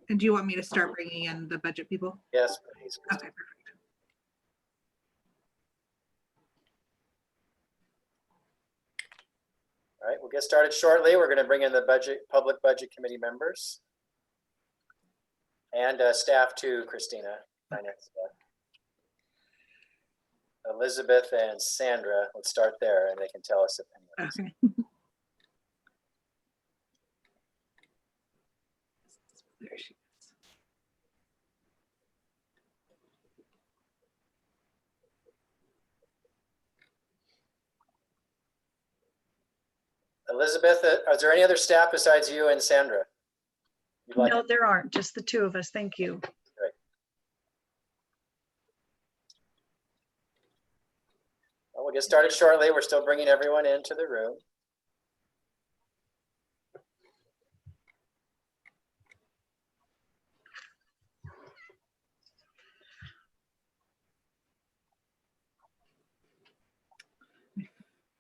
And do you want me to start bringing in the budget people? Yes, please. Okay, perfect. All right, we'll get started shortly. We're going to bring in the public budget committee members and staff too, Christina, finance staff. Elizabeth and Sandra, let's start there and they can tell us if anyone. Okay. There she is. Elizabeth, is there any other staff besides you and Sandra? No, there aren't, just the two of us. Thank you. Great. Well, we'll get started shortly. We're still bringing everyone into the room.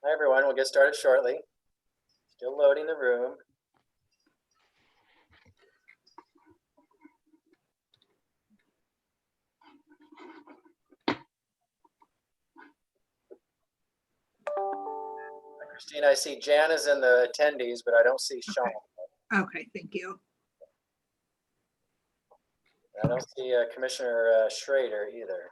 Hi, everyone. We'll get started shortly. Still loading the room. Christine, I see Jan is in the attendees, but I don't see Sean. Okay, thank you. I don't see Commissioner Schrader either.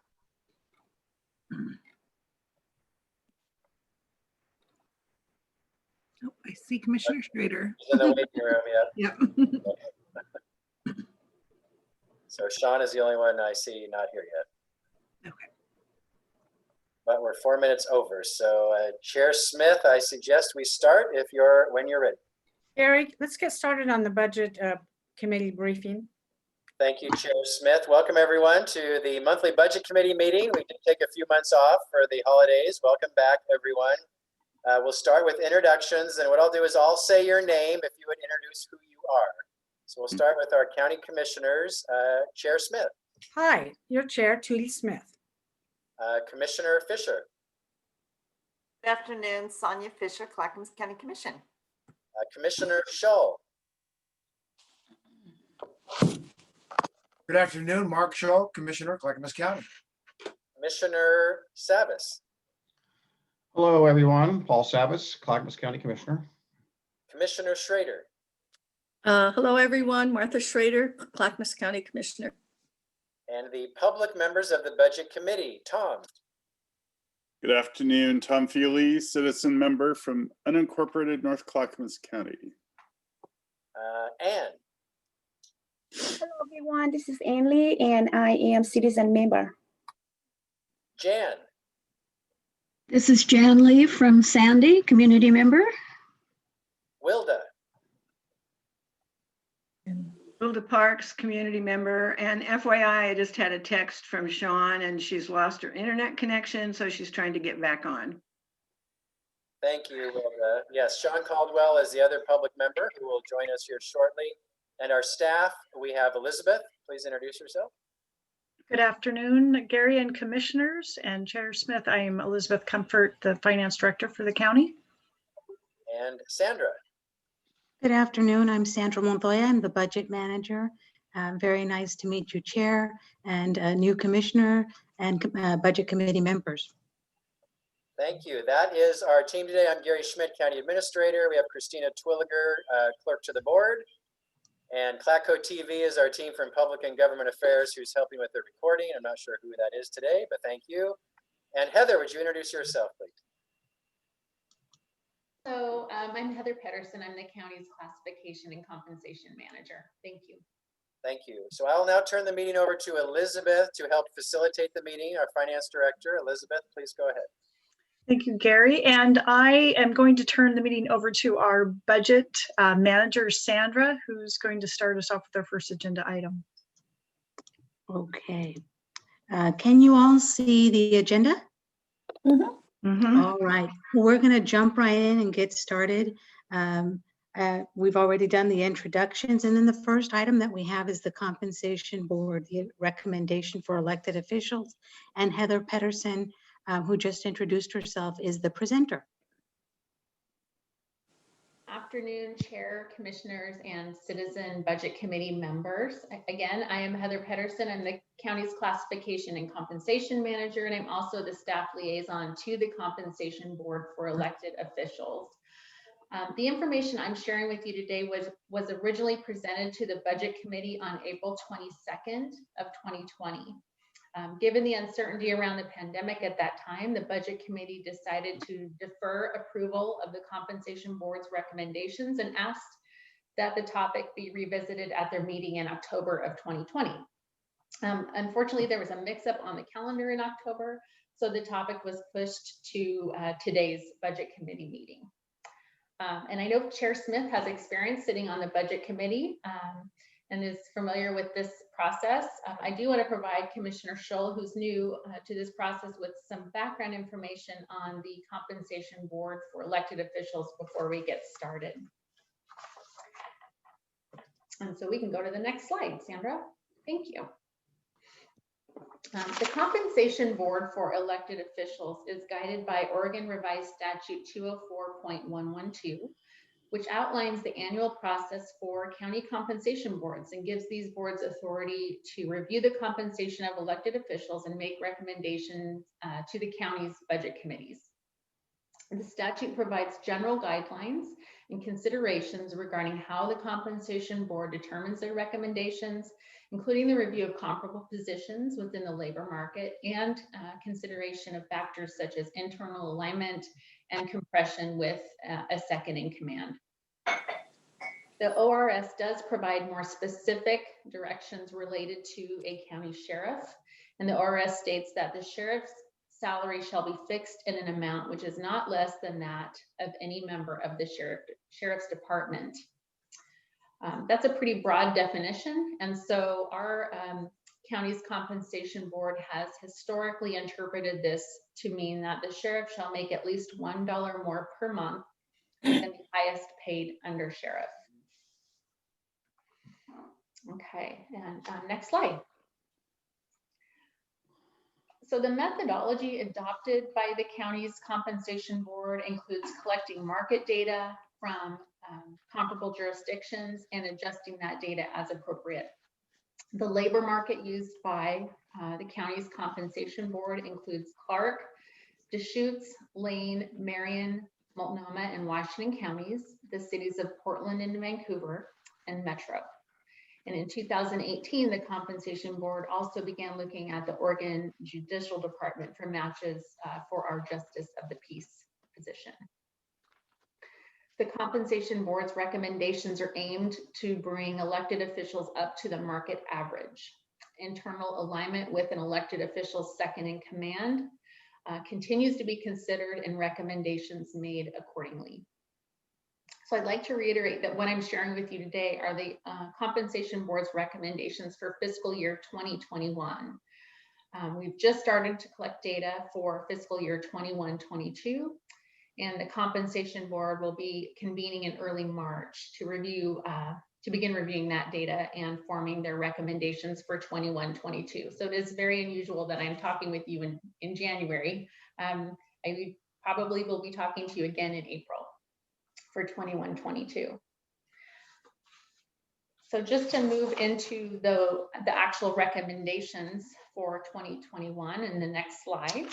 Oh, I see Commissioner Schrader. He's in the waiting room, yeah. Yep. So Sean is the only one I see not here yet. Okay. But we're 4 minutes over. So Chair Smith, I suggest we start when you're ready. Gary, let's get started on the budget committee briefing. Thank you, Chair Smith. Welcome everyone to the monthly budget committee meeting. We did take a few months off for the holidays. Welcome back, everyone. We'll start with introductions, and what I'll do is I'll say your name if you would introduce who you are. So we'll start with our county commissioners, Chair Smith. Hi, your chair, Tootie Smith. Commissioner Fisher. Good afternoon, Sonia Fisher, Clackamas County Commission. Commissioner Shull. Good afternoon, Mark Shull, Commissioner, Clackamas County. Commissioner Savas. Hello, everyone. Paul Savas, Clackamas County Commissioner. Commissioner Schrader. Hello, everyone. Martha Schrader, Clackamas County Commissioner. And the public members of the Budget Committee, Tom. Good afternoon, Tom Feely, citizen member from unincorporated North Clackamas County. Ann. Hello, everyone. This is Ann Lee, and I am citizen member. Jan. This is Jan Lee from Sandy, community member. Wilda. Wilda Parks, community member, and FYI, I just had a text from Sean and she's lost her internet connection, so she's trying to get back on. Thank you, Wilda. Yes, Sean Caldwell is the other public member who will join us here shortly. And our staff, we have Elizabeth. Please introduce yourself. Good afternoon, Gary and commissioners and Chair Smith. I am Elizabeth Comfort, the finance director for the county. And Sandra. Good afternoon. I'm Sandra Montoya. I'm the budget manager. Very nice to meet you, Chair, and new commissioner and budget committee members. Thank you. That is our team today. I'm Gary Schmidt, County Administrator. We have Christina Twilliger, Clerk to the Board. And Clacko TV is our team from Public and Government Affairs who's helping with the recording. I'm not sure who that is today, but thank you. And Heather, would you introduce yourself, please? So I'm Heather Pedersen. I'm the county's classification and compensation manager. Thank you. Thank you. So I'll now turn the meeting over to Elizabeth to help facilitate the meeting, our finance director. Elizabeth, please go ahead. Thank you, Gary. And I am going to turn the meeting over to our budget manager, Sandra, who's going to start us off with our first agenda item. Okay. Can you all see the agenda? Mm-hmm. Mm-hmm. All right. We're going to jump right in and get started. We've already done the introductions, and then the first item that we have is the compensation board, the recommendation for elected officials, and Heather Pedersen, who just introduced herself, is the presenter. afternoon, Chair, Commissioners, and Citizen Budget Committee members. Again, I am Heather Pedersen. I'm the county's Classification and Compensation Manager, and I'm also the staff liaison to the Compensation Board for elected officials. The information I'm sharing with you today was originally presented to the Budget Committee on April 22nd of 2020. Given the uncertainty around the pandemic at that time, the Budget Committee decided to defer approval of the Compensation Board's recommendations and asked that the topic be revisited at their meeting in October of 2020. Unfortunately, there was a mix-up on the calendar in October, so the topic was pushed to today's Budget Committee meeting. And I know Chair Smith has experience sitting on the Budget Committee and is familiar with this process. I do want to provide Commissioner Schull, who's new to this process, with some background information on the Compensation Board for elected officials before we get started. And so we can go to the next slide, Sandra. Thank you. The Compensation Board for elected officials is guided by Oregon Revised Statute 204.112, which outlines the annual process for county compensation boards and gives these boards authority to review the compensation of elected officials and make recommendations to the county's budget committees. The statute provides general guidelines and considerations regarding how the compensation board determines their recommendations, including the review of comparable positions within the labor market and consideration of factors such as internal alignment and compression with a second in command. The ORS does provide more specific directions related to a county sheriff, and the ORS states that the sheriff's salary shall be fixed in an amount which is not less than that of any member of the sheriff's department. That's a pretty broad definition, and so our county's compensation board has historically interpreted this to mean that the sheriff shall make at least $1 more per month than the highest paid under sheriff. Okay, and next slide. So the methodology adopted by the county's compensation board includes collecting market data from comparable jurisdictions and adjusting that data as appropriate. The labor market used by the county's compensation board includes Clark, Deschutes, Lane, Marion, Multnomah, and Washington counties, the cities of Portland and Vancouver, and Metro. And in 2018, the compensation board also began looking at the Oregon Judicial Department for matches for our Justice of the Peace position. The compensation board's recommendations are aimed to bring elected officials up to the market average. Internal alignment with an elected official's second in command continues to be considered and recommendations made accordingly. So I'd like to reiterate that what I'm sharing with you today are the compensation board's recommendations for fiscal year 2021. We've just started to collect data for fiscal year 21-22, and the compensation board will be convening in early March to begin reviewing that data and forming their recommendations for 21-22. So it is very unusual that I'm talking with you in January. I probably will be talking to you again in April for 21-22. So just to move into the actual recommendations for 2021 in the next slide.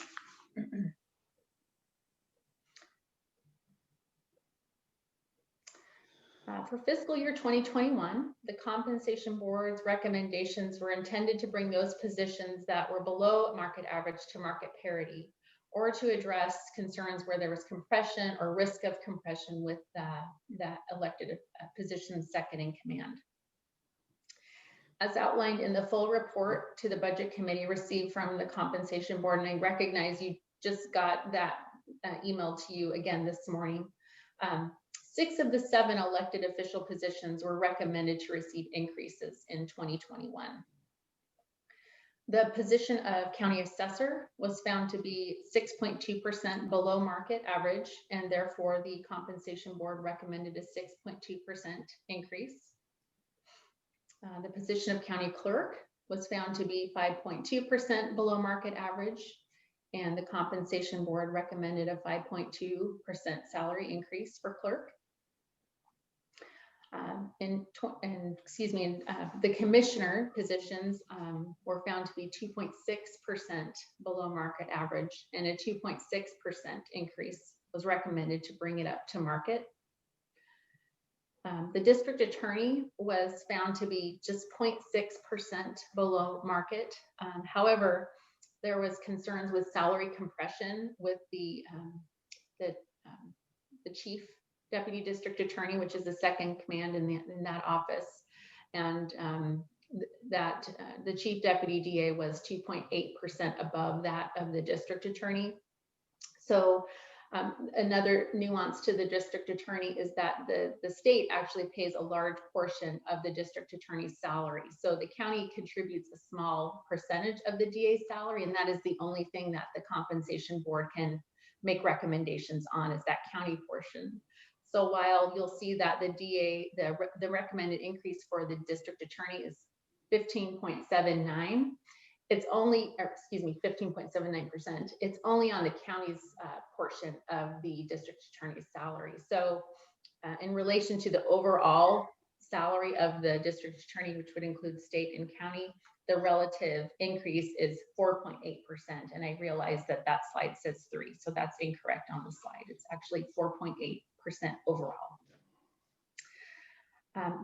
For fiscal year 2021, the compensation board's recommendations were intended to bring those positions that were below market average to market parity, or to address concerns where there was compression or risk of compression with that elected position's second in command. As outlined in the full report to the Budget Committee received from the Compensation Board, and I recognize you just got that email to you again this morning, 6 of the 7 elected official positions were recommended to receive increases in 2021. The position of county assessor was found to be 6.2% below market average, and therefore the compensation board recommended a 6.2% increase. The position of county clerk was found to be 5.2% below market average, and the compensation board recommended a 5.2% salary increase for clerk. The commissioner positions were found to be 2.6% below market average, and a 2.6% increase was recommended to bring it up to market. The district attorney was found to be just 0.6% below market. However, there was concerns with salary compression with the chief deputy district attorney, which is the second command in that office, and that the chief deputy DA was 2.8% above that of the district attorney. So another nuance to the district attorney is that the state actually pays a large portion of the district attorney's salary. So the county contributes a small percentage of the DA's salary, and that is the only thing that the compensation board can make recommendations on, is that county portion. So while you'll see that the DA, the recommended increase for the district attorney is 15.79, it's only, 15.79%. It's only on the county's portion of the district attorney's salary. So in relation to the overall salary of the district attorney, which would include state and county, the relative increase is 4.8%. And I realize that that slide says 3, so that's incorrect on the slide. It's actually 4.8% overall.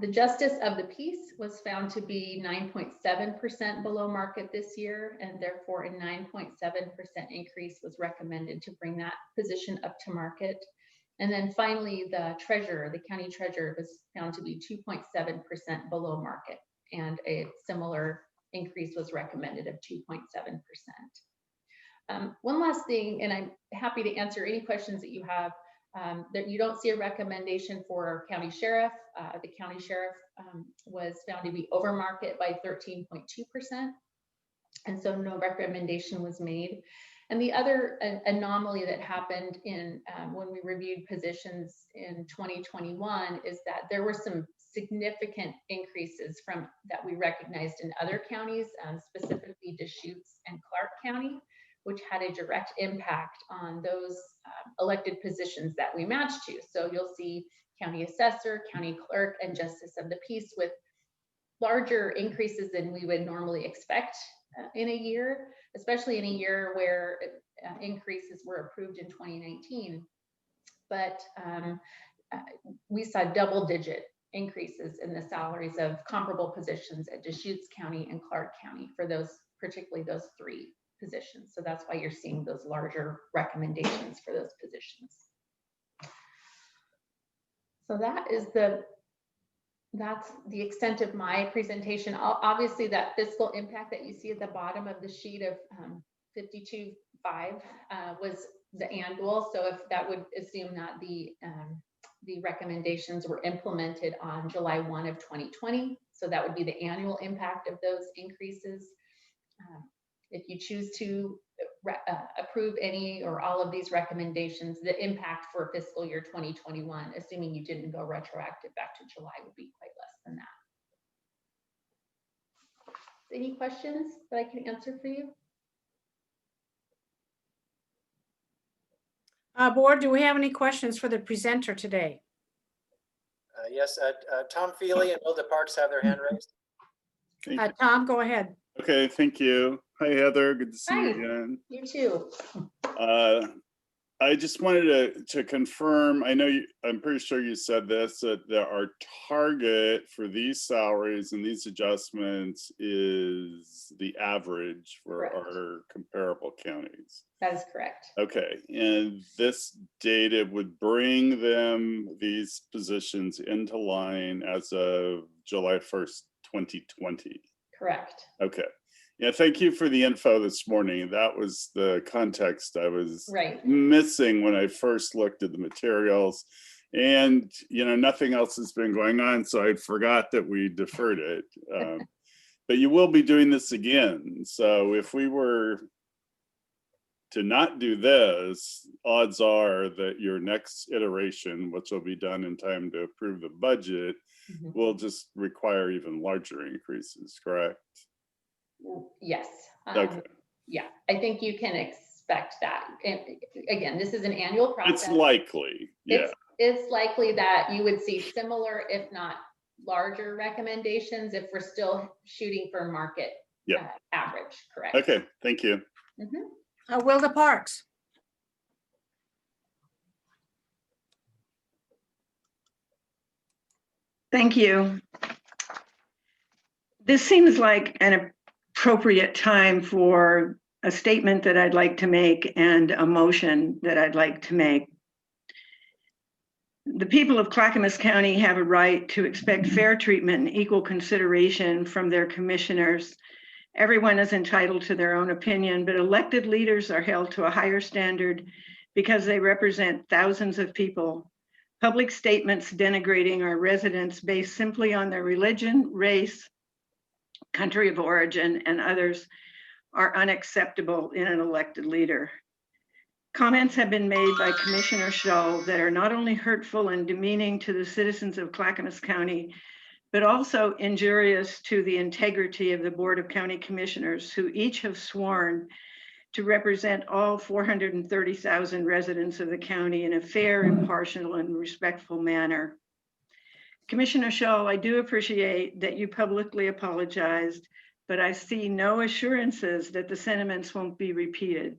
The justice of the peace was found to be 9.7% below market this year, and therefore a 9.7% increase was recommended to bring that position up to market. And then finally, the treasurer, the county treasurer, was found to be 2.7% below market, and a similar increase was recommended of 2.7%. One last thing, and I'm happy to answer any questions that you have. That you don't see a recommendation for county sheriff. The county sheriff was found to be over market by 13.2%, and so no recommendation was made. And the other anomaly that happened in when we reviewed positions in 2021 is that there were some significant increases that we recognized in other counties, specifically Deschutes and Clark County, which had a direct impact on those elected positions that we matched to. So you'll see county assessor, county clerk, and justice of the peace with larger increases than we would normally expect in a year, especially in a year where increases were approved in 2019. But we saw double-digit increases in the salaries of comparable positions at Deschutes County and Clark County for those, particularly those 3 positions. So that's why you're seeing those larger recommendations for those positions. So that's the extent of my presentation. Obviously, that fiscal impact that you see at the bottom of the sheet of 52.5 was the annual. So if that would assume that the recommendations were implemented on July 1 of 2020. So that would be the annual impact of those increases. If you choose to approve any or all of these recommendations, the impact for fiscal year 2021, assuming you didn't go retroactive back to July, would be quite less than that. Any questions that I can answer for you? Board, do we have any questions for the presenter today? Yes, Tom Feely and Hilda Parks have their hand raised. Tom, go ahead. Okay, thank you. Hi, Heather. Good to see you again. You too. I just wanted to confirm, I'm pretty sure you said this, that our target for these salaries and these adjustments is the average for our comparable counties. That is correct. Okay, and this data would bring these positions into line as of July 1st, 2020. Correct. Okay. Yeah, thank you for the info this morning. That was the context I was missing when I first looked at the materials. And, nothing else has been going on, so I forgot that we deferred it. But you will be doing this again. So if we were to not do this, odds are that your next iteration, which will be done in time to approve the budget, will just require even larger increases, correct? Yes. Okay. Yeah, I think you can expect that. And again, this is an annual process. It's likely. Yeah. it's likely that you would see similar, if not larger recommendations if we're still shooting for market average, correct? Okay, thank you. Wilda Parks. Thank you. This seems like an appropriate time for a statement that I'd like to make and a motion that I'd like to make. The people of Clackamas County have a right to expect fair treatment and equal consideration from their commissioners. Everyone is entitled to their own opinion, but elected leaders are held to a higher standard because they represent thousands of people. Public statements denigrating our residents based simply on their religion, race, country of origin, and others are unacceptable in an elected leader. Comments have been made by Commissioner Shull that are not only hurtful and demeaning to the citizens of Clackamas County, but also injurious to the integrity of the Board of County Commissioners, who each have sworn to represent all 430,000 residents of the county in a fair, impartial, and respectful manner. Commissioner Shull, I do appreciate that you publicly apologized, but I see no assurances that the sentiments won't be repeated.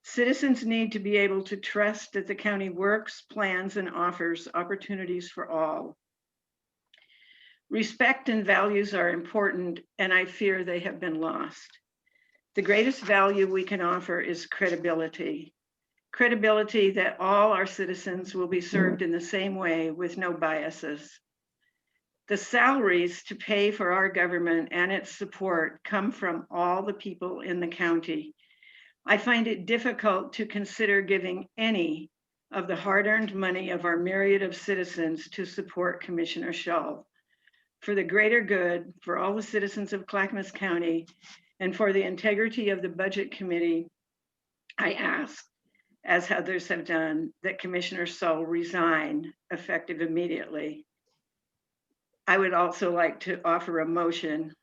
Citizens need to be able to trust that the county works, plans, and offers opportunities for all. Respect and values are important, and I fear they have been lost. The greatest value we can offer is credibility. Credibility that all our citizens will be served in the same way with no biases. The salaries to pay for our government and its support come from all the people in the county. I find it difficult to consider giving any of the hard-earned money of our myriad of citizens to support Commissioner Shull. For the greater good, for all the citizens of Clackamas County, and for the integrity of the Budget Committee, I ask, as others have done, that Commissioner Shull resign effective immediately. I would also like to offer a motion.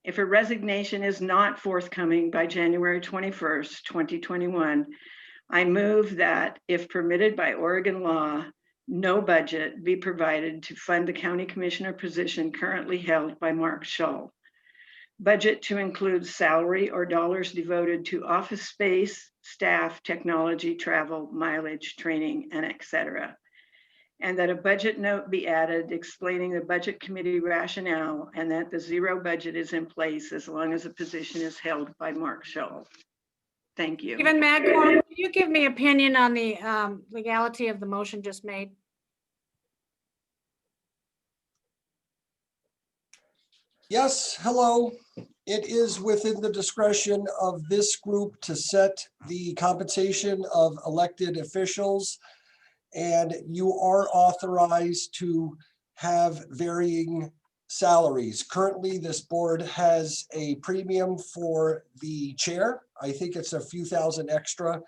If a resignation is not forthcoming by January 21st, 2021, I move that, if permitted by Oregon law, no budget be provided to fund the county commissioner position currently held by Mark Shull. Budget to include salary or dollars devoted to office space, staff, technology, travel, mileage, training, and etc. And that a budget note be added explaining the budget committee rationale and that the zero budget is in place as long as the position is held by Mark Shull. Thank you. Stephen Magcorn, can you give me opinion on the legality of the motion just made? Yes, hello. It is within the discretion of this group to set the compensation of elected officials, and you are authorized to have varying salaries. Currently, this board has a premium for the chair. I think it's a few thousand extra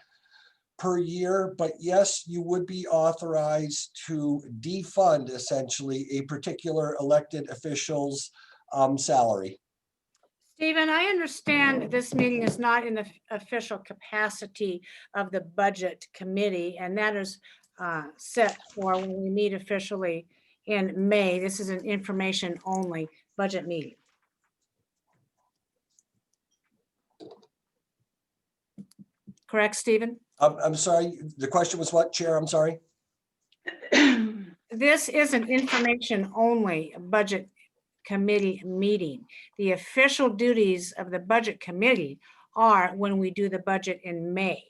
per year, but yes, you would be authorized to defund essentially a particular elected official's salary. Stephen, I understand this meeting is not in the official capacity of the Budget Committee, and that is set for when we meet officially in May. This is an information only budget meeting. Correct, Stephen? I'm sorry, the question was what, Chair? I'm sorry. This is an information only budget committee meeting. The official duties of the Budget Committee are when we do the budget in May.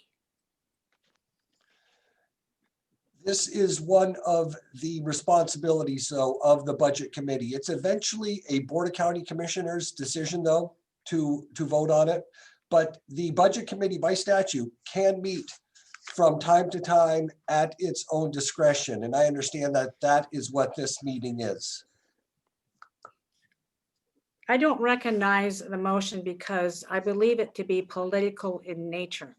This is one of the responsibilities, though, of the Budget Committee. It's eventually a Board of County Commissioners decision, though, to vote on it. But the Budget Committee, by statute, can meet from time to time at its own discretion. And I understand that that is what this meeting is. I don't recognize the motion because I believe it to be political in nature.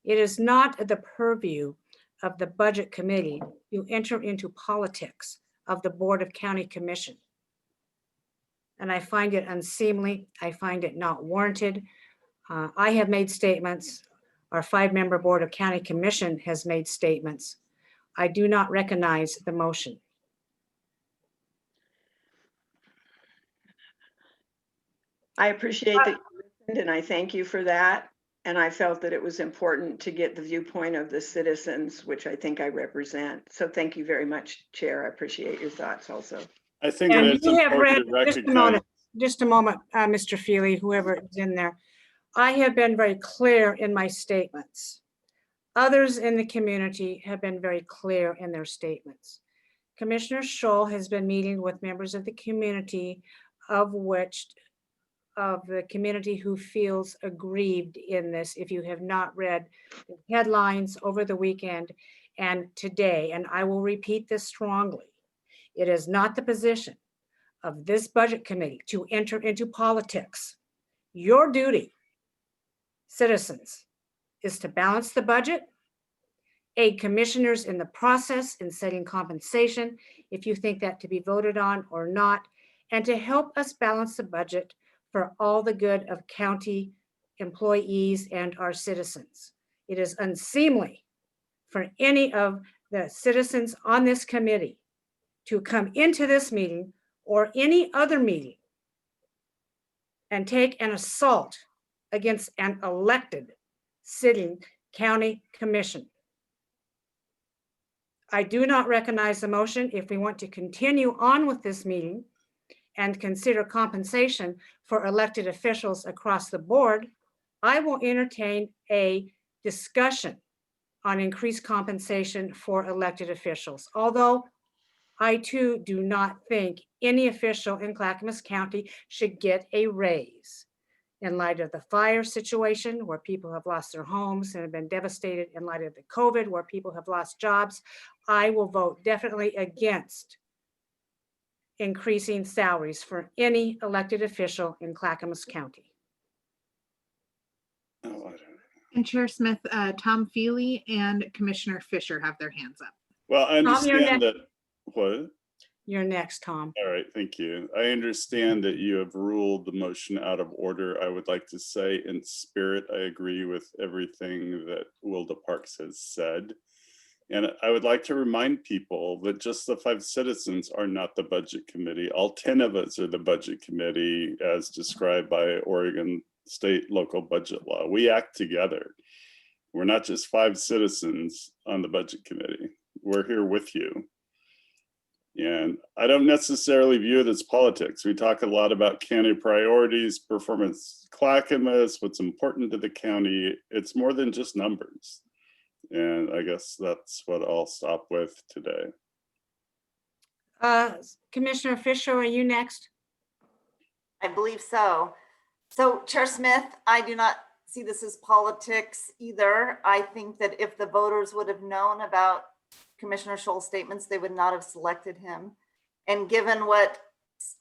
It is not the purview of the Budget Committee to enter into politics of the Board of County Commission. And I find it unseemly. I find it not warranted. I have made statements. Our 5-member Board of County Commission has made statements. I do not recognize the motion. I appreciate that you listened, and I thank you for that. And I felt that it was important to get the viewpoint of the citizens, which I think I represent. So thank you very much, Chair. I appreciate your thoughts also. I think that And it's you have read, important to just a recognize. moment, Mr. Feely, whoever is in there. I have been very clear in my statements. Others in the community have been very clear in their statements. Commissioner Scholl has been meeting with members of the community of the community who feels aggrieved in this. If you have not read the headlines over the weekend and today, and I will repeat this strongly, it is not the position of this budget committee to enter into politics. Your duty, citizens, is to balance the budget, aid commissioners in the process in setting compensation, if you think that to be voted on or not, and to help us balance the budget for all the good of county employees and our citizens. It is unseemly for any of the citizens on this committee to come into this meeting or any other meeting and take an assault against an elected sitting county commission. I do not recognize the motion. If we want to continue on with this meeting and consider compensation for elected officials across the board, I will entertain a discussion on increased compensation for elected officials. Although I too do not think any official in Clackamas County should get a raise. In light of the fire situation where people have lost their homes and have been devastated, in light of the COVID where people have lost jobs, I will vote definitely against increasing salaries for any elected official in Clackamas County. And Chair Smith, Tom Feely and Commissioner Fisher have their hands up. Well, I Tom, you're understand next. that, what? You're next, Tom. All right, thank you. I understand that you have ruled the motion out of order. I would like to say in spirit, I agree with everything that Wilda Parks has said. And I would like to remind people that just the 5 citizens are not the budget committee. All 10 of us are the budget committee as described by Oregon state local budget law. We act together. We're not just 5 citizens on the budget committee. We're here with you. And I don't necessarily view it as politics. We talk a lot about county priorities, performance Clackamas, what's important to the county. It's more than just numbers. And I guess that's what I'll stop with today. Commissioner Fisher, are you next? I believe so. So Chair Smith, I do not see this as politics either. I think that if the voters would have known about Commissioner Scholl's statements, they would not have selected him. And given what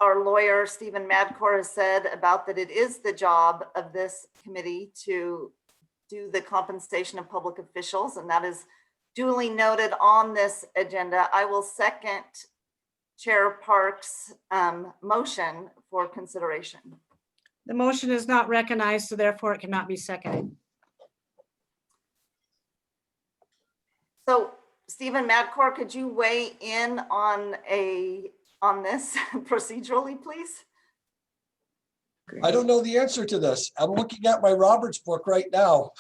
our lawyer, Stephen Madcore, has said about that it is the job of this committee to do the compensation of public officials, and that is duly noted on this agenda, I will second Chair Parks' motion for consideration. The motion is not recognized, so therefore it cannot be seconded. So Stephen Madcore, could you weigh in on this procedurally, please? I don't know the answer to this. I'm looking at my Roberts book right now.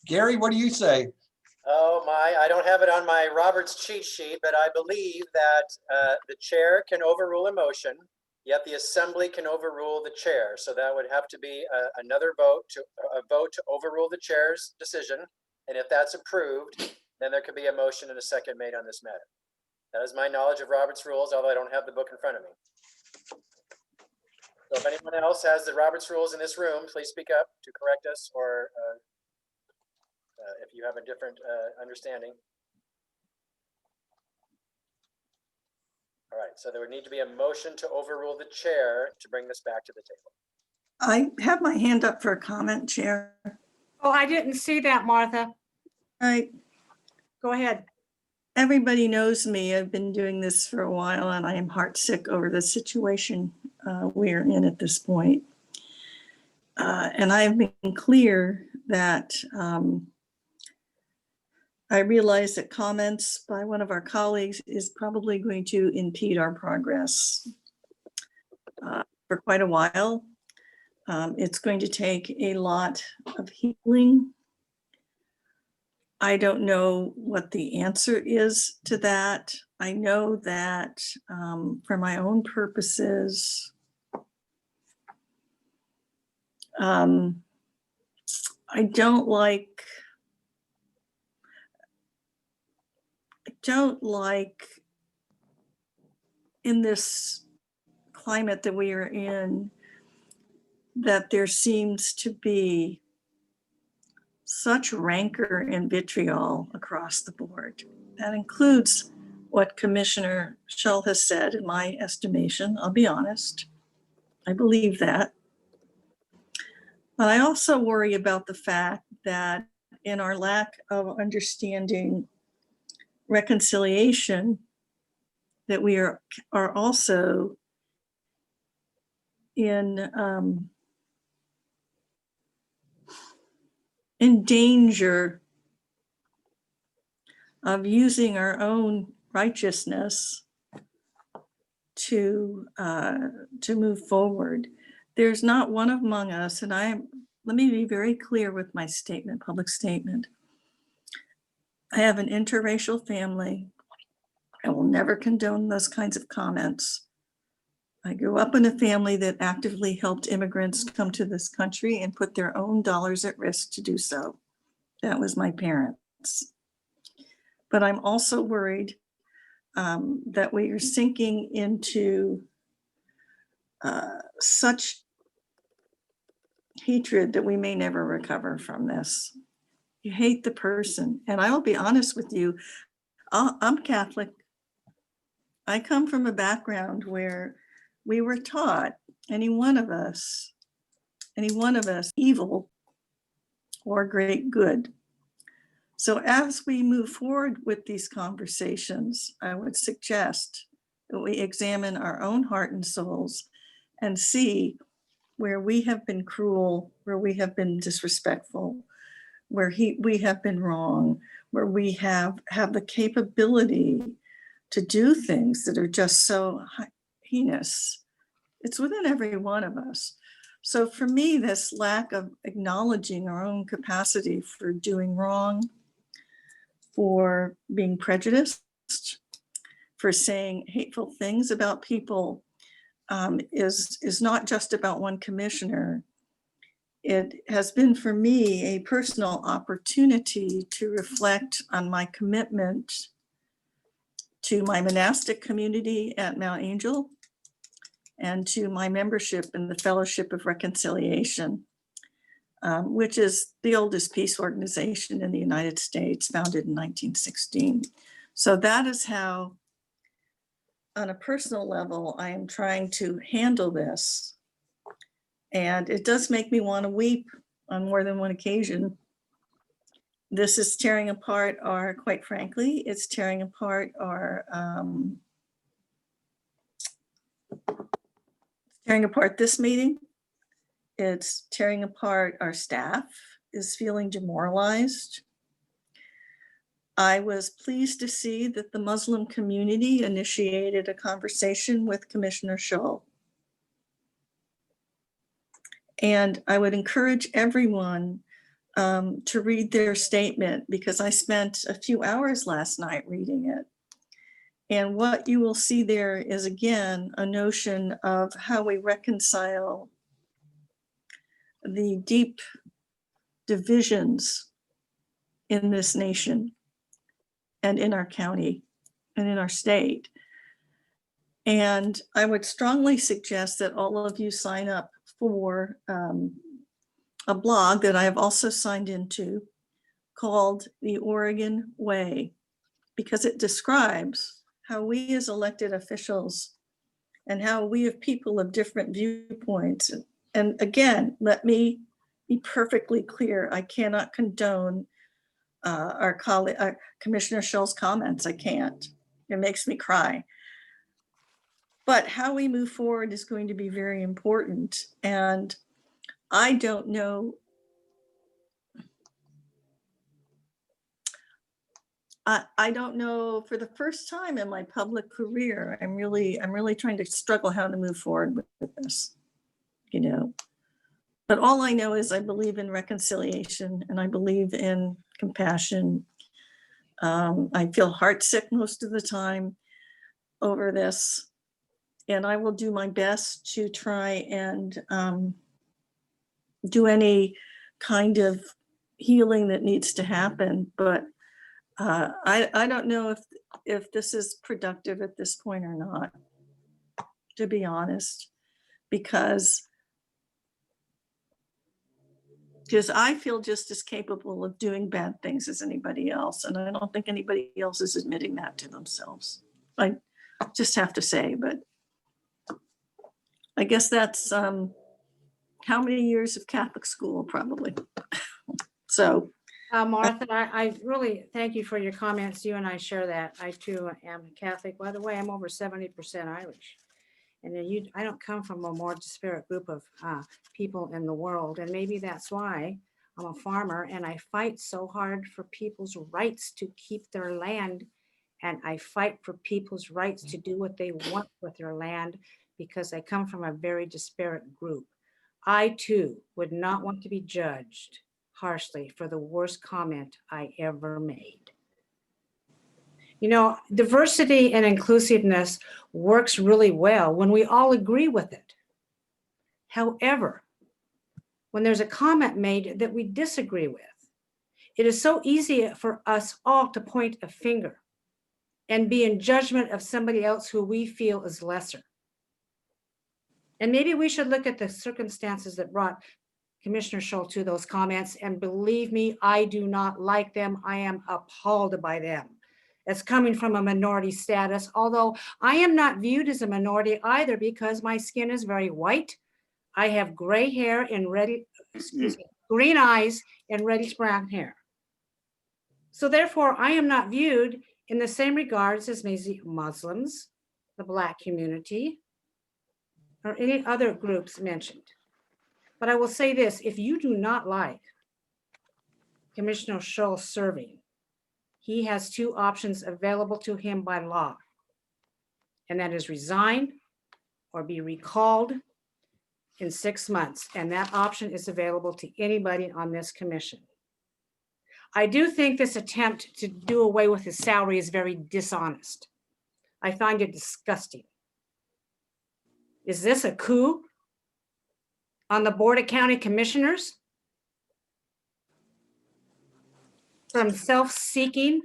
Gary, what do you say? Oh my, I don't have it on my Roberts cheat sheet, but I believe that the chair can overrule a motion, yet the assembly can overrule the chair. So that would have to be another vote to overrule the chair's decision. And if that's approved, then there could be a motion and a second made on this matter. That is my knowledge of Robert's rules, although I don't have the book in front of me. So if anyone else has the Robert's rules in this room, please speak up to correct us, or if you have a different understanding. All right, so there would need to be a motion to overrule the chair to bring this back to the table. I have my hand up for a comment, Chair. Oh, I didn't see that, Martha. Go ahead. Everybody knows me. I've been doing this for a while, and I am heartsick over the situation we are in at this point. And I've been clear that I realize that comments by one of our colleagues is probably going to impede our progress for quite a while. It's going to take a lot of healing. I don't know what the answer is to that. I know that for my own purposes, I don't like in this climate that we are in, that there seems to be such rancor and vitriol across the board. That includes what Commissioner Shull has said, in my estimation. I'll be honest, I believe that. But I also worry about the fact that in our lack of understanding reconciliation, that we are also in danger of using our own righteousness to move forward. There's not one among us, and let me be very clear with my statement, public statement. I have an interracial family. I will never condone those kinds of comments. I grew up in a family that actively helped immigrants come to this country and put their own dollars at risk to do so. That was my parents. But I'm also worried that we are sinking into such hatred that we may never recover from this. You hate the person. And I will be honest with you, I'm Catholic. I come from a background where we were taught any one of us, evil or great good. So as we move forward with these conversations, I would suggest that we examine our own heart and souls and see where we have been cruel, where we have been disrespectful, where we have been wrong, where we have the capability to do things that are just so heinous. It's within every one of us. So for me, this lack of acknowledging our own capacity for doing wrong, for being prejudiced, for saying hateful things about people, is not just about one commissioner. It has been for me a personal opportunity to reflect on my commitment to my monastic community at Mount Angel and to my membership in the Fellowship of Reconciliation, which is the oldest peace organization in the United States, founded in 1916. So that is how, on a personal level, I am trying to handle this. And it does make me want to weep on more than one occasion. This is tearing apart quite frankly, it's tearing apart this meeting. It's tearing apart our staff is feeling demoralized. I was pleased to see that the Muslim community initiated a conversation with Commissioner Shull. And I would encourage everyone to read their statement, because I spent a few hours last night reading it. And what you will see there is, again, a notion of how we reconcile the deep divisions in this nation and in our county and in our state. And I would strongly suggest that all of you sign up for a blog that I have also signed into called The Oregon Way, because it describes how we as elected officials and how we have people of different viewpoints. And again, let me be perfectly clear. I cannot condone our colleague, Commissioner Shull's comments. I can't. It makes me cry. But how we move forward is going to be very important. And I don't know. I don't know, for the first time in my public career, I'm really trying to struggle how to move forward with this, you know. But all I know is I believe in reconciliation and I believe in compassion. I feel heartsick most of the time over this, and I will do my best to try and do any kind of healing that needs to happen. But I don't know if this is productive at this point or not, to be honest, because I feel just as capable of doing bad things as anybody else. And I don't think anybody else is admitting that to themselves. I just have to say, but I guess that's how many years of Catholic school, probably. So. Martha, I really thank you for your comments. You and I share that. I too am Catholic. By the way, I'm over 70% Irish. And then I don't come from a more disparate group of people in the world. And maybe that's why I'm a farmer and I fight so hard for people's rights to keep their land. And I fight for people's rights to do what they want with their land because I come from a very disparate group. I too would not want to be judged harshly for the worst comment I ever made. You know, diversity and inclusiveness works really well when we all agree with it. However, when there's a comment made that we disagree with, it is so easy for us all to point a finger and be in judgment of somebody else who we feel is lesser. And maybe we should look at the circumstances that brought Commissioner Scholl to those comments. And believe me, I do not like them. I am appalled by them. As coming from a minority status, although I am not viewed as a minority either because my skin is very white. I have gray hair and green eyes and reddish brown hair. So therefore, I am not viewed in the same regards as maybe Muslims, the Black community, or any other groups mentioned. But I will say this, if you do not like Commissioner Scholl serving, he has two options available to him by law, and that is resign or be recalled in 6 months. And that option is available to anybody on this commission. I do think this attempt to do away with his salary is very dishonest. I find it disgusting. Is this a coup on the Board of County Commissioners? From self-seeking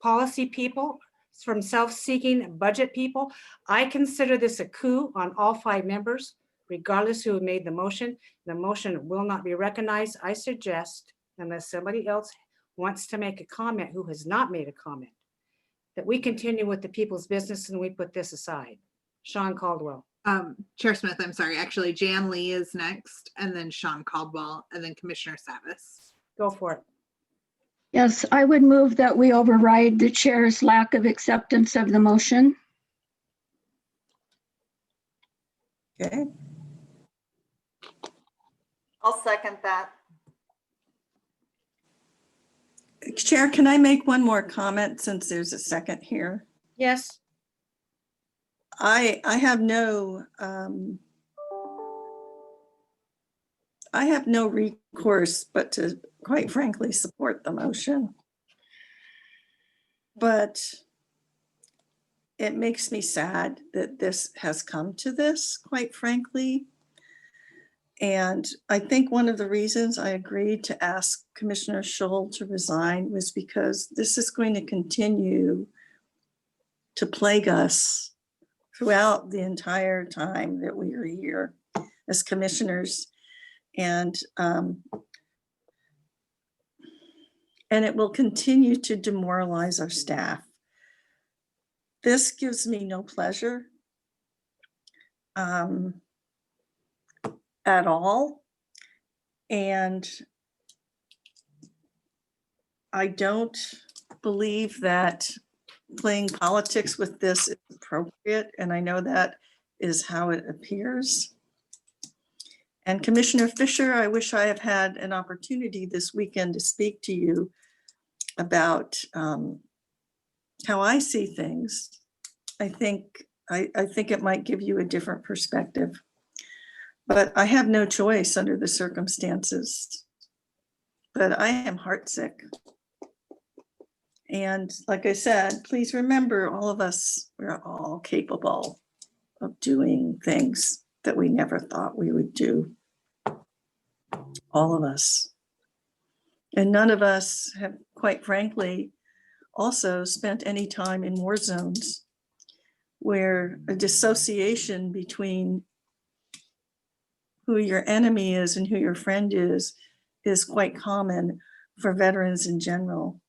policy people, from self-seeking budget people. I consider this a coup on all 5 members, regardless who made the motion. The motion will not be recognized. I suggest, unless somebody else wants to make a comment who has not made a comment, that we continue with the people's business and we put this aside. Sean Caldwell. Chair Smith, I'm sorry. Actually, Jan Lee is next, and then Sean Caldwell, and then Commissioner Savas. Go for it. Yes, I would move that we override the chair's lack of acceptance of the motion. Okay. I'll second that. Chair, can I make one more comment since there's a second here? Yes. I have no recourse but to, quite frankly, support the motion. But it makes me sad that this has come to this, quite frankly. And I think one of the reasons I agreed to ask Commissioner Scholl to resign was because this is going to continue to plague us throughout the entire time that we are here as commissioners. And it will continue to demoralize our staff. This gives me no pleasure at all. And I don't believe that playing politics with this is appropriate. And I know that is how it appears. And Commissioner Fisher, I wish I have had an opportunity this weekend to speak to you about how I see things, I think it might give you a different perspective. But I have no choice under the circumstances. But I am heartsick. And like I said, please remember, all of us, we're all capable of doing things that we never thought we would do. All of us. And none of us have, quite frankly, also spent any time in war zones where a dissociation between who your enemy is and who your friend is quite common for veterans in general.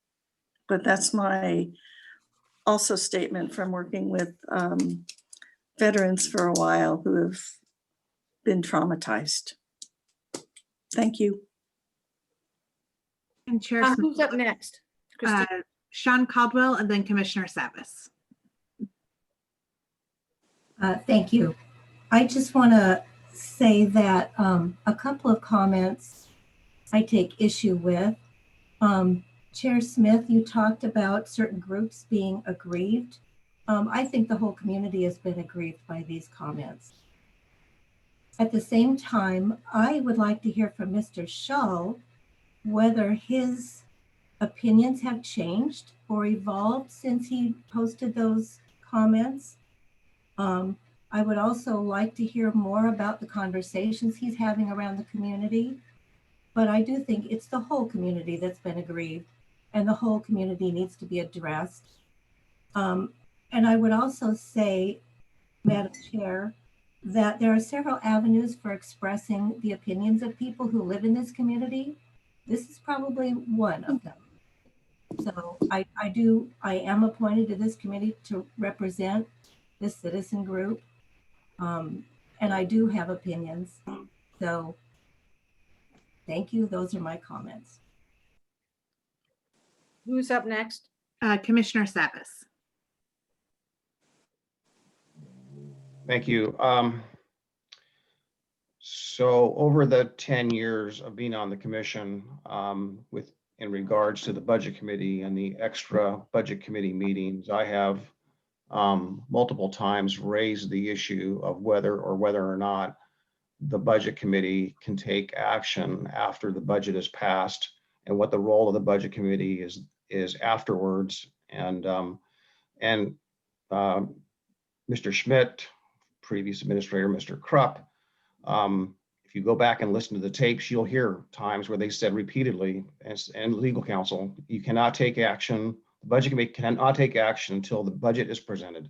But that's my also statement from working with veterans for a while who have been traumatized. Thank you. And Chair Smith, Who's up next? Christine? Sean Caldwell and then Commissioner Savas. Thank you. I just want to say that a couple of comments I take issue with. Chair Smith, you talked about certain groups being aggrieved. I think the whole community has been aggrieved by these comments. At the same time, I would like to hear from Mr. Shaw whether his opinions have changed or evolved since he posted those comments. I would also like to hear more about the conversations he's having around the community. But I do think it's the whole community that's been aggrieved, and the whole community needs to be addressed. And I would also say, Madam Chair, that there are several avenues for expressing the opinions of people who live in this community. This is probably one of them. So I am appointed to this committee to represent this citizen group. And I do have opinions. So thank you. Those are my comments. Who's up next? Commissioner Savas. Thank you. So over the 10 years of being on the commission, in regards to the budget committee and the extra budget committee meetings, I have multiple times raised the issue of whether or not the budget committee can take action after the budget is passed, and what the role of the budget committee is afterwards. And Mr. Schmidt, previous administrator, Mr. Krupp, if you go back and listen to the tapes, you'll hear times where they said repeatedly, and legal counsel, you cannot take action. The budget committee cannot take action until the budget is presented.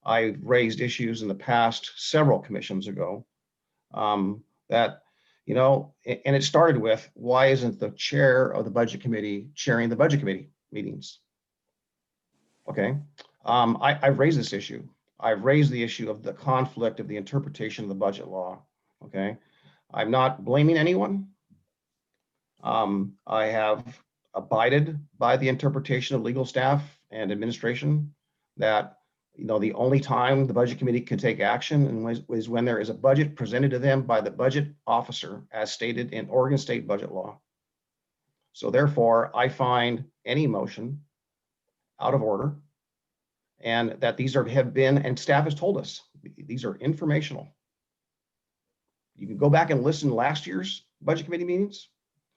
I've raised issues in the past, several commissions ago, that, you know, and it started with, why isn't the chair of the budget committee chairing the budget committee meetings? Okay, I've raised this issue. I've raised the issue of the conflict of the interpretation of the budget law. Okay, I'm not blaming anyone. I have abided by the interpretation of legal staff and administration that, you know, the only time the budget committee can take action is when there is a budget presented to them by the budget officer as stated in Oregon State budget law. So therefore, I find any motion out of order, and that these have been, and staff has told us, these are informational. You can go back and listen to last year's budget committee meetings.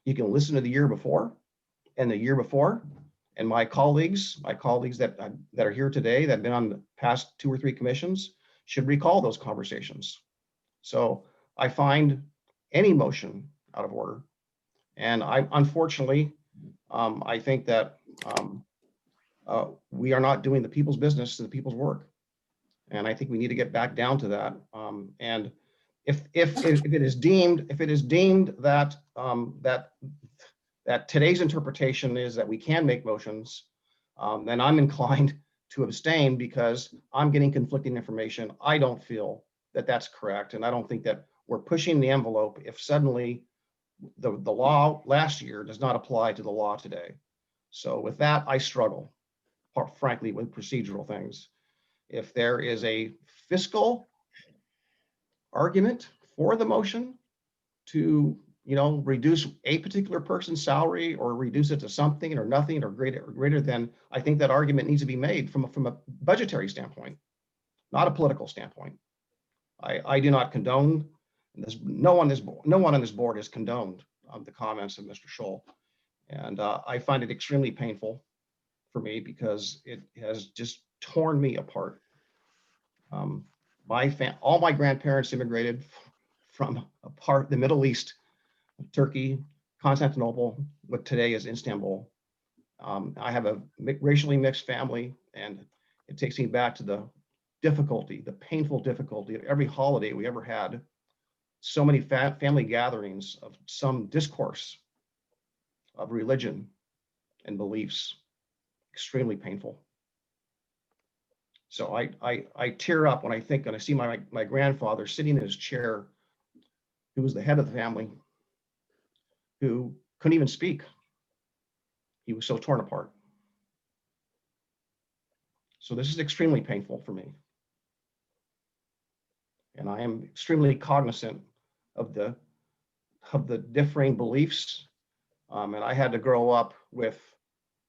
You can listen to the year before and the year before. And my colleagues that are here today that have been on the past 2 or 3 commissions should recall those conversations. So I find any motion out of order. And unfortunately, I think that we are not doing the people's business and the people's work. And I think we need to get back down to that. And if it is deemed that that today's interpretation is that we can make motions, then I'm inclined to abstain because I'm getting conflicting information. I don't feel that that's correct, and I don't think that we're pushing the envelope if suddenly the law last year does not apply to the law today. So with that, I struggle, frankly, with procedural things. If there is a fiscal argument for the motion to reduce a particular person's salary or reduce it to something or nothing or greater than, I think that argument needs to be made from a budgetary standpoint, not a political standpoint. I do not condone this. No one on this board has condoned the comments of Mr. Scholl. And I find it extremely painful for me because it has just torn me apart. All my grandparents immigrated from the Middle East, Turkey, Constantinople, what today is Istanbul. I have a racially mixed family, and it takes me back to the painful difficulty of every holiday we ever had. So many family gatherings of some discourse of religion and beliefs, extremely painful. So I tear up when I see my grandfather sitting in his chair, who was the head of the family, who couldn't even speak. He was so torn apart. So this is extremely painful for me. And I am extremely cognizant of the differing beliefs. And I had to grow up with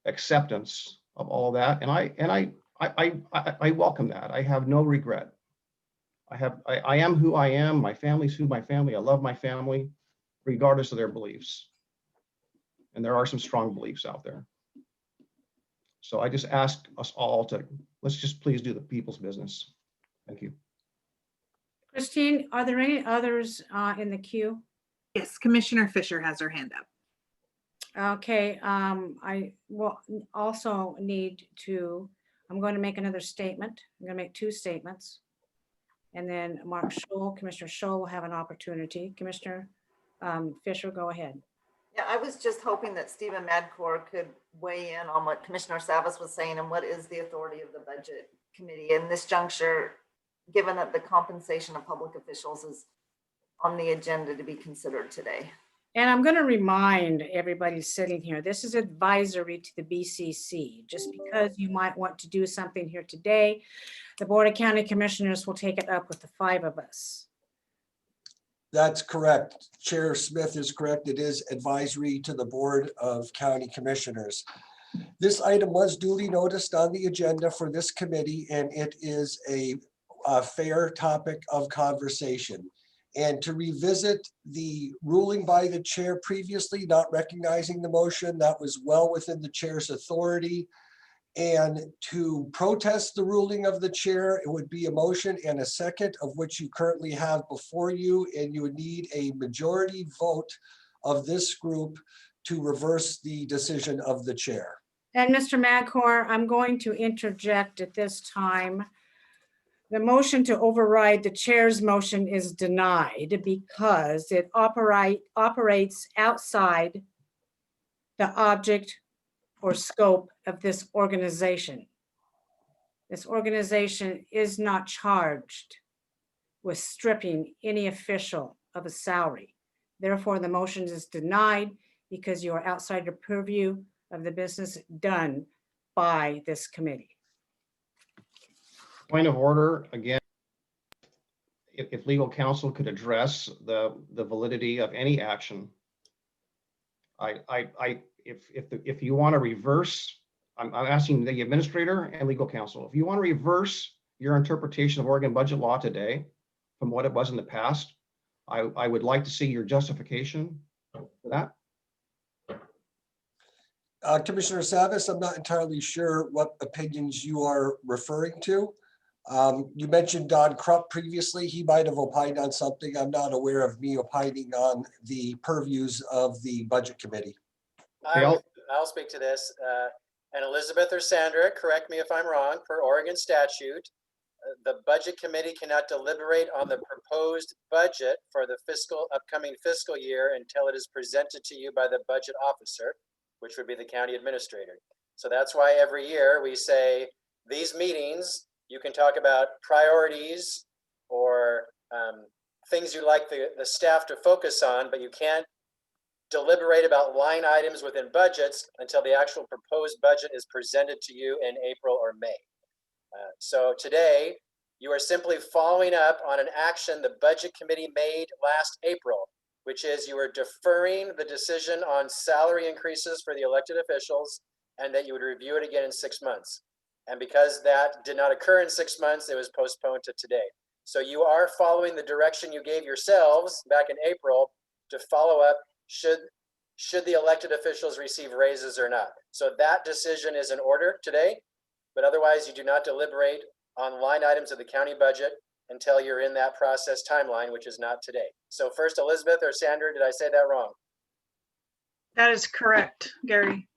acceptance of all that. And I welcome that. I have no regret. I am who I am. My family's who my family. I love my family, regardless of their beliefs. And there are some strong beliefs out there. So I just ask us all to, let's just please do the people's business. Thank you. Christine, are there any others in the queue? Yes, Commissioner Fisher has her hand up. Okay, I will also need to, I'm going to make another statement. I'm going to make two statements. And then Mark Scholl, Commissioner Scholl will have an opportunity. Commissioner Fisher, go ahead. Yeah, I was just hoping that Stephen Madcore could weigh in on what Commissioner Savas was saying and what is the authority of the Budget Committee in this juncture, given that the compensation of public officials is on the agenda to be considered today. And I'm going to remind everybody sitting here, this is advisory to the BCC. Just because you might want to do something here today, the Board of County Commissioners will take it up with the 5 of us. That's correct. Chair Smith is correct. It is advisory to the Board of County Commissioners. This item was duly noticed on the agenda for this committee, and it is a fair topic of conversation. And to revisit the ruling by the chair previously, not recognizing the motion, that was well within the chair's authority. And to protest the ruling of the chair, it would be a motion and a second, of which you currently have before you, and you would need a majority vote of this group to reverse the decision of the chair. And Mr. Madcore, I'm going to interject at this time. The motion to override the chair's motion is denied because it operates outside the object or scope of this organization. This organization is not charged with stripping any official of a salary. Therefore, the motion is denied because you are outside the purview of the business done by this committee. Point of order, again, if legal counsel could address the validity of any action. If you want to reverse, I'm asking the administrator and legal counsel, if you want to reverse your interpretation of Oregon budget law today from what it was in the past, I would like to see your justification for that. Commissioner Savas, I'm not entirely sure what opinions you are referring to. You mentioned Don Krupp previously. He might have opined on something. I'm not aware of me opining on the purviews of the Budget Committee. I'll speak to this. And Elizabeth or Sandra, correct me if I'm wrong, per Oregon statute, the Budget Committee cannot deliberate on the proposed budget for the upcoming fiscal year until it is presented to you by the budget officer, which would be the county administrator. So that's why every year we say these meetings, you can talk about priorities or things you'd like the staff to focus on, but you can't deliberate about line items within budgets until the actual proposed budget is presented to you in April or May. So today, you are simply following up on an action the Budget Committee made last April, which is you were deferring the decision on salary increases for the elected officials and that you would review it again in 6 months. And because that did not occur in 6 months, it was postponed to today. So you are following the direction you gave yourselves back in April to follow up should the elected officials receive raises or not. So that decision is in order today, but otherwise you do not deliberate on line items of the county budget until you're in that process timeline, which is not today. So first, Elizabeth or Sandra, did I say that wrong? That is correct, Gary.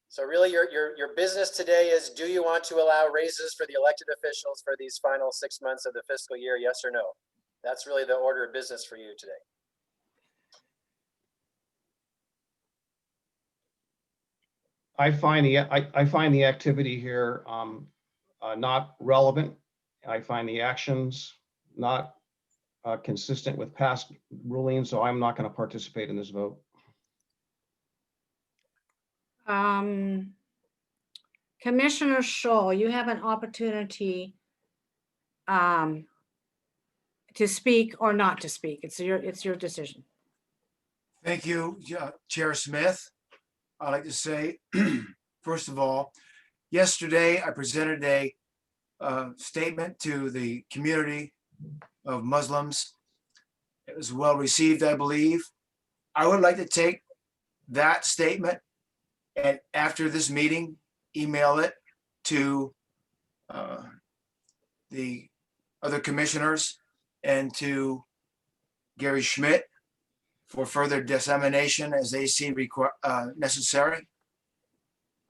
So really your business today is, do you want to allow raises for the elected officials for these final 6 months of the fiscal year, yes or no? That's really the order of business for you today. I find the activity here not relevant. I find the actions not consistent with past rulings, so I'm not going to participate in this vote. Commissioner Scholl, you have an opportunity to speak or not to speak. It's your decision. Thank you, Chair Smith. I'd like to say, first of all, yesterday I presented a statement to the community of Muslims. It was well received, I believe. I would like to take that statement and after this meeting, email it to the other commissioners and to Gary Schmidt for further dissemination as they see necessary.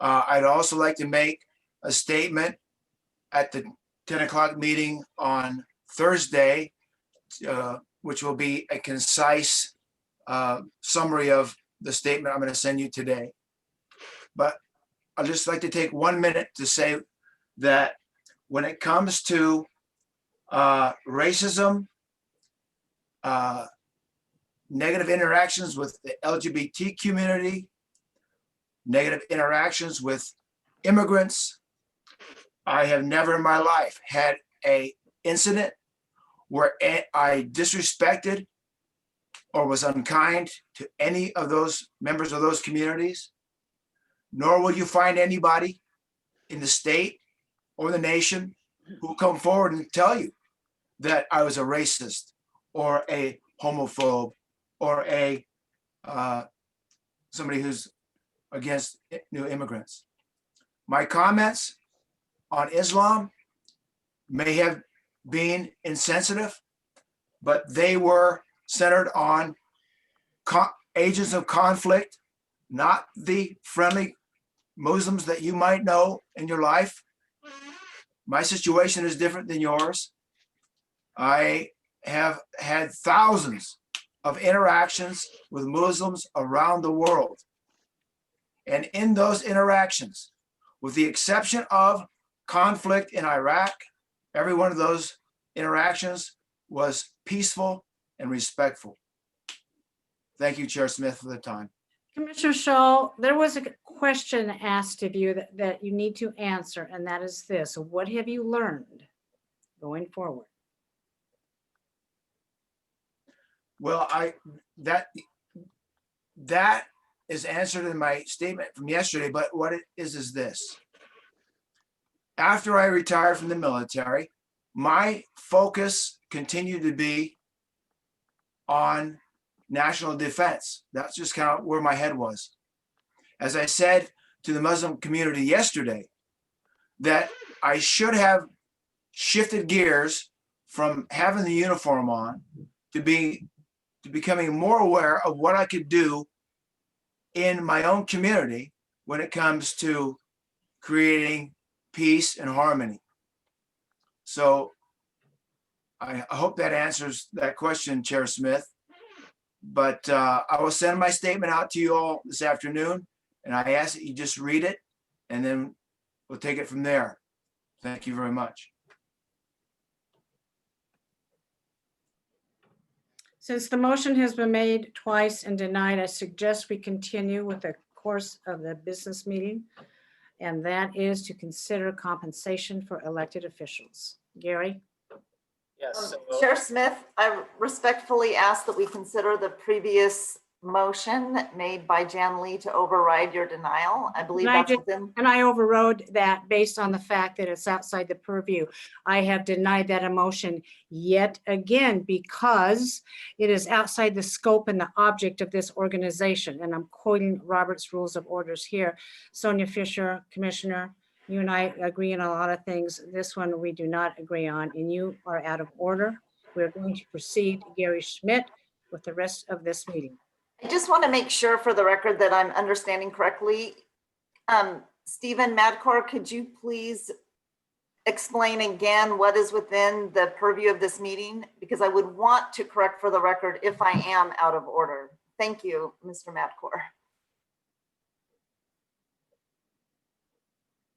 I'd also like to make a statement at the 10 o'clock meeting on Thursday, which will be a concise summary of the statement I'm going to send you today. But I'd just like to take 1 minute to say that when it comes to racism, negative interactions with the LGBT community, negative interactions with immigrants, I have never in my life had an incident where I disrespected or was unkind to any of those members of those communities, nor will you find anybody in the state or the nation who will come forward and tell you that I was a racist or a homophobe or a somebody who's against new immigrants. My comments on Islam may have been insensitive, but they were centered on agents of conflict, not the friendly Muslims that you might know in your life. My situation is different than yours. I have had thousands of interactions with Muslims around the world. And in those interactions, with the exception of conflict in Iraq, every one of those interactions was peaceful and respectful. Thank you, Chair Smith, for the time. Commissioner Scholl, there was a question asked of you that you need to answer, and that is this: what have you learned going forward? Well, that is answered in my statement from yesterday, but what it is this. After I retired from the military, my focus continued to be on national defense. That's just kind of where my head was. As I said to the Muslim community yesterday, that I should have shifted gears from having the uniform on to becoming more aware of what I could do in my own community when it comes to creating peace and harmony. So I hope that answers that question, Chair Smith. But I will send my statement out to you all this afternoon, and I ask that you just read it, and then we'll take it from there. Thank you very much. Since the motion has been made twice and denied, I suggest we continue with the course of the business meeting, and that is to consider compensation for elected officials. Gary? Yes. Chair Smith, I respectfully ask that we consider the previous motion made by Jan Lee to override your denial. I believe that's within. And I overrode that based on the fact that it's outside the purview. I have denied that emotion yet again because it is outside the scope and the object of this organization. And I'm quoting Robert's Rules of Orders here. Sonia Fisher, Commissioner, you and I agree on a lot of things. This one we do not agree on, and you are out of order. We're going to proceed, Gary Schmidt, with the rest of this meeting. I just want to make sure for the record that I'm understanding correctly. Stephen Madcore, could you please explain again what is within the purview of this meeting? Because I would want to correct for the record if I am out of order. Thank you, Mr. Madcore.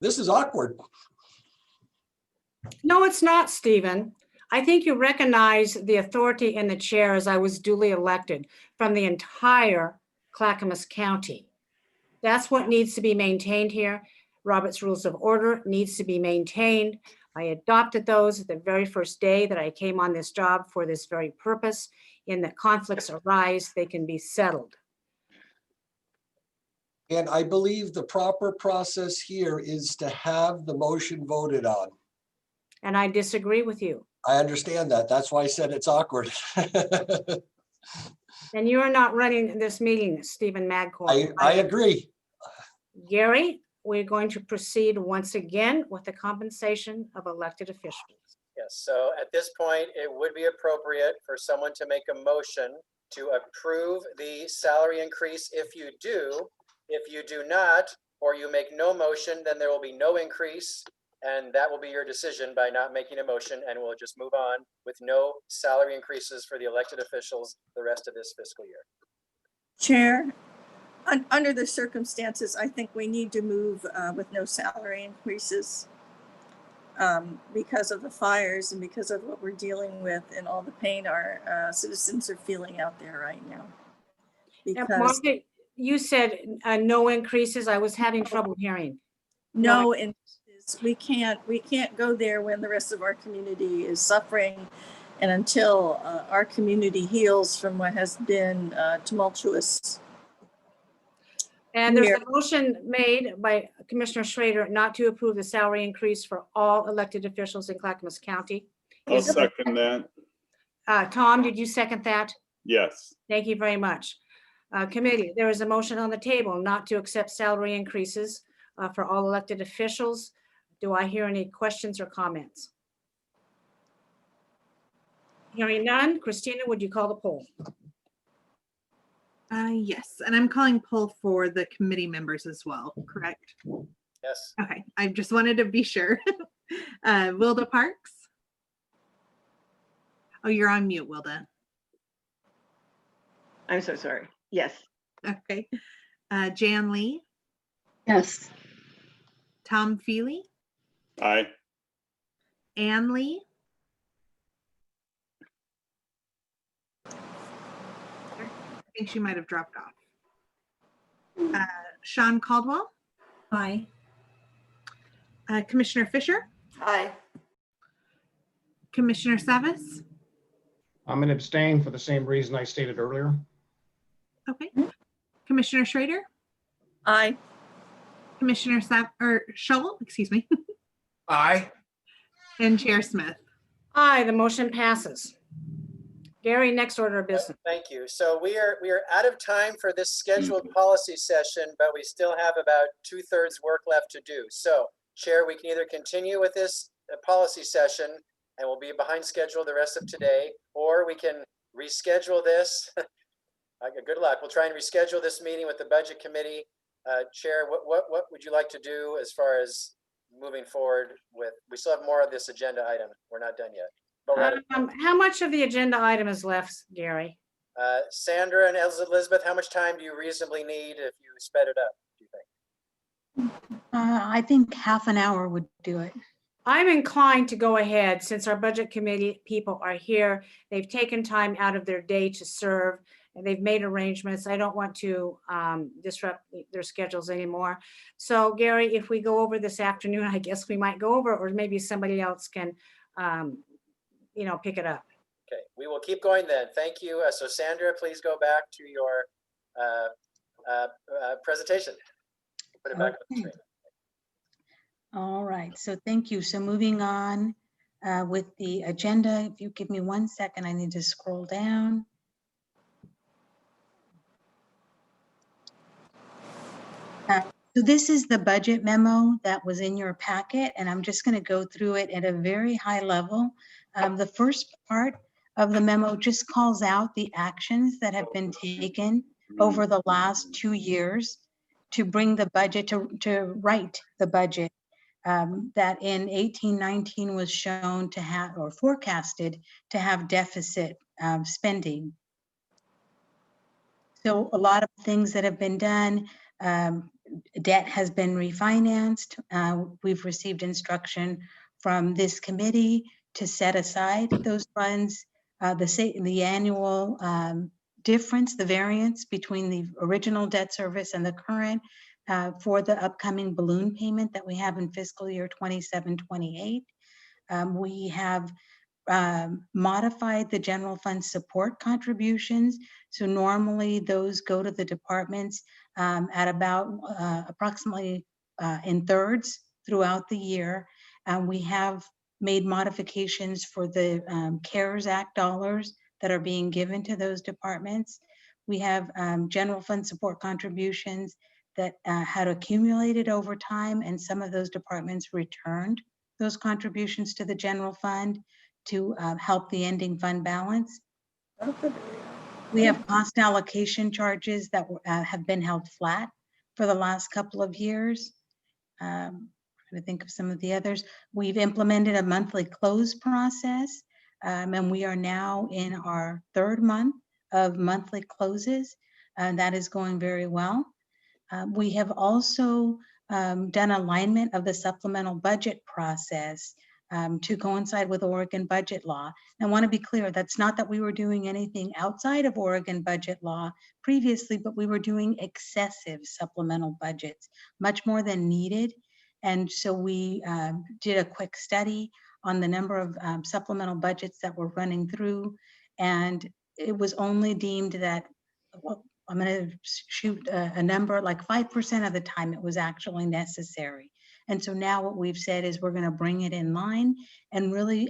This is awkward. No, it's not, Stephen. I think you recognize the authority in the chair as I was duly elected from the entire Clackamas County. That's what needs to be maintained here. Robert's Rules of Order needs to be maintained. I adopted those the very first day that I came on this job for this very purpose. In that conflicts arise, they can be settled. And I believe the proper process here is to have the motion voted on. And I disagree with you. I understand that. That's why I said it's awkward. And you are not running this meeting, Stephen Madcore. I agree. Gary, we're going to proceed once again with the compensation of elected officials. Yes, so at this point, it would be appropriate for someone to make a motion to approve the salary increase if you do. If you do not, or you make no motion, then there will be no increase. And that will be your decision by not making a motion, and we'll just move on with no salary increases for the elected officials the rest of this fiscal year. Chair, under the circumstances, I think we need to move with no salary increases because of the fires and because of what we're dealing with and all the pain our citizens are feeling out there right now. Because Martha, you said no increases. I was having trouble hearing. no, and we can't go there when the rest of our community is suffering, and until our community heals from what has been tumultuous. And there's a motion made by Commissioner Schrader not to approve the salary increase for all elected officials in Clackamas County. I'll second that. Tom, did you second that? Yes. Thank you very much. Committee, there is a motion on the table not to accept salary increases for all elected officials. Do I hear any questions or comments? Hearing none, Christina, would you call the poll? Yes, and I'm calling poll for the committee members as well, correct? Yes. Okay, I just wanted to be sure. Wilda Parks? Oh, you're on mute, Wilda. I'm so sorry. Yes. Okay. Jan Lee? Yes. Tom Feely? Aye. Ann Lee? I think she might have dropped off. Sean Caldwell? Aye. Commissioner Fisher? Aye. Commissioner Savas? I'm going to abstain for the same reason I stated earlier. Okay. Commissioner Schrader? Aye. Commissioner Scholl, excuse me. Aye. And Chair Smith. Aye, the motion passes. Gary, next order of business. Thank you. So we are out of time for this scheduled policy session, but we still have about 2/3 work left to do. So Chair, we can either continue with this policy session and we'll be behind schedule the rest of today, or we can reschedule this. Good luck. We'll try and reschedule this meeting with the Budget Committee. Chair, what would you like to do as far as moving forward with? We still have more of this agenda item. We're not done yet. But How much of the agenda item is left, Gary? Sandra and Elizabeth, how much time do you reasonably need if you sped it up, do you think? I think half an hour would do it. I'm inclined to go ahead since our Budget Committee people are here. They've taken time out of their day to serve and they've made arrangements. I don't want to disrupt their schedules anymore. So Gary, if we go over this afternoon, I guess we might go over, or maybe somebody else can pick it up. Okay, we will keep going then. Thank you. So Sandra, please go back to your presentation. Put it back on the screen. All right, so thank you. So moving on with the agenda, if you give me 1 second, I need to scroll down. So this is the budget memo that was in your packet, and I'm just going to go through it at a very high level. The first part of the memo just calls out the actions that have been taken over the last 2 years to bring the budget to right the budget that in 18-19 was shown to have or forecasted to have deficit spending. So a lot of things that have been done. Debt has been refinanced. We've received instruction from this committee to set aside those funds. The annual difference, the variance between the original debt service and the current for the upcoming balloon payment that we have in fiscal year 27-28. We have modified the general fund support contributions. So normally those go to the departments at about approximately in thirds throughout the year. We have made modifications for the CARES Act dollars that are being given to those departments. We have general fund support contributions that had accumulated over time, and some of those departments returned those contributions to the general fund to help the ending fund balance. We have cost allocation charges that have been held flat for the last couple of years. Trying to think of some of the others. We've implemented a monthly close process, and we are now in our 3rd month of monthly closes, and that is going very well. We have also done alignment of the supplemental budget process to coincide with Oregon budget law. And I want to be clear, that's not that we were doing anything outside of Oregon budget law previously, but we were doing excessive supplemental budgets, much more than needed. And so we did a quick study on the number of supplemental budgets that were running through. And it was only deemed that, well, I'm going to shoot a number, like 5% of the time it was actually necessary. And so now what we've said is we're going to bring it in line and really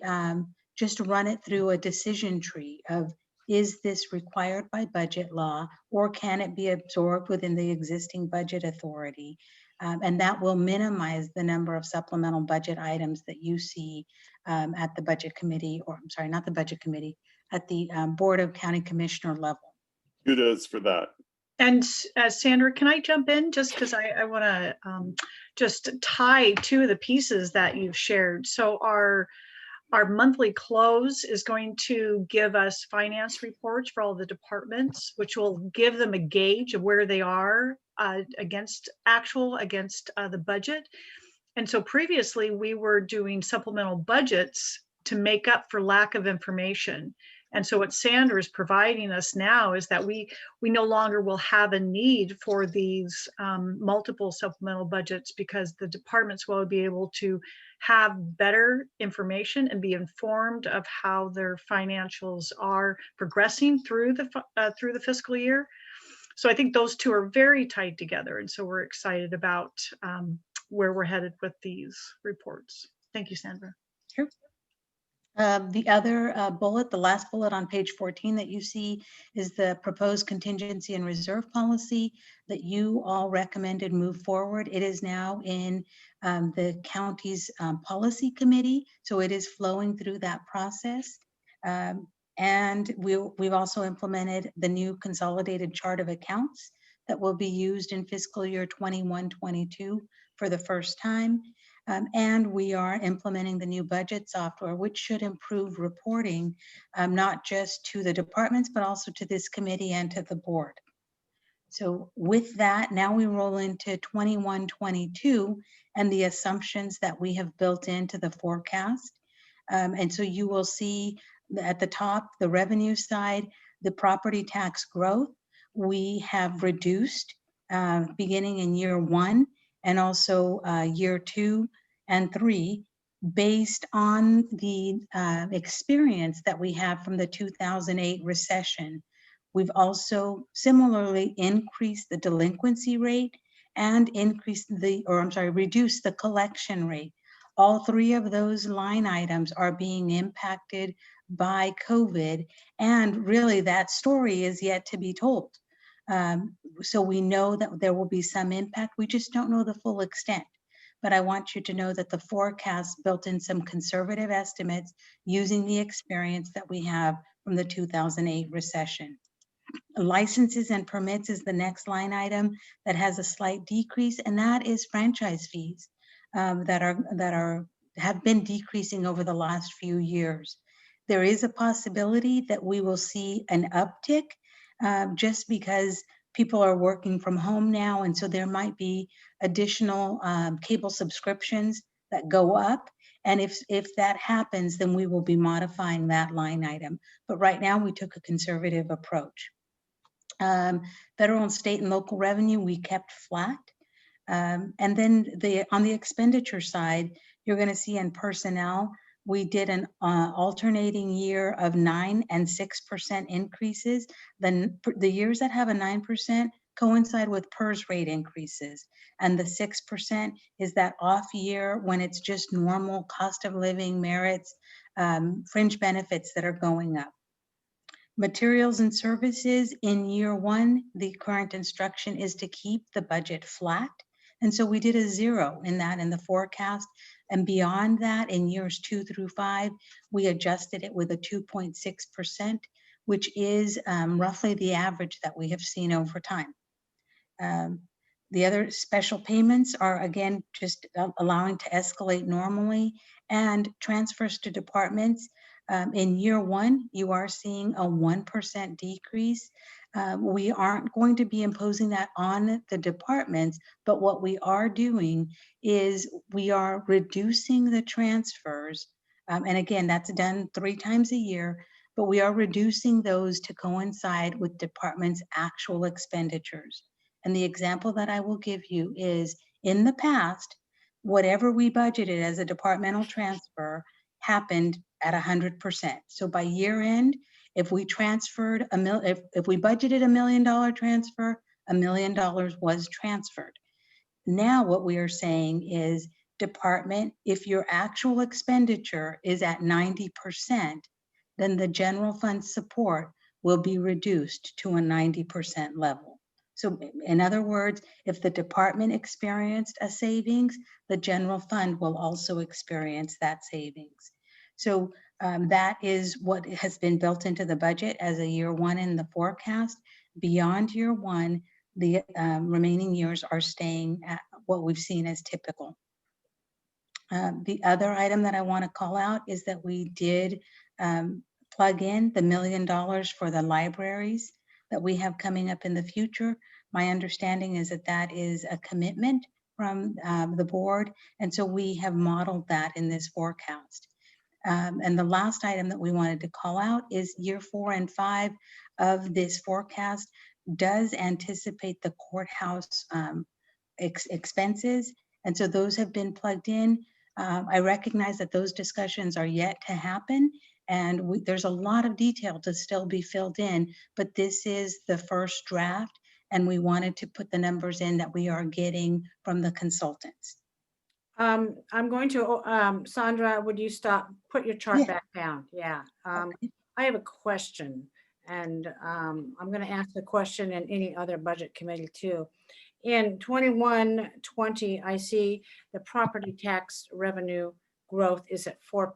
just run it through a decision tree of, is this required by budget law, or can it be absorbed within the existing budget authority? And that will minimize the number of supplemental budget items that you see at the budget committee, or I'm sorry, not the budget committee, at the Board of County Commissioner level. Kudos for that. And Sandra, can I jump in just because I want to just tie two of the pieces that you've shared. So our monthly close is going to give us finance reports for all the departments, which will give them a gauge of where they are against the budget. And so previously we were doing supplemental budgets to make up for lack of information. And so what Sandra is providing us now is that we no longer will have a need for these multiple supplemental budgets, because the departments will be able to have better information and be informed of how their financials are progressing through the fiscal year. So I think those two are very tied together. And so we're excited about where we're headed with these reports. Thank you, Sandra. Sure. The other bullet, the last bullet on page 14 that you see, is the proposed contingency and reserve policy that you all recommended move forward. It is now in the county's policy committee, so it is flowing through that process. And we've also implemented the new consolidated chart of accounts that will be used in fiscal year 21-22 for the first time. And we are implementing the new budget software, which should improve reporting, not just to the departments, but also to this committee and to the board. So with that, now we roll into 21-22 and the assumptions that we have built into the forecast. And so you will see at the top, the revenue side, the property tax growth, we have reduced beginning in year 1 and also year 2 and 3. based on the experience that we have from the 2008 recession. We've also similarly increased the delinquency rate and reduced the collection rate. All three of those line items are being impacted by COVID, and really that story is yet to be told. So we know that there will be some impact. We just don't know the full extent. But I want you to know that the forecast built in some conservative estimates using the experience that we have from the 2008 recession. Licenses and permits is the next line item that has a slight decrease, and that is franchise fees that have been decreasing over the last few years. There is a possibility that we will see an uptick just because people are working from home now, and so there might be additional cable subscriptions that go up. And if that happens, then we will be modifying that line item. But right now, we took a conservative approach. Federal and state and local revenue, we kept flat. And then on the expenditure side, you're going to see in personnel, we did an alternating year of 9% and 6% increases. Then the years that have a 9% coincide with PERS rate increases. And the 6% is that off year when it's just normal cost of living, merits, fringe benefits that are going up. Materials and services in year one, the current instruction is to keep the budget flat. And so we did a 0 in that in the forecast. And beyond that, in years 2 through 5, we adjusted it with a 2.6%, which is roughly the average that we have seen over time. The other special payments are, again, just allowing to escalate normally, and transfers to departments. In year one, you are seeing a 1% decrease. We aren't going to be imposing that on the departments, but what we are doing is we are reducing the transfers. And again, that's done 3 times a year, but we are reducing those to coincide with departments' actual expenditures. And the example that I will give you is, in the past, whatever we budgeted as a departmental transfer happened at 100%. So by year end, if we transferred if we budgeted $1 million transfer, $1 million was transferred. Now what we are saying is, department, if your actual expenditure is at 90%, then the general fund support will be reduced to a 90% level. So in other words, if the department experienced a savings, the general fund will also experience that savings. So that is what has been built into the budget as a year one in the forecast. Beyond year one, the remaining years are staying at what we've seen as typical. The other item that I want to call out is that we did plug in the $1 million for the libraries that we have coming up in the future. My understanding is that that is a commitment from the board, and so we have modeled that in this forecast. And the last item that we wanted to call out is year 4 and 5 of this forecast does anticipate the courthouse expenses. And so those have been plugged in. I recognize that those discussions are yet to happen, and there's a lot of detail to still be filled in, but this is the first draft, and we wanted to put the numbers in that we are getting from the consultants. I'm going to, Sandra, would you put your chart back down? Yeah. Okay. I have a question, and I'm going to ask the question in any other budget committee too. In 21-20, I see the property tax revenue growth is at 4%,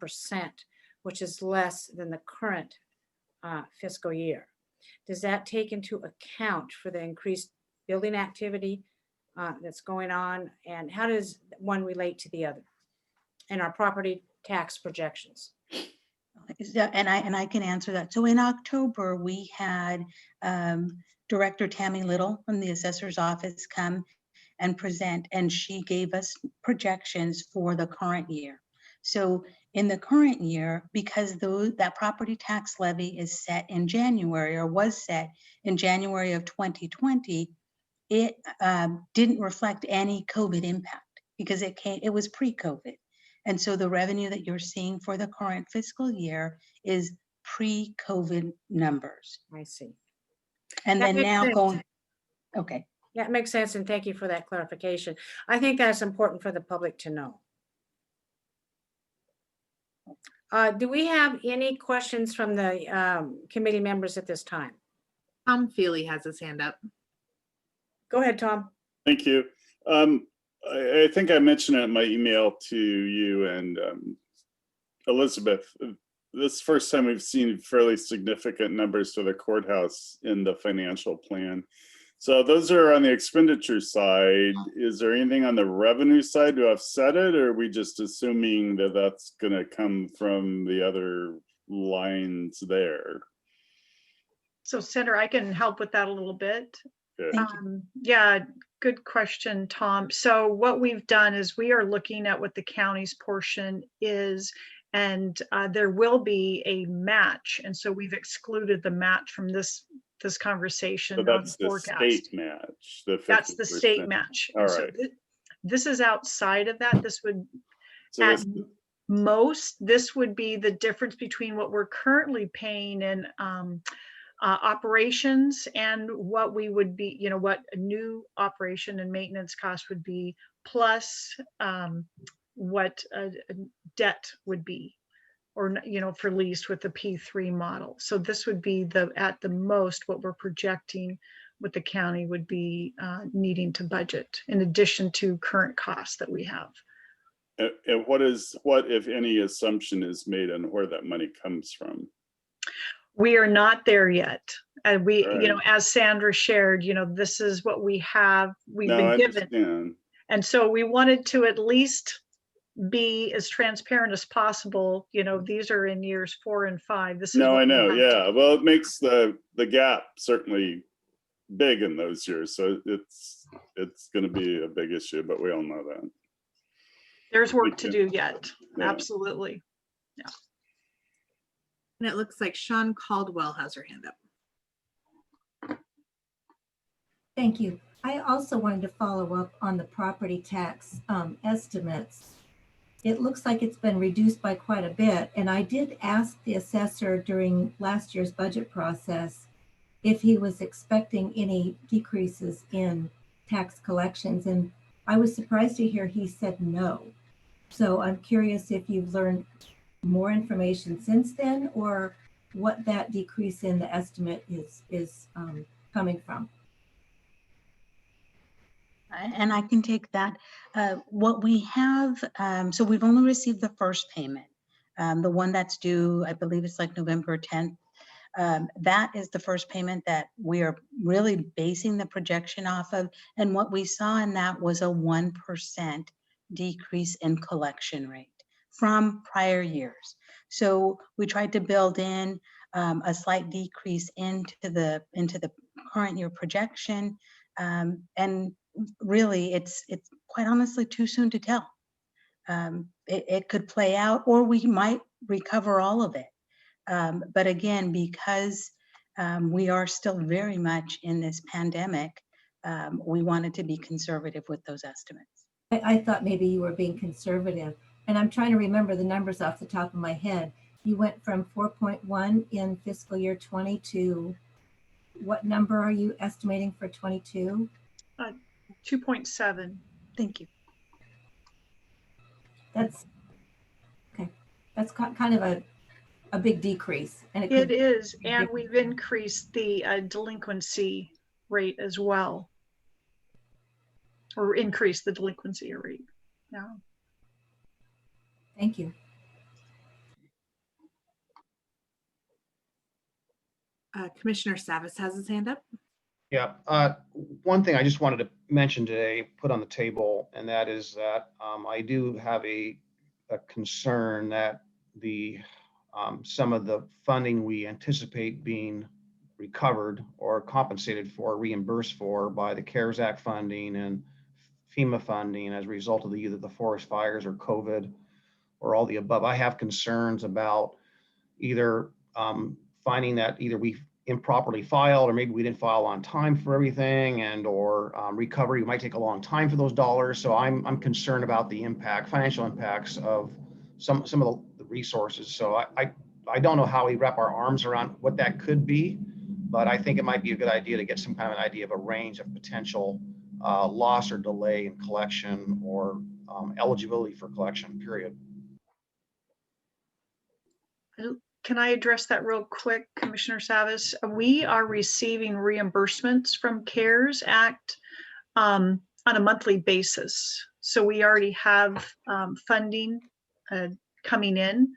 which is less than the current fiscal year. Does that take into account for the increased building activity that's going on, and how does one relate to the other in our property tax projections? And I can answer that. So in October, we had Director Tammy Little from the assessor's office come and present, and she gave us projections for the current year. So in the current year, because that property tax levy is set in January, or was set in January of 2020, it didn't reflect any COVID impact because it was pre-COVID. And so the revenue that you're seeing for the current fiscal year is pre-COVID numbers. I see. And That then makes now sense. going, okay. Yeah, it makes sense, and thank you for that clarification. I think that's important for the public to know. Do we have any questions from the committee members at this time? Tom Feely has his hand up. Go ahead, Tom. Thank you. I think I mentioned it in my email to you and Elizabeth. This is the first time we've seen fairly significant numbers for the courthouse in the financial plan. So those are on the expenditure side. Is there anything on the revenue side to offset it, or are we just assuming that that's going to come from the other lines there? So Senator, I can help with that a little bit. Okay. Yeah, good question, Tom. So what we've done is we are looking at what the county's portion is, and there will be a match. And so we've excluded the match from this conversation. So that's on the forecast. state match. That's the state match. All So right. this is outside of that. This would, So at most, this would be the difference between what we're currently paying in operations and what we would be, you know, what a new operation and maintenance cost would be, plus what a debt would be, or, you know, for lease with the P3 model. So this would be at the most what we're projecting what the county would be needing to budget in addition to current costs that we have. And what, if any, assumption is made on where that money comes from? We are not there yet. And we, Right. you know, as Sandra shared, you know, this is what we have, we've been given. Understand. And so we wanted to at least be as transparent as possible. You know, these are in years 4 and 5. This is No, what I we know. have. Yeah. Well, it makes the gap certainly big in those years. So it's going to be a big issue, but we all know that. There's work Thank to you. do yet. Yeah. Absolutely. Yeah. And it looks like Sean Caldwell has her hand up. Thank you. I also wanted to follow up on the property tax estimates. It looks like it's been reduced by quite a bit. And I did ask the assessor during last year's budget process if he was expecting any decreases in tax collections. And I was surprised to hear he said no. So I'm curious if you've learned more information since then, or what that decrease in the estimate is coming from. And I can take that. What we have, so we've only received the first payment. The one that's due, I believe it's like November 10th. That is the first payment that we are really basing the projection off of. And what we saw in that was a 1% decrease in collection rate from prior years. So we tried to build in a slight decrease into the current year projection. And really, it's quite honestly too soon to tell. It could play out, or we might recover all of it. But again, because we are still very much in this pandemic, we wanted to be conservative with those estimates. I thought maybe you were being conservative, and I'm trying to remember the numbers off the top of my head. You went from 4.1 in fiscal year 20 to what number are you estimating for 22? 2.7. Thank you. That's okay. That's kind of a big decrease. And It is, and we've increased the delinquency rate as well, or increased the delinquency rate. Yeah. Thank you. Commissioner Savas has his hand up. Yeah, one thing I just wanted to mention today, put on the table, and that is that I do have a concern that some of the funding we anticipate being recovered or compensated for, reimbursed for by the CARES Act funding and FEMA funding as a result of either the forest fires or COVID or all the above. I have concerns about either finding that either we improperly filed, or maybe we didn't file on time for everything, and or recovery might take a long time for those dollars. So I'm concerned about the impact, financial impacts of some of the resources. So I don't know how we wrap our arms around what that could be, but I think it might be a good idea to get some kind of an idea of a range of potential loss or delay in collection or eligibility for collection, period. Can I address that real quick, Commissioner Savas? We are receiving reimbursements from CARES Act on a monthly basis. So we already have funding coming in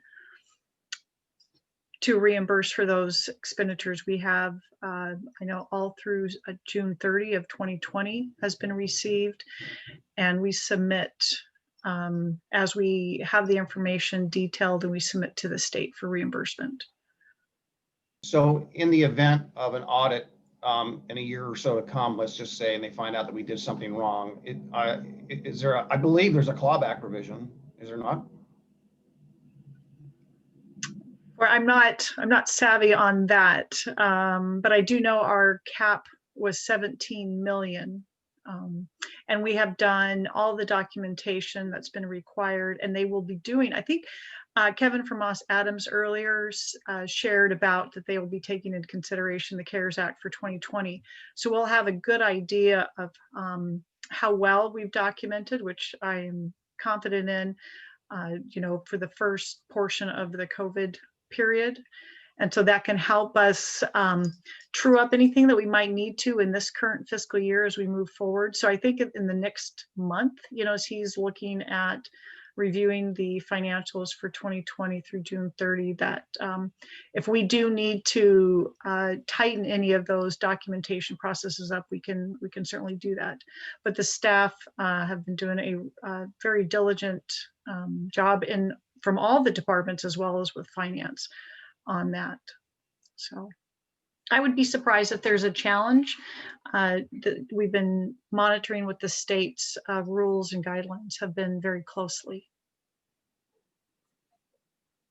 to reimburse for those expenditures. We have, I know all through June 30 of 2020 has been received, and we submit as we have the information detailed, and we submit to the state for reimbursement. So in the event of an audit in a year or so to come, let's just say, and they find out that we did something wrong, is there I believe there's a clawback provision, is there not? Or I'm not savvy on that, but I do know our cap was 17 million. And we have done all the documentation that's been required, and they will be doing, I think Kevin from Moss Adams earlier shared about that they will be taking into consideration the CARES Act for 2020. So we'll have a good idea of how well we've documented, which I am confident in, for the first portion of the COVID period. And so that can help us true up anything that we might need to in this current fiscal year as we move forward. So I think in the next month, as he's looking at reviewing the financials for 2020 through June 30, that if we do need to tighten any of those documentation processes up, we can certainly do that. But the staff have been doing a very diligent job from all the departments, as well as with finance, on that. So I would be surprised if there's a challenge. We've been monitoring with the state's rules and guidelines have been very closely.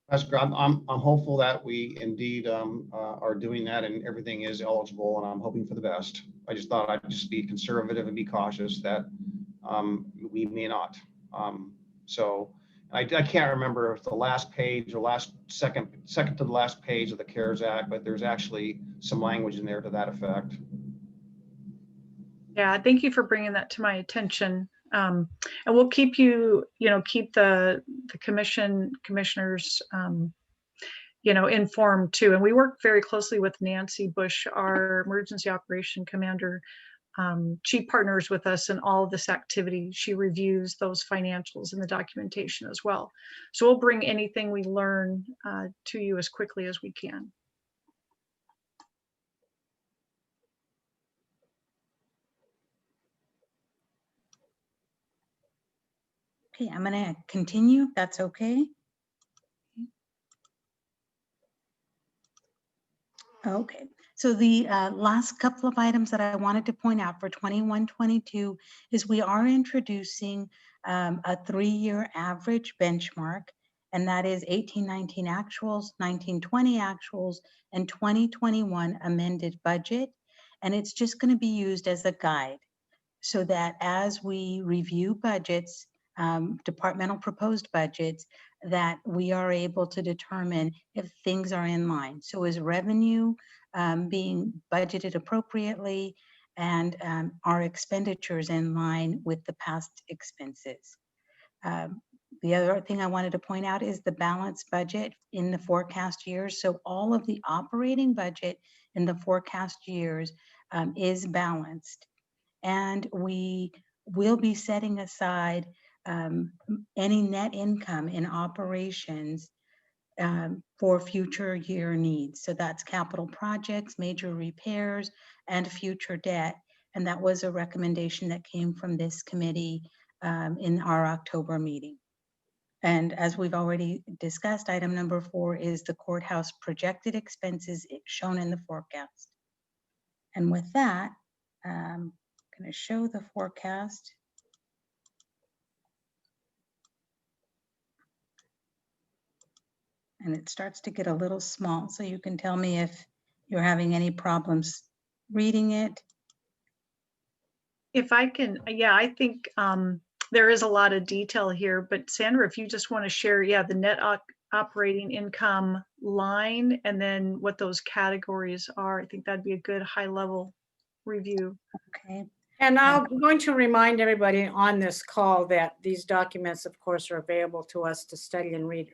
That's great. I'm hopeful that we indeed are doing that and everything is eligible, and I'm hoping for the best. I just thought I'd just be conservative and be cautious that we may not. So I can't remember if the last page or second to the last page of the CARES Act, but there's actually some language in there to that effect. Yeah, thank you for bringing that to my attention. And we'll keep keep the commissioners, informed too. And we work very closely with Nancy Bush, our emergency operation commander. She partners with us in all of this activity. She reviews those financials and the documentation as well. So we'll bring anything we learn to you as quickly as we can. Okay, I'm going to continue, if that's okay. Okay, so the last couple of items that I wanted to point out for 21-22 is we are introducing a 3-year average benchmark, and that is 18-19 actuals, 19-20 actuals, and 2021 amended budget. And it's just going to be used as a guide so that as we review budgets, departmental proposed budgets, that we are able to determine if things are in line. So is revenue being budgeted appropriately, and our expenditures in line with the past expenses? The other thing I wanted to point out is the balanced budget in the forecast years. So all of the operating budget in the forecast years is balanced. And we will be setting aside any net income in operations for future year needs. So that's capital projects, major repairs, and future debt. And that was a recommendation that came from this committee in our October meeting. And as we've already discussed, item number 4 is the courthouse projected expenses shown in the forecast. And with that, I'm going to show the forecast. And it starts to get a little small, so you can tell me if you're having any problems reading it. If I can, yeah, I think there is a lot of detail here, but Sandra, if you just want to share, yeah, the net operating income line and then what those categories are, I think that'd be a good high level review. Okay. And I'm going to remind everybody on this call that these documents, of course, are available to us to study and read,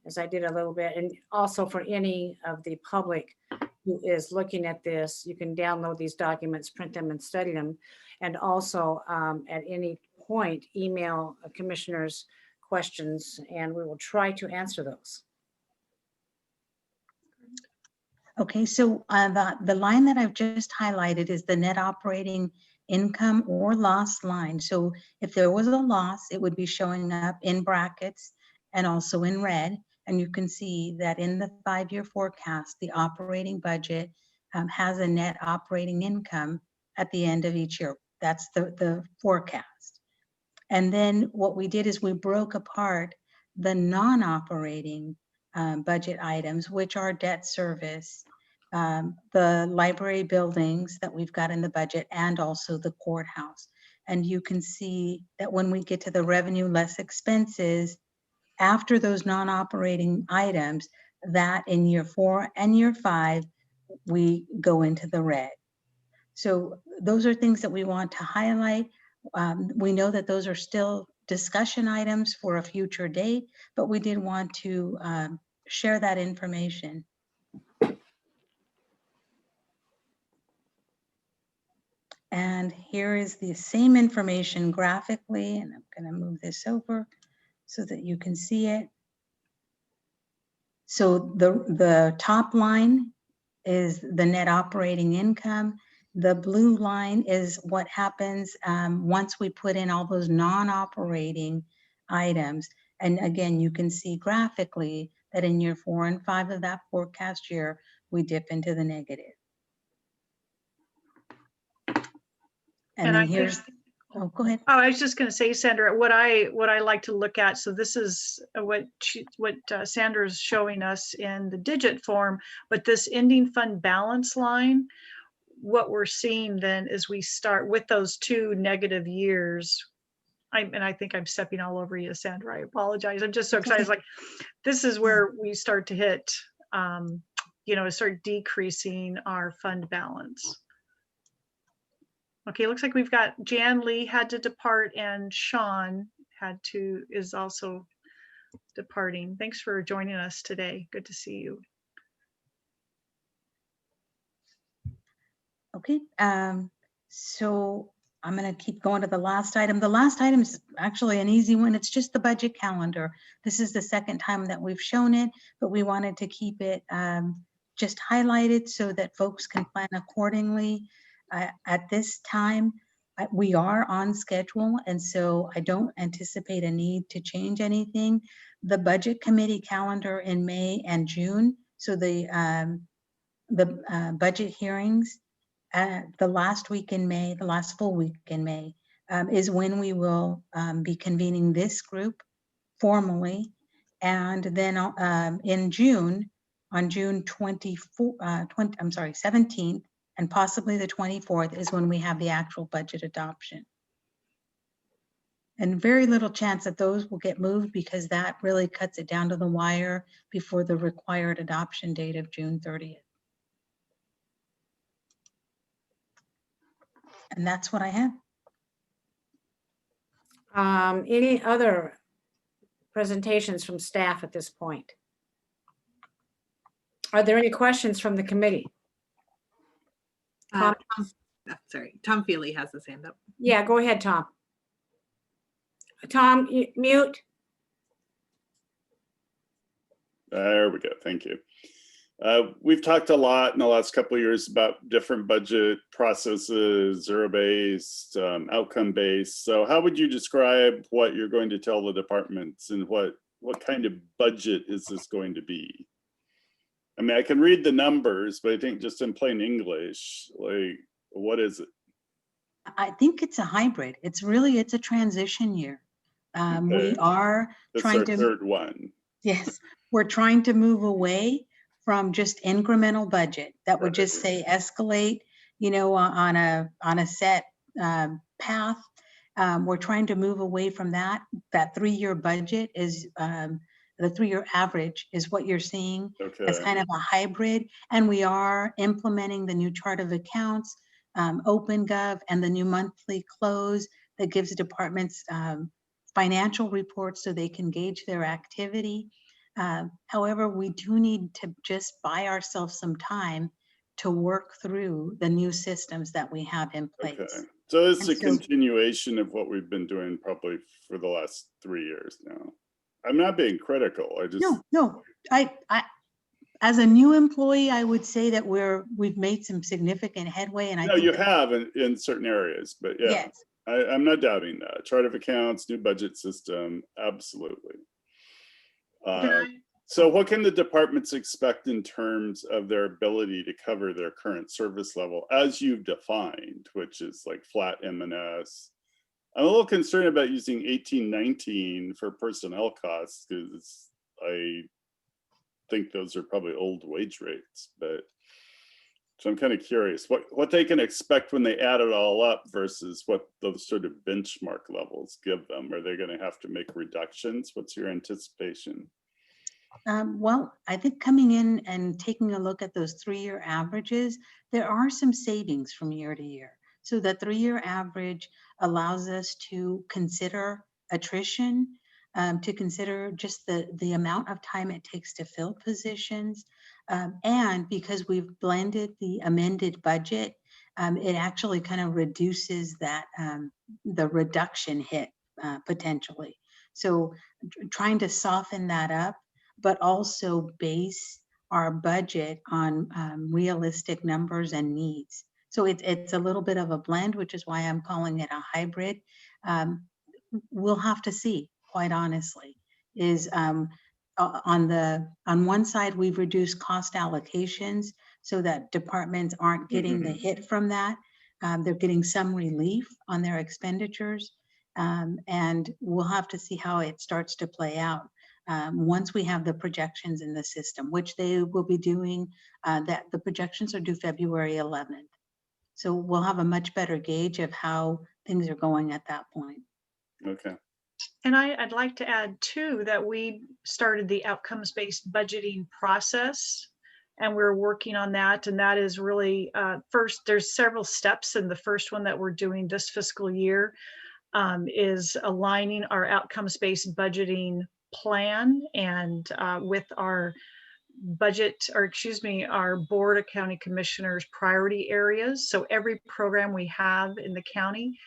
as I did a little bit. And also for any of the public who is looking at this, you can download these documents, print them and study them. And also at any point, email commissioners questions and we will try to answer those. Okay, so the line that I've just highlighted is the net operating income or loss line. So if there was a loss, it would be showing up in brackets and also in red. And you can see that in the 5-year forecast, the operating budget has a net operating income at the end of each year. That's the forecast. And then what we did is we broke apart the non-operating budget items, which are debt service, the library buildings that we've got in the budget, and also the courthouse. And you can see that when we get to the revenue less expenses, after those non-operating items, that in year 4 and year 5, we go into the red. So those are things that we want to highlight. We know that those are still discussion items for a future date, but we did want to share that information. And here is the same information graphically, and I'm going to move this over so that you can see it. So the top line is the net operating income. The blue line is what happens once we put in all those non-operating items. And again, you can see graphically that in year 4 and 5 of that forecast year, we dip into the negative. And then here's, oh, go ahead. Oh, I was just going to say, Sandra, what I like to look at. So this is what Sandra's showing us in the digit form, but this ending fund balance line, what we're seeing then is we start with those 2 negative years. And I think I'm stepping all over you, Sandra. I apologize. I'm just so excited. It's like, this is where we start to hit, start decreasing our fund balance. Okay, looks like we've got Jan Lee had to depart and Sean is also departing. Thanks for joining us today. Good to see you. Okay, so I'm going to keep going to the last item. The last item is actually an easy one. It's just the budget calendar. This is the second time that we've shown it, but we wanted to keep it just highlighted so that folks can plan accordingly. At this time, we are on schedule, and so I don't anticipate a need to change anything. The budget committee calendar in May and June, so the budget hearings the last week in May, the last full week in May, is when we will be convening this group formally. And then in June, on June 17th, and possibly the 24th is when we have the actual budget adoption. And very little chance that those will get moved because that really cuts it down to the wire before the required adoption date of June 30th. And that's what I have. Any other presentations from staff at this point? Are there any questions from the committee? Tom Feely has his hand up. Yeah, go ahead, Tom. Tom, mute. There we go. Thank you. We've talked a lot in the last couple of years about different budget processes, zero-based, outcome-based. So how would you describe what you're going to tell the departments and what kind of budget is this going to be? I mean, I can read the numbers, but I think just in plain English, like, what is it? I think it's a hybrid. It's a transition year. We are That's trying our to— third one. Yes, we're trying to move away from just incremental budget that would just say escalate, on a set path. We're trying to move away from that. That 3-year budget is the 3-year average is what you're seeing. It's Okay. kind of a hybrid, and we are implementing the new chart of accounts, OpenGov, and the new monthly close that gives departments financial reports so they can gauge their activity. However, we do need to just buy ourselves some time to work through the new systems that we have in place. Okay. So it's And a so- continuation of what we've been doing probably for the last 3 years now. I'm not being critical. I just No. I as a new employee, I would say that we've made some significant headway, and I no, think you that- have in certain areas, but yeah, Yes. I'm not doubting that. Chart of accounts, new budget system, absolutely. So what can the departments expect in terms of their ability to cover their current service level as you've defined, which is like flat M&S? I'm a little concerned about using 1819 for personnel costs because I think those are probably old wage rates, but so I'm kind of curious what they can expect when they add it all up versus what those sort of benchmark levels give them. Are they going to have to make reductions? What's your anticipation? Well, I think coming in and taking a look at those 3-year averages, there are some savings from year to year. So the 3-year average allows us to consider attrition, to consider just the amount of time it takes to fill positions. And because we've blended the amended budget, it actually kind of reduces that, the reduction hit potentially. So trying to soften that up, but also base our budget on realistic numbers and needs. So it's a little bit of a blend, which is why I'm calling it a hybrid. We'll have to see, quite honestly, is on one side, we've reduced cost allocations so that departments aren't getting the hit from that. They're getting some relief on their expenditures. And we'll have to see how it starts to play out. Once we have the projections in the system, which they will be doing, that the projections are due February 11th. So we'll have a much better gauge of how things are going at that point. Okay. And I'd like to add too, that we started the outcomes-based budgeting process, and we're working on that. And that is really, first, there's several steps. And the first one that we're doing this fiscal year is aligning our outcomes-based budgeting plan and with our budget, or excuse me, our Board of County Commissioners priority areas. So every program we have in the county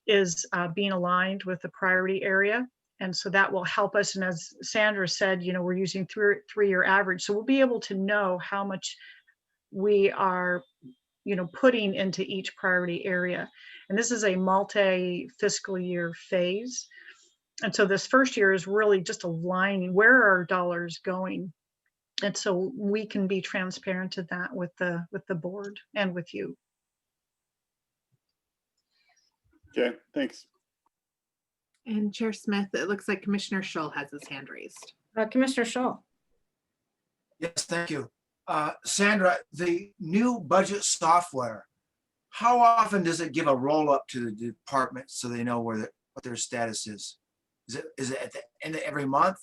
is being aligned with the priority area. And so that will help us. And as Sandra said, we're using 3-year average. So we'll be able to know how much we are, putting into each priority area. And this is a multi-fiscal year phase. And so this first year is really just aligning where are our dollars going. And so we can be transparent to that with the board and with you. Okay, thanks. And Chair Smith, it looks like Commissioner Schull has his hand raised. Commissioner Schull. Yes, thank you. Sandra, the new budget software, how often does it give a roll up to the department so they know what their status is? Is it at the end of every month?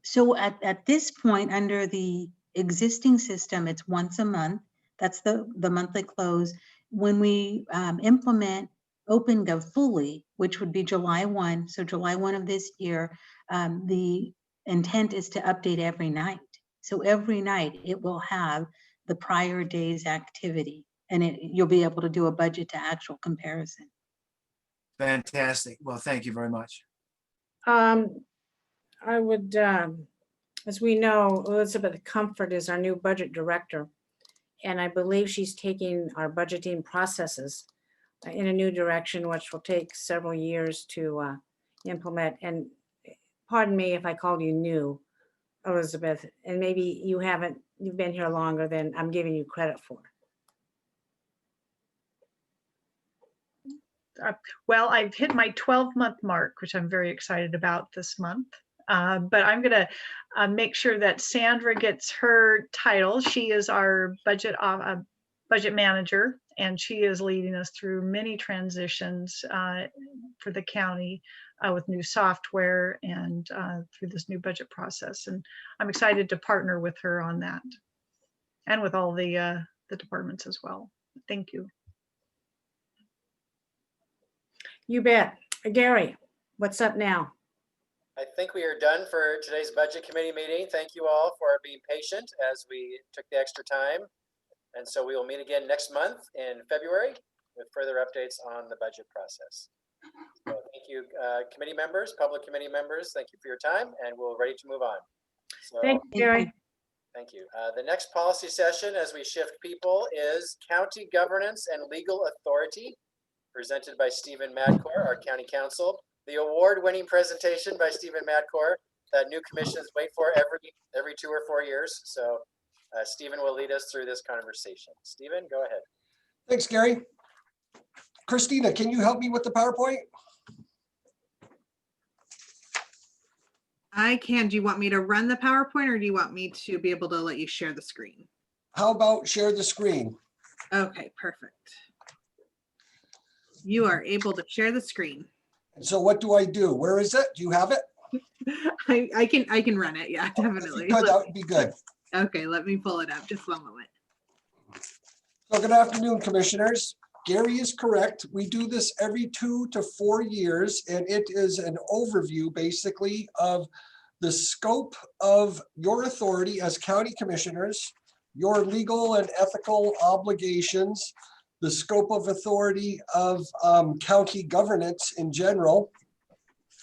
So at this point, under the existing system, it's once a month. That's the monthly close. When we implement OpenGov fully, which would be July 1, so July 1 of this year, the intent is to update every night. So every night it will have the prior day's activity, and you'll be able to do a budget to actual comparison. Fantastic. Well, thank you very much. I would, as we know, Elizabeth Comfort is our new budget director. And I believe she's taking our budgeting processes in a new direction, which will take several years to implement. And pardon me if I called you new, Elizabeth, and maybe you've been here longer than I'm giving you credit for. Well, I've hit my 12-month mark, which I'm very excited about this month. But I'm going to make sure that Sandra gets her title. She is our budget manager, and she is leading us through many transitions for the county with new software and through this new budget process. And I'm excited to partner with her on that, and with all the departments as well. Thank you. You bet. Gary, what's up now? I think we are done for today's budget committee meeting. Thank you all for being patient as we took the extra time. And so we will meet again next month in February with further updates on the budget process. So thank you, committee members, public committee members. Thank you for your time, and we're ready to move on. So, Thank you, Gary. Thank you. The next policy session as we shift people is County Governance and Legal Authority, presented by Stephen Madcore, our County Counsel. The award-winning presentation by Stephen Madcore that new commissions wait for every 2 or 4 years. So Stephen will lead us through this conversation. Stephen, go ahead. Thanks, Gary. Christina, can you help me with the PowerPoint? I can. Do you want me to run the PowerPoint, or do you want me to be able to let you share the screen? How about share the screen? Okay, perfect. You are able to share the screen. And so what do I do? Where is it? Do you have it? I can run it. Yeah, definitely. Good, that would be good. Okay, let me pull it up. Just one moment. So good afternoon, commissioners. Gary is correct. We do this every 2 to 4 years, and it is an overview basically of the scope of your authority as county commissioners, your legal and ethical obligations, the scope of authority of county governance in general.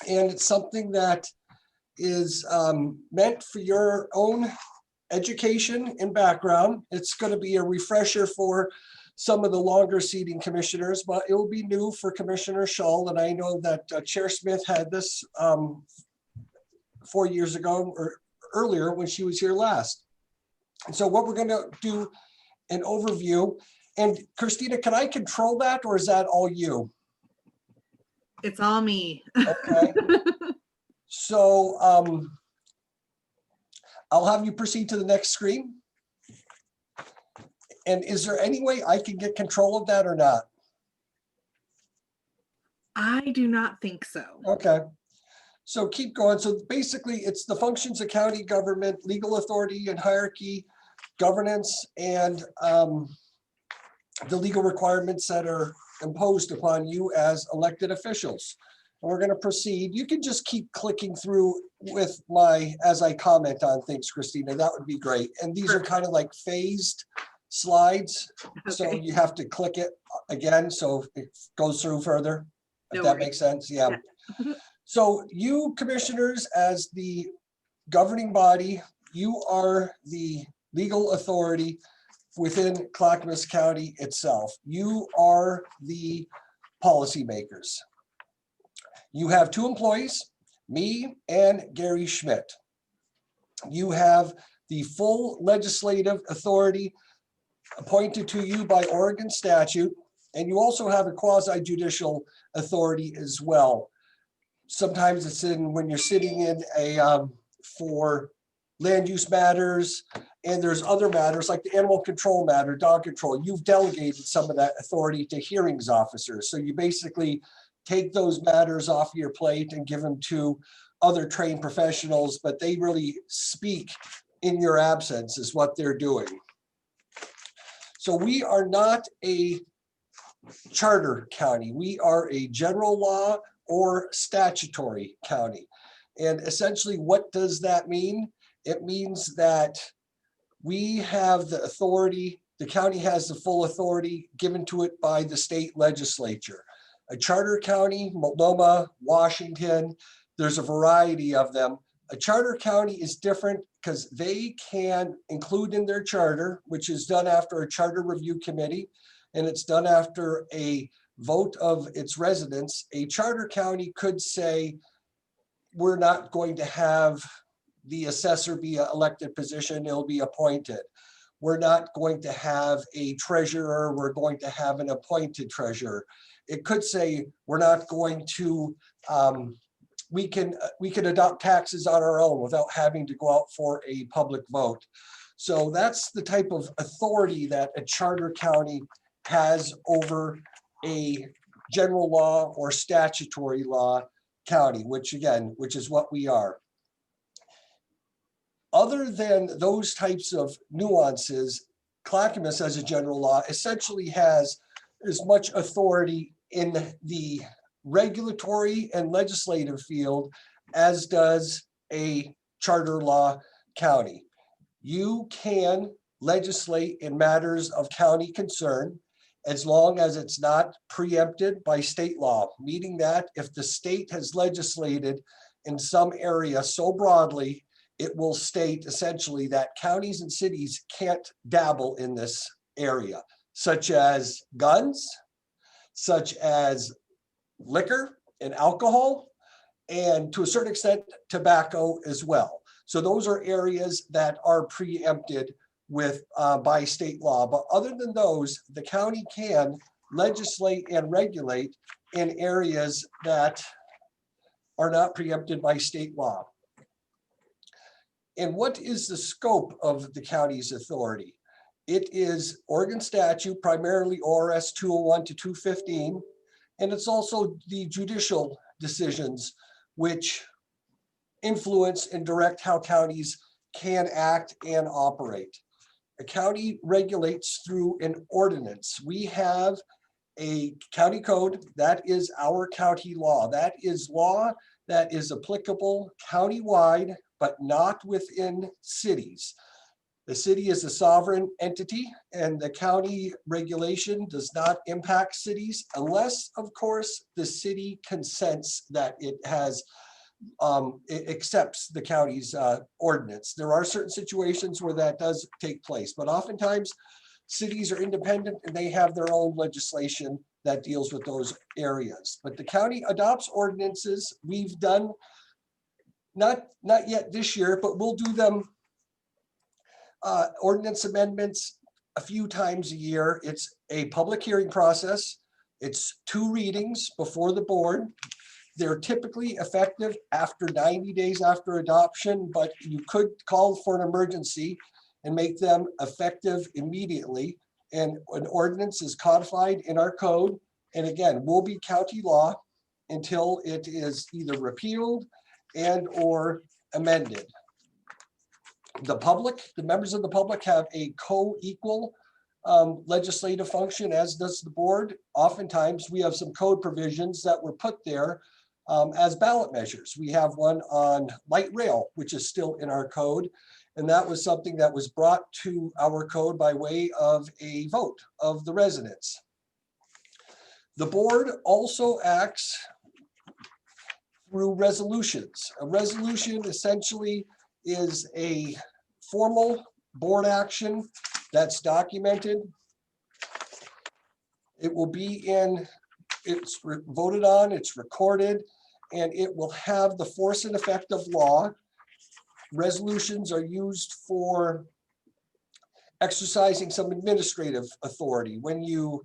And it's something that is meant for your own education and background. It's going to be a refresher for some of the longer seating commissioners, but it will be new for Commissioner Shull. And I know that Chair Smith had this 4 years ago or earlier when she was here last. And so what we're going to do an overview. And Christina, can I control that, or is that all you? It's all me. Okay. So I'll have you proceed to the next screen. And is there any way I can get control of that or not? I do not think so. Okay. So keep going. So basically it's the functions of county government, legal authority and hierarchy, governance, and the legal requirements that are imposed upon you as elected officials. And we're going to proceed. You can just keep clicking through with as I comment on things, Christina. That would be great. And these are kind of like phased slides. Okay. So you have to click it again so it goes through further, if that makes sense. Yeah. So you commissioners, as the governing body, you are the legal authority within Clackamas County itself. You are the policymakers. You have 2 employees, me and Gary Schmidt. You have the full legislative authority appointed to you by Oregon statute, and you also have a quasi-judicial authority as well. Sometimes it's when you're sitting in for land use matters, and there's other matters like the animal control matter, dog control. You've delegated some of that authority to hearings officers. So you basically take those matters off your plate and give them to other trained professionals, but they really speak in your absence is what they're doing. So we are not a charter county. We are a general law or statutory county. And essentially, what does that mean? It means that we have the authority, the county has the full authority given to it by the state legislature. A charter county, Multnomah, Washington, there's a variety of them. A charter county is different because they can include in their charter, which is done after a charter review committee, and it's done after a vote of its residents. A charter county could say, we're not going to have the assessor be an elected position, it'll be appointed. We're not going to have a treasurer, we're going to have an appointed treasurer. It could say, we're not going to we can adopt taxes on our own without having to go out for a public vote. So that's the type of authority that a charter county has over a general law or statutory law county, which is what we are. Other than those types of nuances, Clackamas as a general law essentially has as much authority in the regulatory and legislative field as does a charter law county. You can legislate in matters of county concern as long as it's not preempted by state law, meaning that if the state has legislated in some area so broadly, it will state essentially that counties and cities can't dabble in this area, such as guns, such as liquor and alcohol, and to a certain extent, tobacco as well. So those are areas that are preempted with by state law. But other than those, the county can legislate and regulate in areas that are not preempted by state law. And what is the scope of the county's authority? It is Oregon statute, primarily ORS 201 to 215, and it's also the judicial decisions which influence and direct how counties can act and operate. A county regulates through an ordinance. We have a county code, that is our county law. That is law that is applicable countywide, but not within cities. The city is a sovereign entity, and the county regulation does not impact cities unless, of course, the city consents that it has it accepts the county's ordinance. There are certain situations where that does take place, but oftentimes cities are independent and they have their own legislation that deals with those areas. But the county adopts ordinances. We've done, not yet this year, but we'll do them, ordinance amendments a few times a year. It's a public hearing process. It's 2 readings before the board. They're typically effective after 90 days after adoption, but you could call for an emergency and make them effective immediately. And an ordinance is codified in our code, and again, will be county law until it is either repealed and or amended. The members of the public have a co-equal legislative function, as does the board. Oftentimes, we have some code provisions that were put there as ballot measures. We have one on light rail, which is still in our code. And that was something that was brought to our code by way of a vote of the residents. The board also acts through resolutions. A resolution essentially is a formal board action that's documented. It will be it's voted on, it's recorded, and it will have the force and effect of law. Resolutions are used for exercising some administrative authority. When you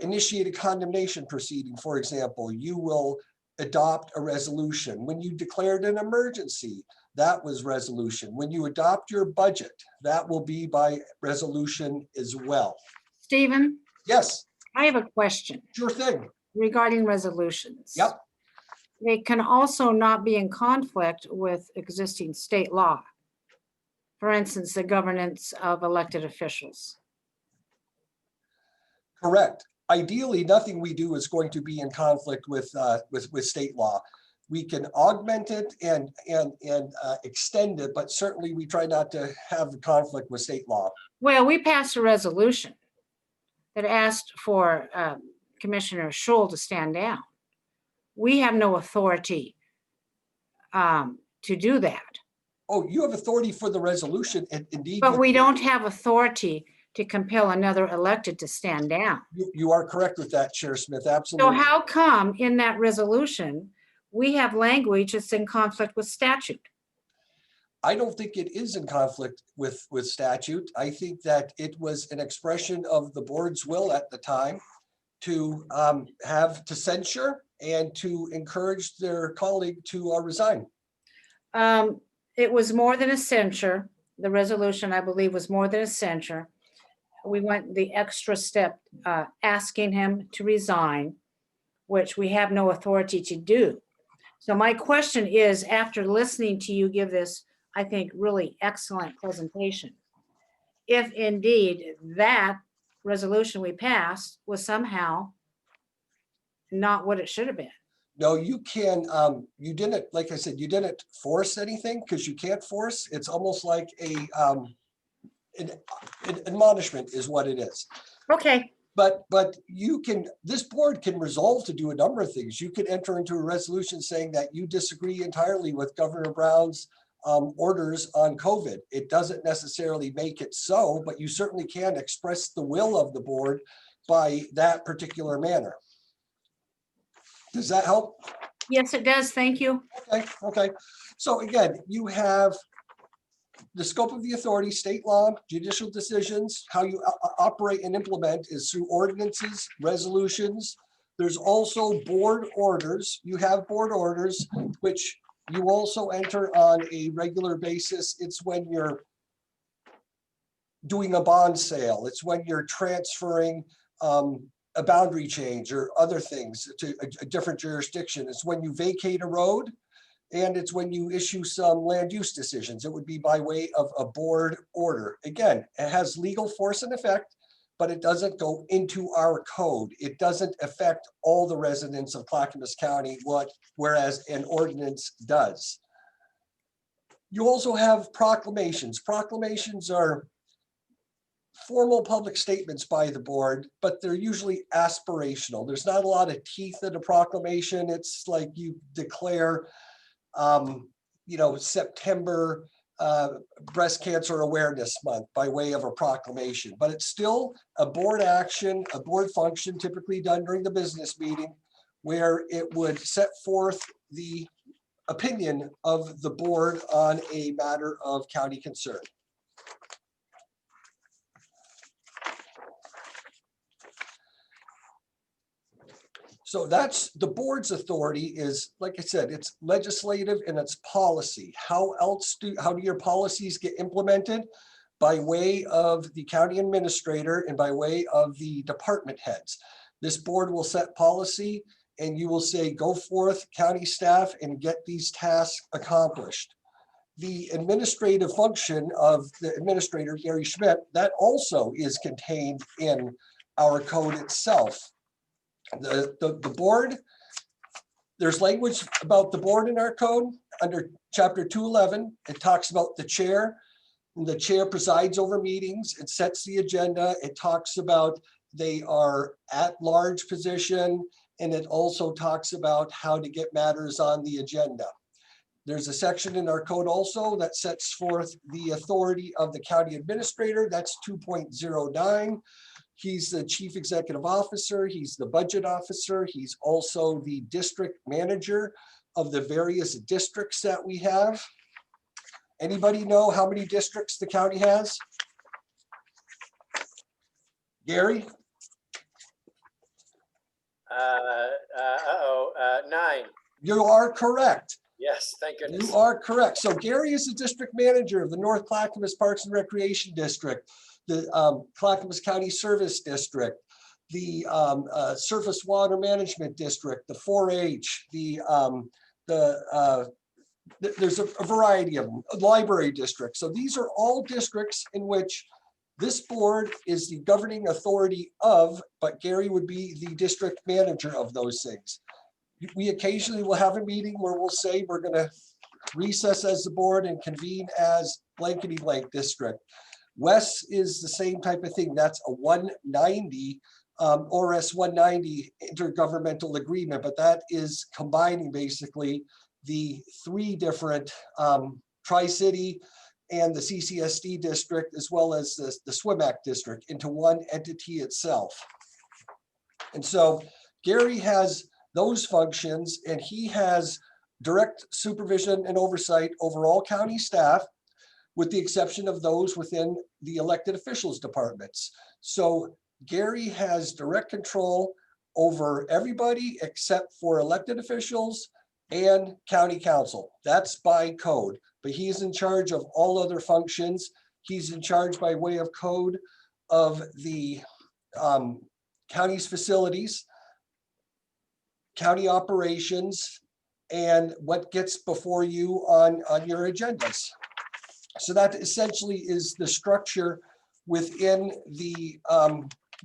initiate a condemnation proceeding, for example, you will adopt a resolution. When you declared an emergency, that was resolution. When you adopt your budget, that will be by resolution as well. Stephen? Yes. I have a question. Sure thing. Regarding resolutions. Yep. They can also not be in conflict with existing state law. For instance, the governance of elected officials. Correct. Ideally, nothing we do is going to be in conflict with state law. We can augment it and extend it, but certainly we try not to have a conflict with state law. Well, we passed a resolution that asked for Commissioner Scholl to stand down. We have no authority to do that. Oh, you have authority for the resolution, indeed. But we don't have authority to compel another elected to stand down. You are correct with that, Chair Smith, absolutely. So how come in that resolution, we have language that's in conflict with statute? I don't think it is in conflict with statute. I think that it was an expression of the board's will at the time. to censure and to encourage their colleague to resign. It was more than a censure. The resolution, I believe, was more than a censure. We went the extra step, asking him to resign, which we have no authority to do. So my question is, after listening to you give this, I think, really excellent presentation, if indeed that resolution we passed was somehow not what it should have been. No, you can, you didn't, like I said, you didn't force anything because you can't force. It's almost like an admonishment is what it is. Okay. But you can, this board can resolve to do a number of things. You could enter into a resolution saying that you disagree entirely with Governor Brown's orders on COVID. It doesn't necessarily make it so, but you certainly can express the will of the board by that particular manner. Does that help? Yes, it does. Thank you. Okay. So again, you have the scope of the authority, state law, judicial decisions. How you operate and implement is through ordinances, resolutions. There's also board orders. You have board orders, which you also enter on a regular basis. It's when you're doing a bond sale. It's when you're transferring a boundary change or other things to a different jurisdiction. It's when you vacate a road, and it's when you issue some land use decisions. It would be by way of a board order. Again, it has legal force and effect, but it doesn't go into our code. It doesn't affect all the residents of Clackamas County, whereas an ordinance does. You also have proclamations. Proclamations are formal public statements by the board, but they're usually aspirational. There's not a lot of teeth in a proclamation. It's like you declare September Breast Cancer Awareness Month by way of a proclamation, but it's still a board action, a board function typically done during the business meeting, where it would set forth the opinion of the board on a matter of county concern. So that's the board's authority is, like I said, it's legislative and it's policy. How do your policies get implemented? By way of the county administrator and by way of the department heads. This board will set policy and you will say, go forth, county staff, and get these tasks accomplished. The administrative function of the administrator, Gary Schmidt, that also is contained in our code itself. The board, there's language about the board in our code under chapter 211. It talks about the chair. The chair presides over meetings. It sets the agenda. It talks about they are at-large position, and it also talks about how to get matters on the agenda. There's a section in our code also that sets forth the authority of the county administrator. That's 2.09. He's the chief executive officer. He's the budget officer. He's also the district manager of the various districts that we have. Anybody know how many districts the county has? Gary? 9. You are correct. Yes, thank goodness. You are correct. So Gary is the district manager of the North Clackamas Parks and Recreation District, the Clackamas County Service District, the Surface Water Management District, the 4-H, there's a variety of them, library districts. So these are all districts in which this board is the governing authority of, but Gary would be the district manager of those things. We occasionally will have a meeting where we'll say we're going to recess as the board and convene as blankety blank district. Wes is the same type of thing. That's a 190 ORS 190 intergovernmental agreement, but that is combining basically the 3 different Tri-City and the CCSD district, as well as the SWIMAC district, into one entity itself. And so Gary has those functions, and he has direct supervision and oversight over all county staff, with the exception of those within the elected officials departments. So Gary has direct control over everybody except for elected officials and county council. That's by code, but he's in charge of all other functions. He's in charge by way of code of the county's facilities, county operations, and what gets before you on your agendas. So that essentially is the structure within the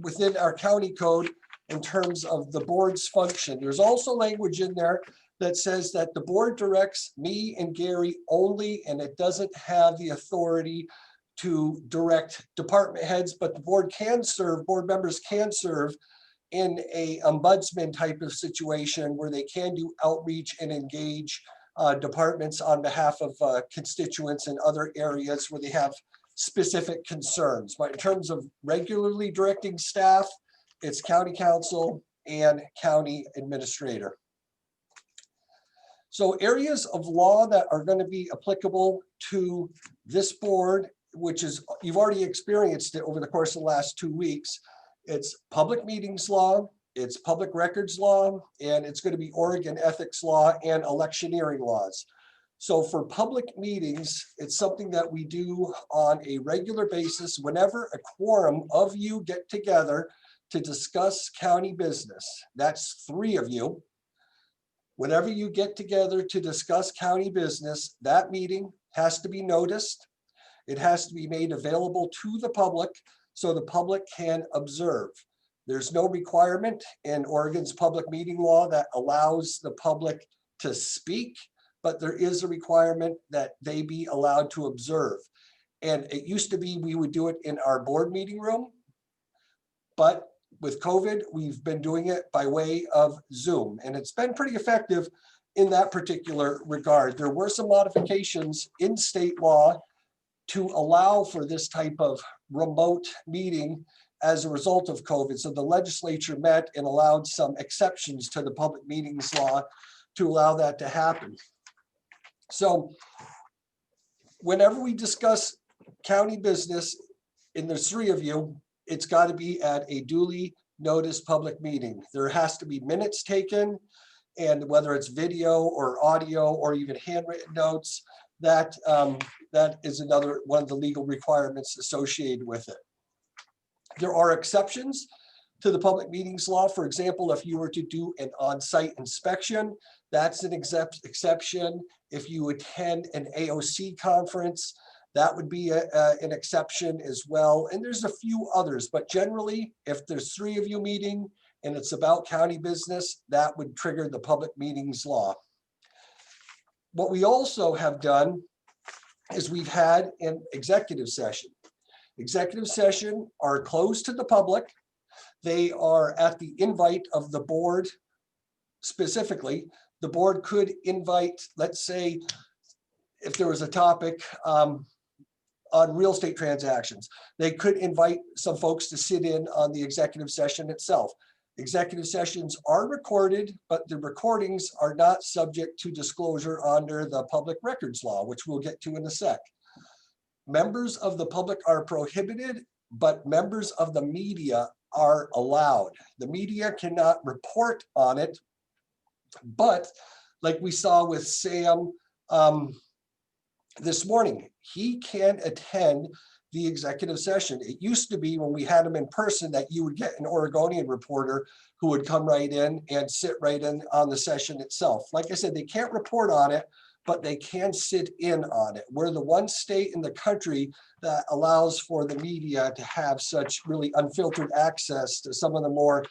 within our county code in terms of the board's function. There's also language in there that says that the board directs me and Gary only, and it doesn't have the authority to direct department heads, but the board members can serve in a ombudsman type of situation where they can do outreach and engage departments on behalf of constituents in other areas where they have specific concerns. But in terms of regularly directing staff, it's county council and county administrator. So areas of law that are going to be applicable to this board, which is, you've already experienced it over the course of the last 2 weeks. It's public meetings law, it's public records law, and it's going to be Oregon ethics law and electioneering laws. So for public meetings, it's something that we do on a regular basis whenever a quorum of you get together to discuss county business. That's 3 of you. Whenever you get together to discuss county business, that meeting has to be noticed. It has to be made available to the public so the public can observe. There's no requirement in Oregon's public meeting law that allows the public to speak, but there is a requirement that they be allowed to observe. And it used to be we would do it in our board meeting room, but with COVID, we've been doing it by way of Zoom, and it's been pretty effective in that particular regard. There were some modifications in state law to allow for this type of remote meeting as a result of COVID. So the legislature met and allowed some exceptions to the public meetings law to allow that to happen. So whenever we discuss county business, and there's 3 of you, it's got to be at a duly noticed public meeting. There has to be minutes taken, and whether it's video or audio or even handwritten notes, that is another one of the legal requirements associated with it. There are exceptions to the public meetings law. For example, if you were to do an on-site inspection, that's an exception. If you attend an AOC conference, that would be an exception as well. And there's a few others, but generally, if there's 3 of you meeting and it's about county business, that would trigger the public meetings law. What we also have done is we've had an executive session. Executive session are closed to the public. They are at the invite of the board. Specifically, the board could invite, let's say, if there was a topic on real estate transactions, they could invite some folks to sit in on the executive session itself. Executive sessions are recorded, but the recordings are not subject to disclosure under the public records law, which we'll get to in a sec. Members of the public are prohibited, but members of the media are allowed. The media cannot report on it, but like we saw with Sam this morning, he can attend the executive session. It used to be when we had him in person that you would get an Oregonian reporter who would come right in and sit right in on the session itself. Like I said, they can't report on it, but they can sit in on it. We're the one state in the country that allows for the media to have such really unfiltered access to some of the more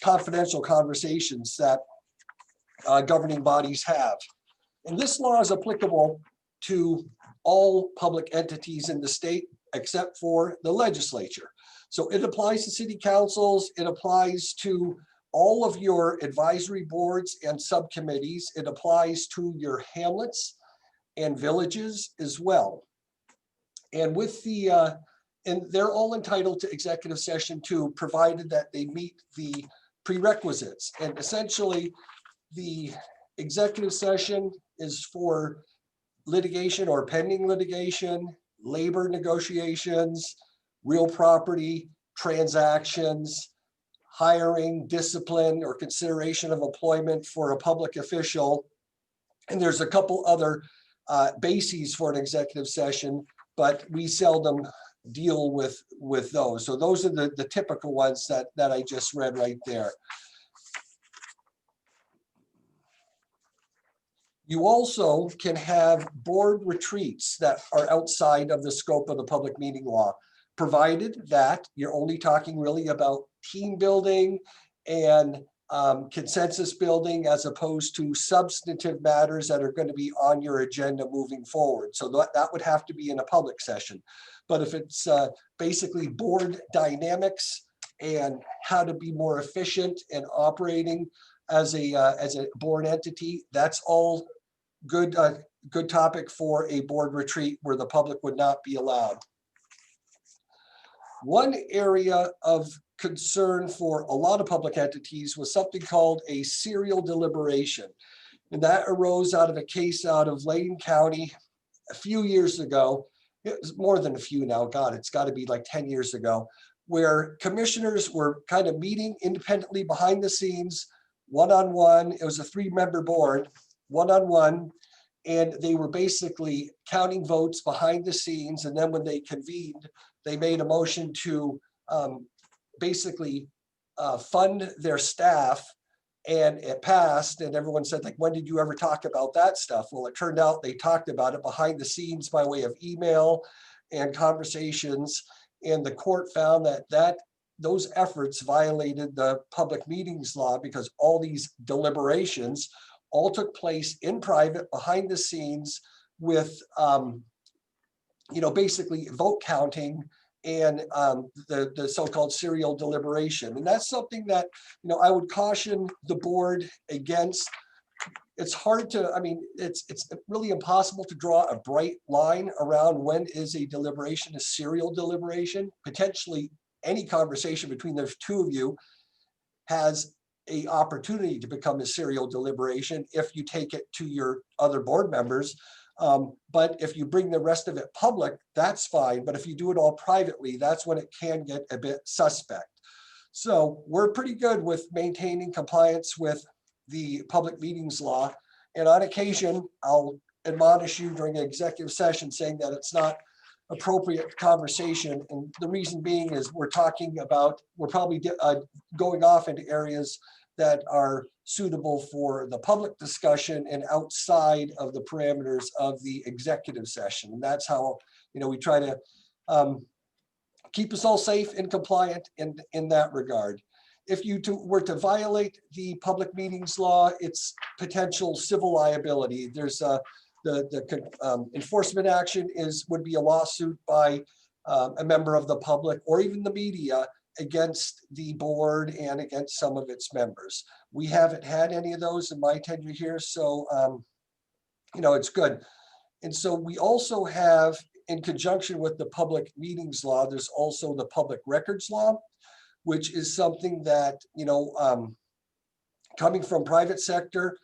confidential conversations that governing bodies have. And this law is applicable to all public entities in the state except for the legislature. So it applies to city councils, it applies to all of your advisory boards and subcommittees, it applies to your hamlets and villages as well. And with the, and they're all entitled to executive session too, provided that they meet the prerequisites. And essentially, the executive session is for litigation or pending litigation, labor negotiations, real property transactions, hiring, discipline, or consideration of employment for a public official. And there's a couple other bases for an executive session, but we seldom deal with those. So those are the typical ones that I just read right there. You also can have board retreats that are outside of the scope of the public meeting law, provided that you're only talking really about team building and consensus building, as opposed to substantive matters that are going to be on your agenda moving forward. So that would have to be in a public session. But if it's basically board dynamics and how to be more efficient and operating as a board entity, that's all good topic for a board retreat where the public would not be allowed. One area of concern for a lot of public entities was something called a serial deliberation. And that arose out of a case out of Layton County a few years ago. It was more than a few now, God, it's got to be like 10 years ago, where commissioners were kind of meeting independently behind the scenes, one-on-one. It was a 3-member board, one-on-one, and they were basically counting votes behind the scenes. And then when they convened, they made a motion to basically fund their staff, and it passed. And everyone said, like, when did you ever talk about that stuff? Well, it turned out they talked about it behind the scenes by way of email and conversations. And the court found that those efforts violated the public meetings law, because all these deliberations all took place in private behind the scenes with, basically vote counting and the so-called serial deliberation. And that's something that, I would caution the board against. It's hard to, it's really impossible to draw a bright line around when is a deliberation a serial deliberation. Potentially any conversation between the two of you has an opportunity to become a serial deliberation if you take it to your other board members. But if you bring the rest of it public, that's fine. But if you do it all privately, that's when it can get a bit suspect. So we're pretty good with maintaining compliance with the public meetings law. And on occasion, I'll admonish you during an executive session saying that it's not appropriate conversation. And the reason being is we're probably going off into areas that are suitable for the public discussion and outside of the parameters of the executive session. And that's how, we try to keep us all safe and compliant in that regard. If you were to violate the public meetings law, it's potential civil liability. There's the enforcement action would be a lawsuit by a member of the public or even the media against the board and against some of its members. We haven't had any of those in my tenure here, so it's good. And so we also have, in conjunction with the public meetings law, there's also the public records law, which is something that, coming from private sector,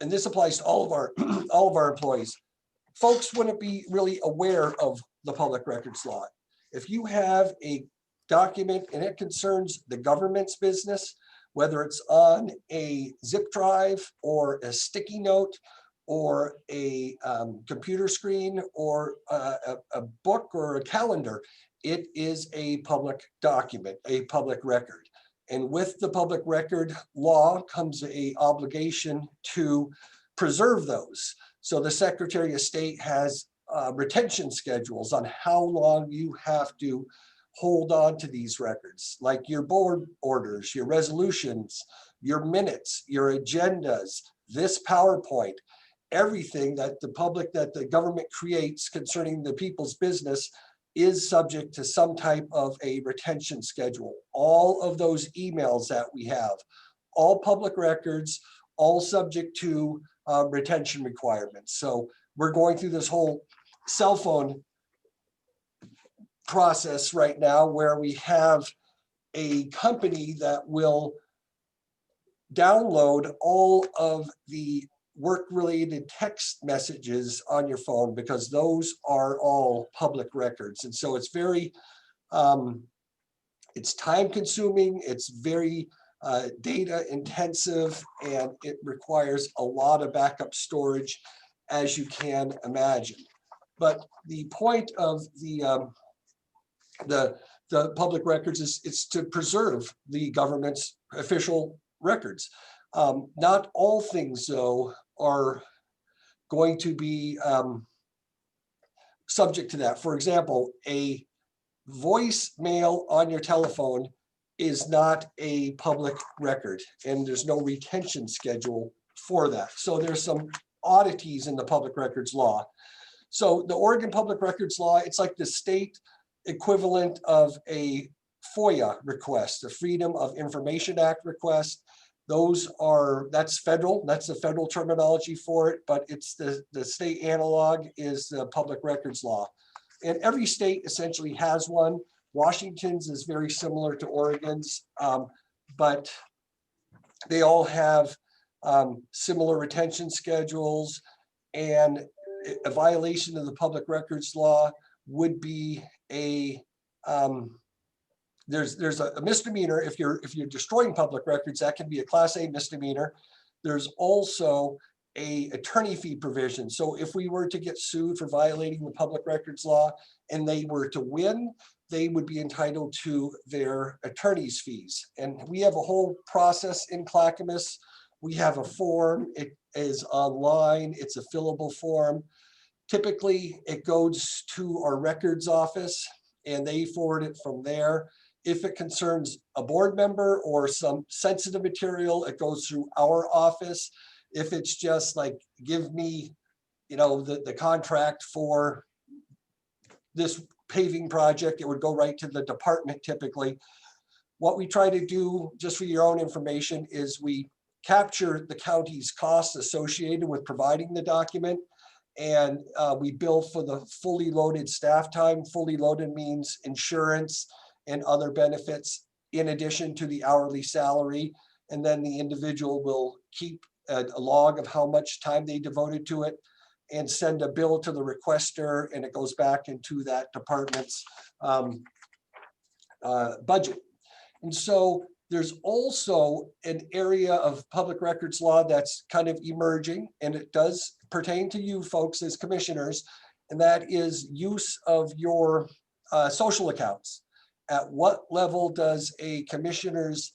and this applies to all of our employees, folks wouldn't be really aware of the public records law. If you have a document and it concerns the government's business, whether it's on a zip drive or a sticky note or a computer screen or a book or a calendar, it is a public document, a public record. And with the public record law comes an obligation to preserve those. So the Secretary of State has retention schedules on how long you have to hold on to these records, like your board orders, your resolutions, your minutes, your agendas, this PowerPoint, everything that the government creates concerning the people's business is subject to some type of a retention schedule. All of those emails that we have, all public records, all subject to retention requirements. So we're going through this whole cell phone process right now where we have a company that will download all of the work-related text messages on your phone, because those are all public records. And so it's very it's time consuming, it's very data intensive, and it requires a lot of backup storage, as you can imagine. But the point of the public records is to preserve the government's official records. Not all things, though, are going to be subject to that. For example, a voicemail on your telephone is not a public record, and there's no retention schedule for that. So there's some oddities in the public records law. So the Oregon Public Records Law, it's like the state equivalent of a FOIA request, the Freedom of Information Act request. That's federal, that's the federal terminology for it, but it's the state analog is the public records law. And every state essentially has one. Washington's is very similar to Oregon's, but they all have similar retention schedules, and a violation of the public records law would be there's a misdemeanor. If you're destroying public records, that can be a Class A misdemeanor. There's also a attorney fee provision. So if we were to get sued for violating the public records law and they were to win, they would be entitled to their attorney's fees. And we have a whole process in Clackamas. We have a form, it is online, it's a fillable form. Typically, it goes to our records office and they forward it from there. If it concerns a board member or some sensitive material, it goes through our office. If it's just like, give me, the contract for this paving project, it would go right to the department typically. What we try to do, just for your own information, is we capture the county's costs associated with providing the document, and we bill for the fully loaded staff time. Fully loaded means insurance and other benefits in addition to the hourly salary. And then the individual will keep a log of how much time they devoted to it and send a bill to the requester, and it goes back into that department's budget. And so there's also an area of public records law that's kind of emerging, and it does pertain to you folks as commissioners, and that is use of your social accounts. At what level does a commissioner's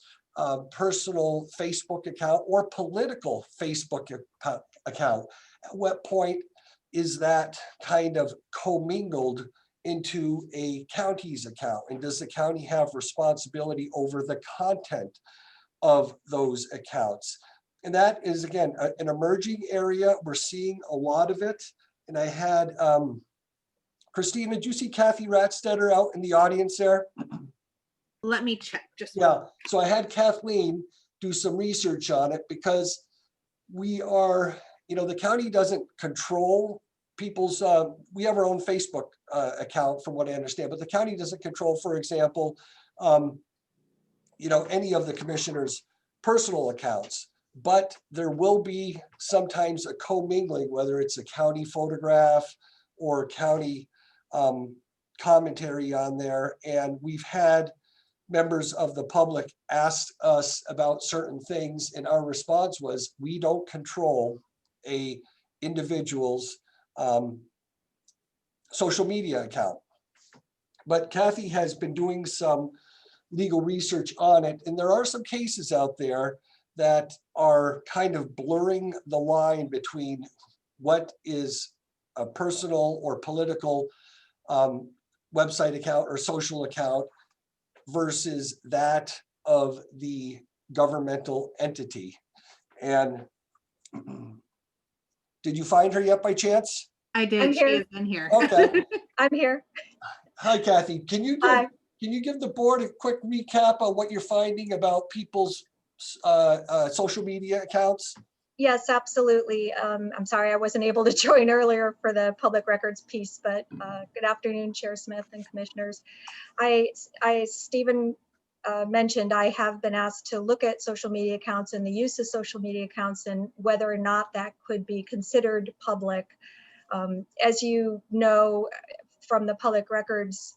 personal Facebook account or political Facebook account, at what point is that kind of commingled into a county's account? And does the county have responsibility over the content of those accounts? And that is, again, an emerging area. We're seeing a lot of it. And I had, Christina, did you see Kathy Ratstetter out in the audience there? Let me check. Yeah, so I had Kathleen do some research on it, because we are, the county doesn't control people's, we have our own Facebook account from what I understand, but the county doesn't control, for example, any of the commissioners' personal accounts. But there will be sometimes a commingling, whether it's a county photograph or county commentary on there. And we've had members of the public ask us about certain things, and our response was, we don't control a individual's social media account. But Kathy has been doing some legal research on it, and there are some cases out there that are kind of blurring the line between what is a personal or political website account or social account versus that of the governmental entity. And did you find her yet by chance? I did. I'm She here. is in here. Okay. I'm here. Hi, Kathy. Can you give the board a quick recap of what you're finding about people's social media accounts? Yes, absolutely. I'm sorry I wasn't able to join earlier for the public records piece, but good afternoon, Chair Smith and commissioners. Stephen mentioned, I have been asked to look at social media accounts and the use of social media accounts and whether or not that could be considered public. As you know, from the public records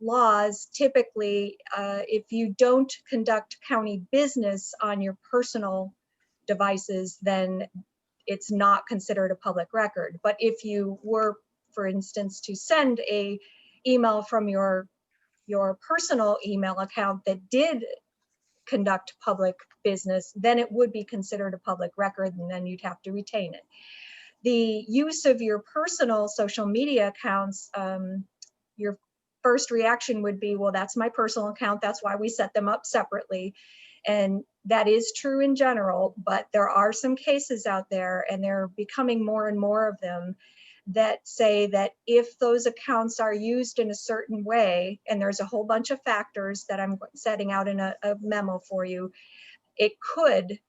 laws, typically, if you don't conduct county business on your personal devices, then it's not considered a public record. But if you were, for instance, to send a email from your personal email account that did conduct public business, then it would be considered a public record, and then you'd have to retain it. The use of your personal social media accounts, your first reaction would be, well, that's my personal account, that's why we set them up separately. And that is true in general, but there are some cases out there, and they're becoming more and more of them, that say that if those accounts are used in a certain way, and there's a whole bunch of factors that I'm setting out in a memo for you, it could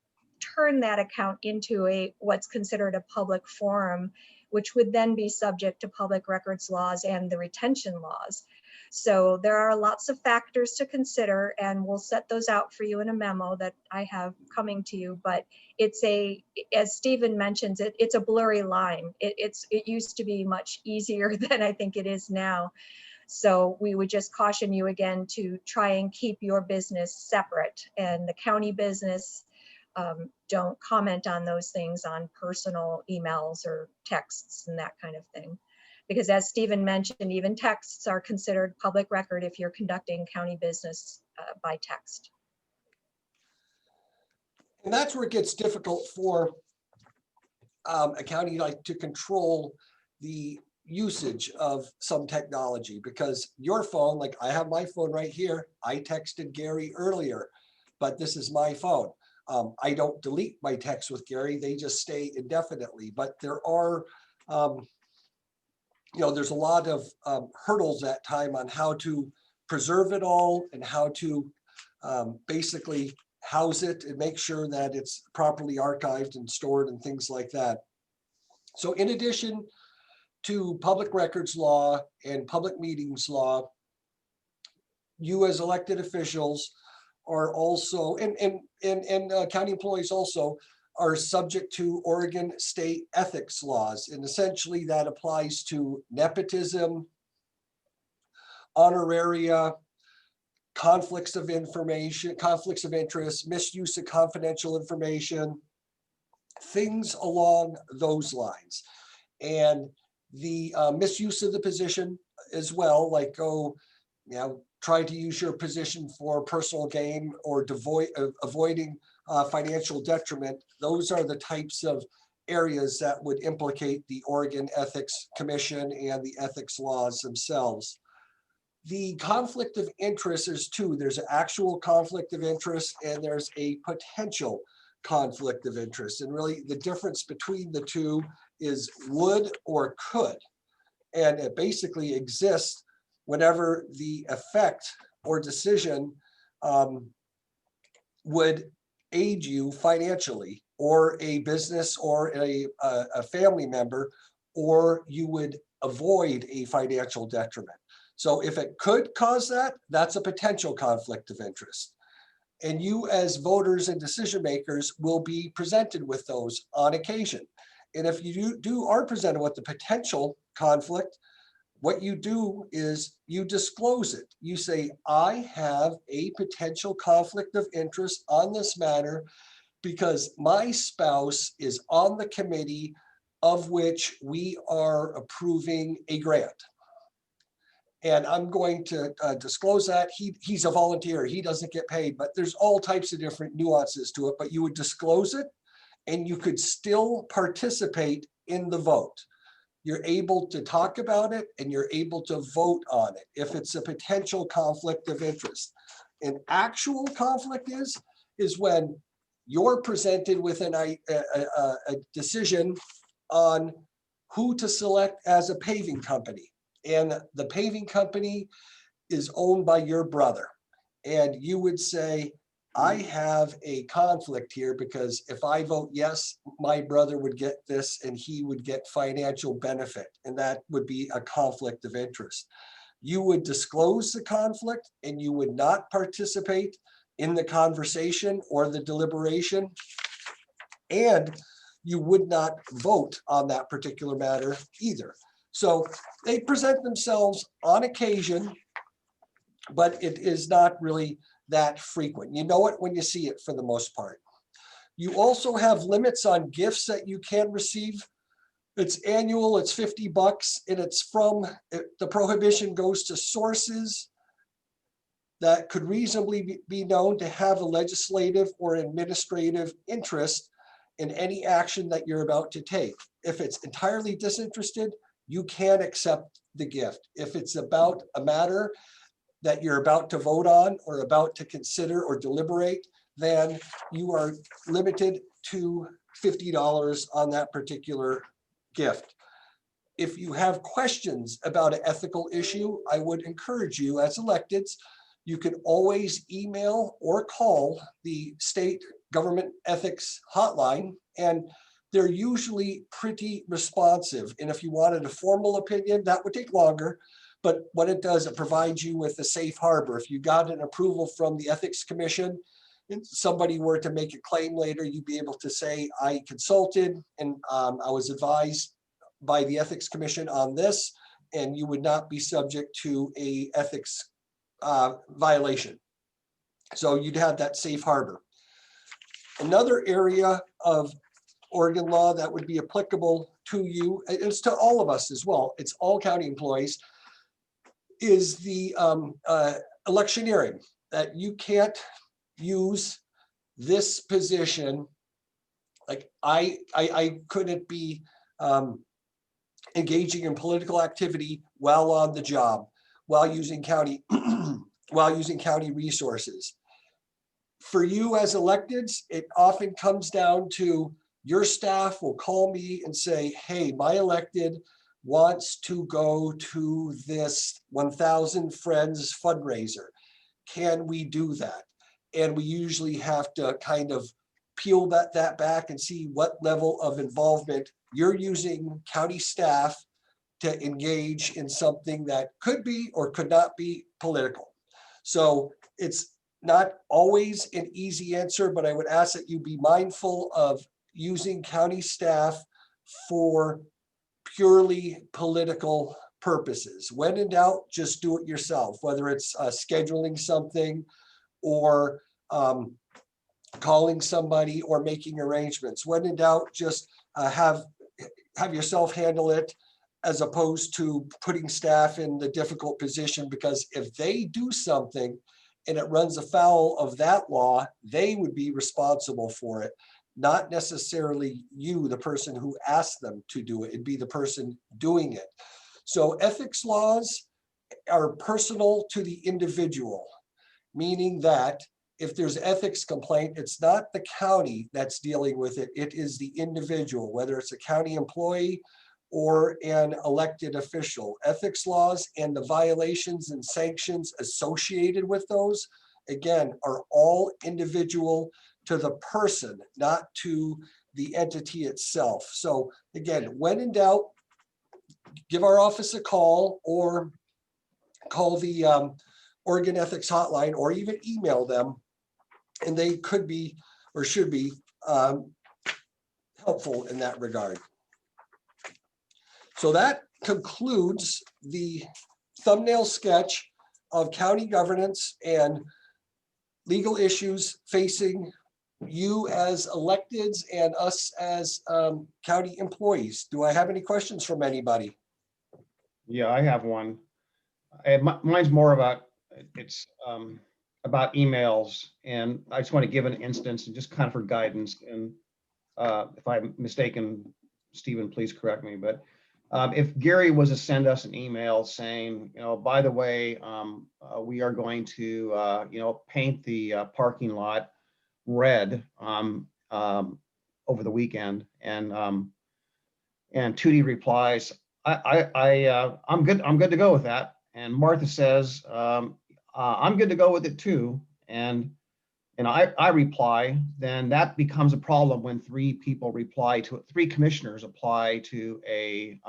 turn that account into what's considered a public forum, which would then be subject to public records laws and the retention laws. So there are lots of factors to consider, and we'll set those out for you in a memo that I have coming to you. But it's as Stephen mentions, it's a blurry line. It used to be much easier than I think it is now. So we would just caution you again to try and keep your business separate, and the county business, don't comment on those things on personal emails or texts and that kind of thing. Because as Stephen mentioned, even texts are considered public record if you're conducting county business by text. And that's where it gets difficult for a county like to control the usage of some technology, because your phone, like I have my phone right here, I texted Gary earlier, but this is my phone. I don't delete my texts with Gary, they just stay indefinitely. But there are, there's a lot of hurdles at time on how to preserve it all and how to basically house it and make sure that it's properly archived and stored and things like that. So in addition to public records law and public meetings law, you as elected officials are also, and county employees also, are subject to Oregon state ethics laws. And essentially that applies to nepotism, honoraria, conflicts of information, conflicts of interest, misuse of confidential information, things along those lines. And the misuse of the position as well, like try to use your position for personal gain or avoiding financial detriment. Those are the types of areas that would implicate the Oregon Ethics Commission and the ethics laws themselves. The conflict of interest is two. There's an actual conflict of interest and there's a potential conflict of interest. And really the difference between the two is would or could. And it basically exists whenever the effect or decision would aid you financially, or a business or a family member, or you would avoid a financial detriment. So if it could cause that, that's a potential conflict of interest. And you as voters and decision makers will be presented with those on occasion. And if you are presented with the potential conflict, what you do is you disclose it. You say, I have a potential conflict of interest on this matter because my spouse is on the committee of which we are approving a grant. And I'm going to disclose that. He's a volunteer, he doesn't get paid, but there's all types of different nuances to it, but you would disclose it and you could still participate in the vote. You're able to talk about it and you're able to vote on it if it's a potential conflict of interest. An actual conflict is when you're presented with a decision on who to select as a paving company. And the paving company is owned by your brother. And you would say, I have a conflict here because if I vote yes, my brother would get this and he would get financial benefit. And that would be a conflict of interest. You would disclose the conflict and you would not participate in the conversation or the deliberation. And you would not vote on that particular matter either. So they present themselves on occasion but it is not really that frequent. You know it when you see it for the most part. You also have limits on gifts that you can receive. It's annual, it's $50, and it's from, the prohibition goes to sources that could reasonably be known to have a legislative or administrative interest in any action that you're about to take. If it's entirely disinterested, you can accept the gift. If it's about a matter that you're about to vote on or about to consider or deliberate, then you are limited to $50 on that particular gift. If you have questions about an ethical issue, I would encourage you as electeds, you can always email or call the state government ethics hotline, and they're usually pretty responsive. And if you wanted a formal opinion, that would take longer. But what it does, it provides you with a safe harbor. If you got an approval from the Ethics Commission and somebody were to make a claim later, you'd be able to say, I consulted and I was advised by the Ethics Commission on this, and you would not be subject to a ethics violation. So you'd have that safe harbor. Another area of Oregon law that would be applicable to you, it's to all of us as well, it's all county employees, is the electioneering, that you can't use this position. Like I couldn't be engaging in political activity while on the job, while using county resources. For you as electeds, it often comes down to your staff will call me and say, hey, my elected wants to go to this 1,000 Friends fundraiser. Can we do that? And we usually have to kind of peel that back and see what level of involvement you're using county staff to engage in something that could be or could not be political. So it's not always an easy answer, but I would ask that you be mindful of using county staff for purely political purposes. When in doubt, just do it yourself, whether it's scheduling something or calling somebody or making arrangements. When in doubt, just have yourself handle it, as opposed to putting staff in the difficult position, because if they do something and it runs afoul of that law, they would be responsible for it, not necessarily you, the person who asked them to do it. It'd be the person doing it. So ethics laws are personal to the individual, meaning that if there's ethics complaint, it's not the county that's dealing with it. It is the individual, whether it's a county employee or an elected official. Ethics laws and the violations and sanctions associated with those, again, are all individual to the person, not to the entity itself. So again, when in doubt, give our office a call or call the Oregon Ethics Hotline, or even email them, and they could be or should be helpful in that regard. So that concludes the thumbnail sketch of county governance and legal issues facing you as electeds and us as county employees. Do I have any questions from anybody? Yeah, I have one. Mine's more about, it's about emails, and I just want to give an instance and just kind of for guidance. And if I'm mistaken, Stephen, please correct me. But if Gary was to send us an email saying, by the way, we are going to, paint the parking lot red over the weekend, and Tootie replies, I'm good to go with that. And Martha says, I'm good to go with it too. And I reply, then that becomes a problem when three commissioners apply to an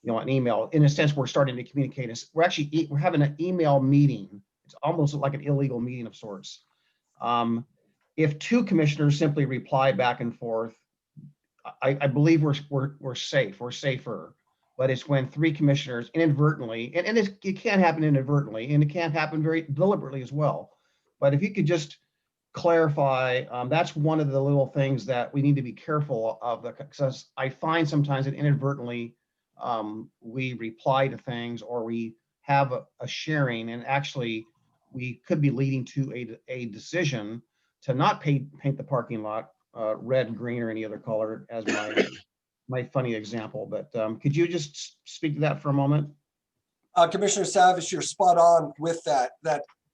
email. In a sense, we're starting to communicate. We're having an email meeting. It's almost like an illegal meeting of sorts. If two commissioners simply reply back and forth, I believe we're safe. We're safer. but it's when three commissioners inadvertently, and it can happen inadvertently, and it can happen very deliberately as well. But if you could just clarify, that's one of the little things that we need to be careful of, because I find sometimes that inadvertently we reply to things, or we have a sharing, and actually we could be leading to a decision to not paint the parking lot red, green, or any other color, as my funny example. But could you just speak to that for a moment? Commissioner Savas, you're spot on with that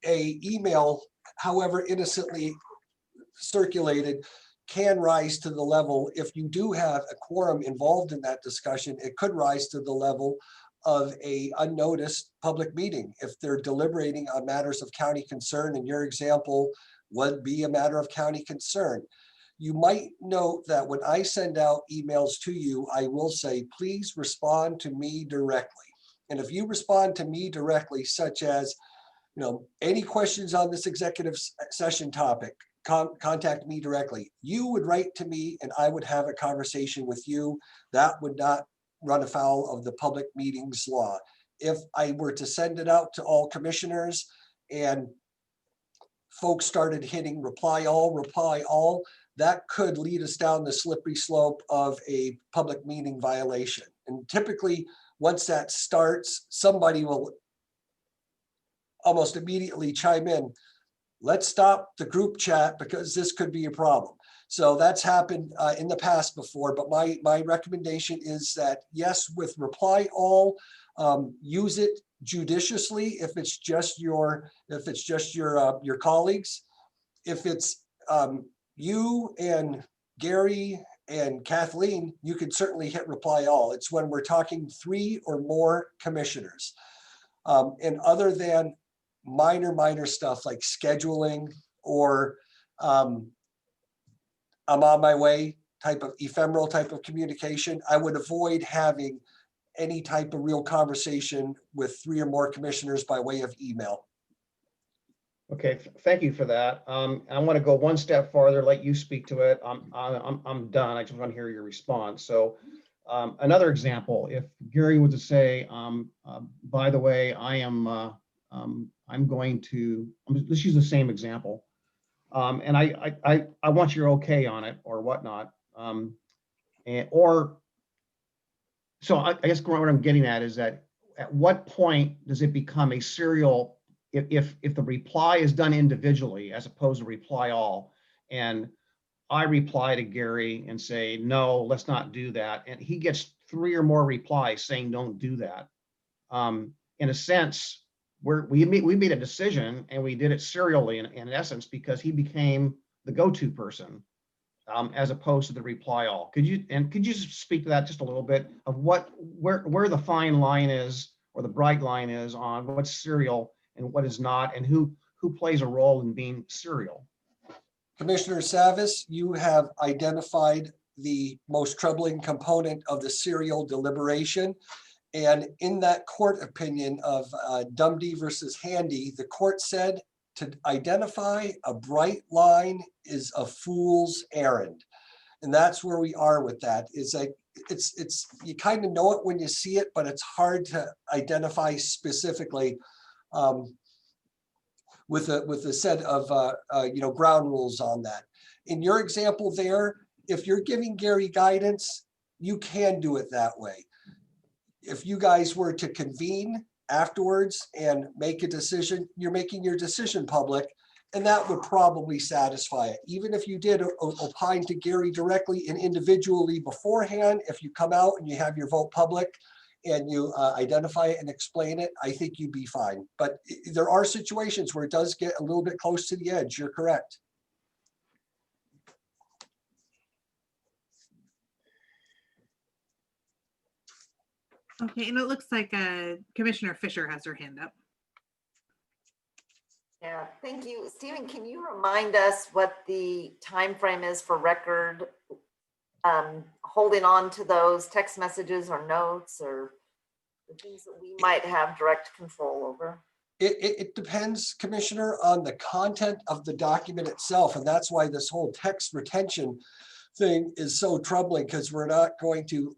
a email, however innocently circulated, can rise to the level, if you do have a quorum involved in that discussion, it could rise to the level of a unnoticed public meeting. If they're deliberating on matters of county concern, and your example would be a matter of county concern. You might note that when I send out emails to you, I will say, please respond to me directly. And if you respond to me directly, such as, any questions on this executive session topic, contact me directly. You would write to me and I would have a conversation with you. That would not run afoul of the public meetings law. If I were to send it out to all commissioners and folks started hitting reply all, that could lead us down the slippery slope of a public meeting violation. And typically, once that starts, somebody will almost immediately chime in. Let's stop the group chat because this could be a problem. So that's happened in the past before, but my recommendation is that, yes, with reply all, use it judiciously if it's just your colleagues. If it's you and Gary and Kathleen, you can certainly hit reply all. It's when we're talking 3 or more commissioners. And other than minor stuff like scheduling or I'm on my way type of ephemeral type of communication, I would avoid having any type of real conversation with 3 or more commissioners by way of email. Okay, thank you for that. I want to go one step farther, let you speak to it. I'm done. I just want to hear your response. So another example, if Gary were to say, by the way, I'm going to, let's use the same example. And I want your okay on it or whatnot. So I guess what I'm getting at is that at what point does it become a serial, if the reply is done individually as opposed to reply all, and I reply to Gary and say, no, let's not do that. And he gets 3 or more replies saying, don't do that. In a sense, we made a decision and we did it serially in essence, because he became the go-to person as opposed to the reply all. Could you speak to that just a little bit of where the fine line is, or the bright line is on what's serial and what is not, and who plays a role in being serial? Commissioner Savas, you have identified the most troubling component of the serial deliberation. And in that court opinion of Dumdy versus Handy, the court said to identify a bright line is a fool's errand. And that's where we are with that. Is like it's you kind of know it when you see it, but it's hard to identify specifically with a set of ground rules on that. In your example there, if you're giving Gary guidance, you can do it that way. If you guys were to convene afterwards and make a decision, you're making your decision public, and that would probably satisfy it. Even if you did opine to Gary directly and individually beforehand, if you come out and you have your vote public and you identify it and explain it, I think you'd be fine. But there are situations where it does get a little bit close to the edge. You're correct. Okay, and it looks like Commissioner Fisher has her hand up. Yeah, thank you. Stephen, can you remind us what the time frame is for record holding on to those text messages or notes or the things that we might have direct control over? It depends, Commissioner, on the content of the document itself. And that's why this whole text retention thing is so troubling, because we're not going to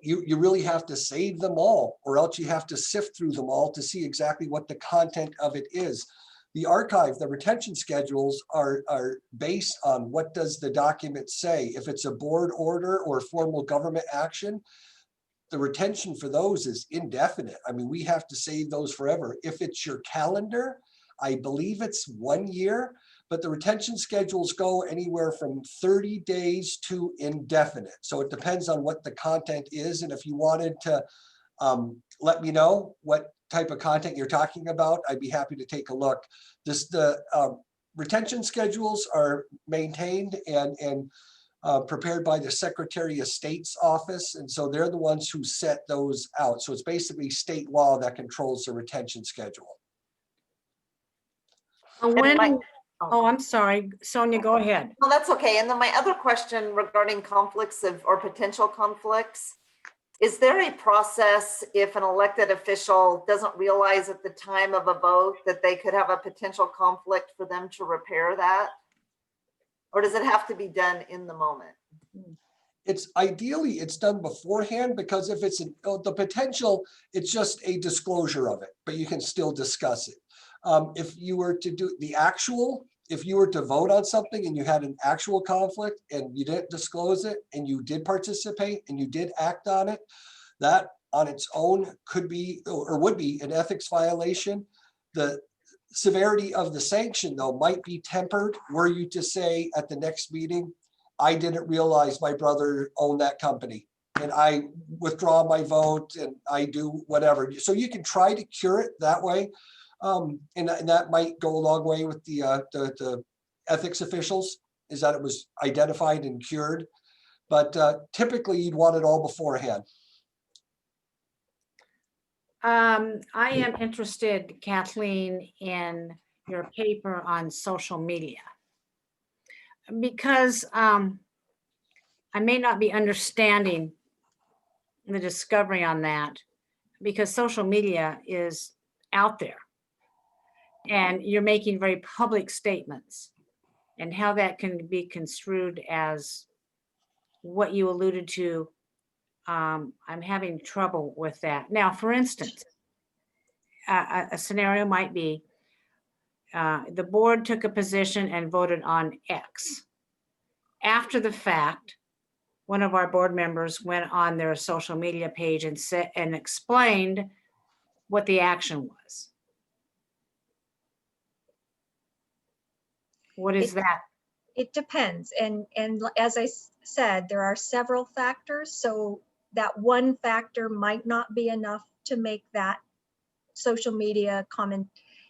you really have to save them all, or else you have to sift through them all to see exactly what the content of it is. The archive, the retention schedules are based on what does the document say. If it's a board order or formal government action, the retention for those is indefinite. I mean, we have to save those forever. If it's your calendar, I believe it's 1 year, but the retention schedules go anywhere from 30 days to indefinite. So it depends on what the content is. And if you wanted to let me know what type of content you're talking about, I'd be happy to take a look. The retention schedules are maintained and prepared by the Secretary of State's office. And so they're the ones who set those out. So it's basically state law that controls the retention schedule. Oh, I'm sorry, Sonia, go ahead. No, that's okay. And then my other question regarding conflicts or potential conflicts, is there a process if an elected official doesn't realize at the time of a vote that they could have a potential conflict for them to repair that? Or does it have to be done in the moment? It's ideally it's done beforehand, because if it's the potential, it's just a disclosure of it, but you can still discuss it. If you were to do the actual, if you were to vote on something and you had an actual conflict and you didn't disclose it and you did participate and you did act on it, that on its own could be or would be an ethics violation. The severity of the sanction, though, might be tempered were you to say at the next meeting, I didn't realize my brother owned that company and I withdraw my vote and I do whatever. So you can try to cure it that way. And that might go a long way with the ethics officials, is that it was identified and cured. But typically you'd want it all beforehand. I am interested, Kathleen, in your paper on social media, because I may not be understanding the discovery on that, because social media is out there and you're making very public statements, and how that can be construed as what you alluded to. I'm having trouble with that. Now, for instance, a scenario might be the board took a position and voted on X. After the fact, one of our board members went on their social media page and said and explained what the action was. What is that? It depends. And as I said, there are several factors. So that one factor might not be enough to make that social media comment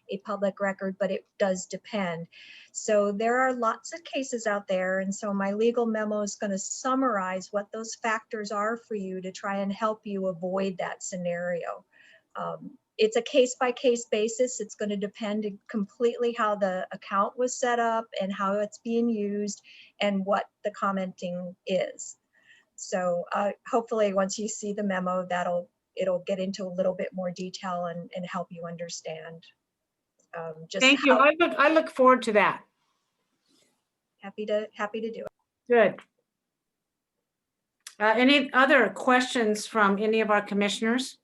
a public record, but it does depend. So there are lots of cases out there. And so my legal memo is going to summarize what those factors are for you to try and help you avoid that scenario. It's a case-by-case basis. It's going to depend completely how the account was set up and how it's being used and what the commenting is. So hopefully once you see the memo, it'll get into a little bit more detail and help you understand. Thank you. I look forward to that. Happy to do it. Good. Any other questions from any of our commissioners?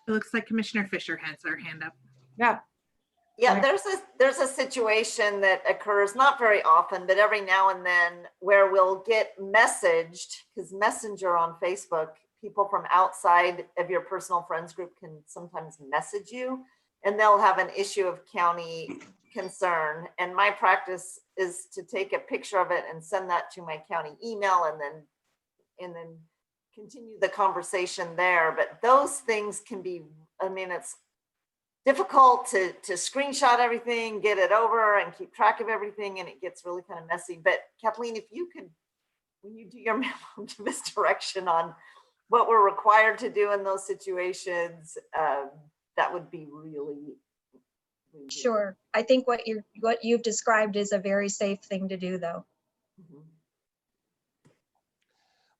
It looks like Commissioner Fisher has her hand up. Yeah, there's a situation that occurs not very often, but every now and then, where we'll get messaged, because Messenger on Facebook, people from outside of your personal friends group can sometimes message you, and they'll have an issue of county concern. And my practice is to take a picture of it and send that to my county email, and then continue the conversation there. But those things can be, I mean, it's difficult to screenshot everything, get it over and keep track of everything, and it gets really kind of messy. But Kathleen, if you could, when you do your memo, give us direction on what we're required to do in those situations, that would be really Sure. I think what you've described is a very safe thing to do, though. Mm-hmm.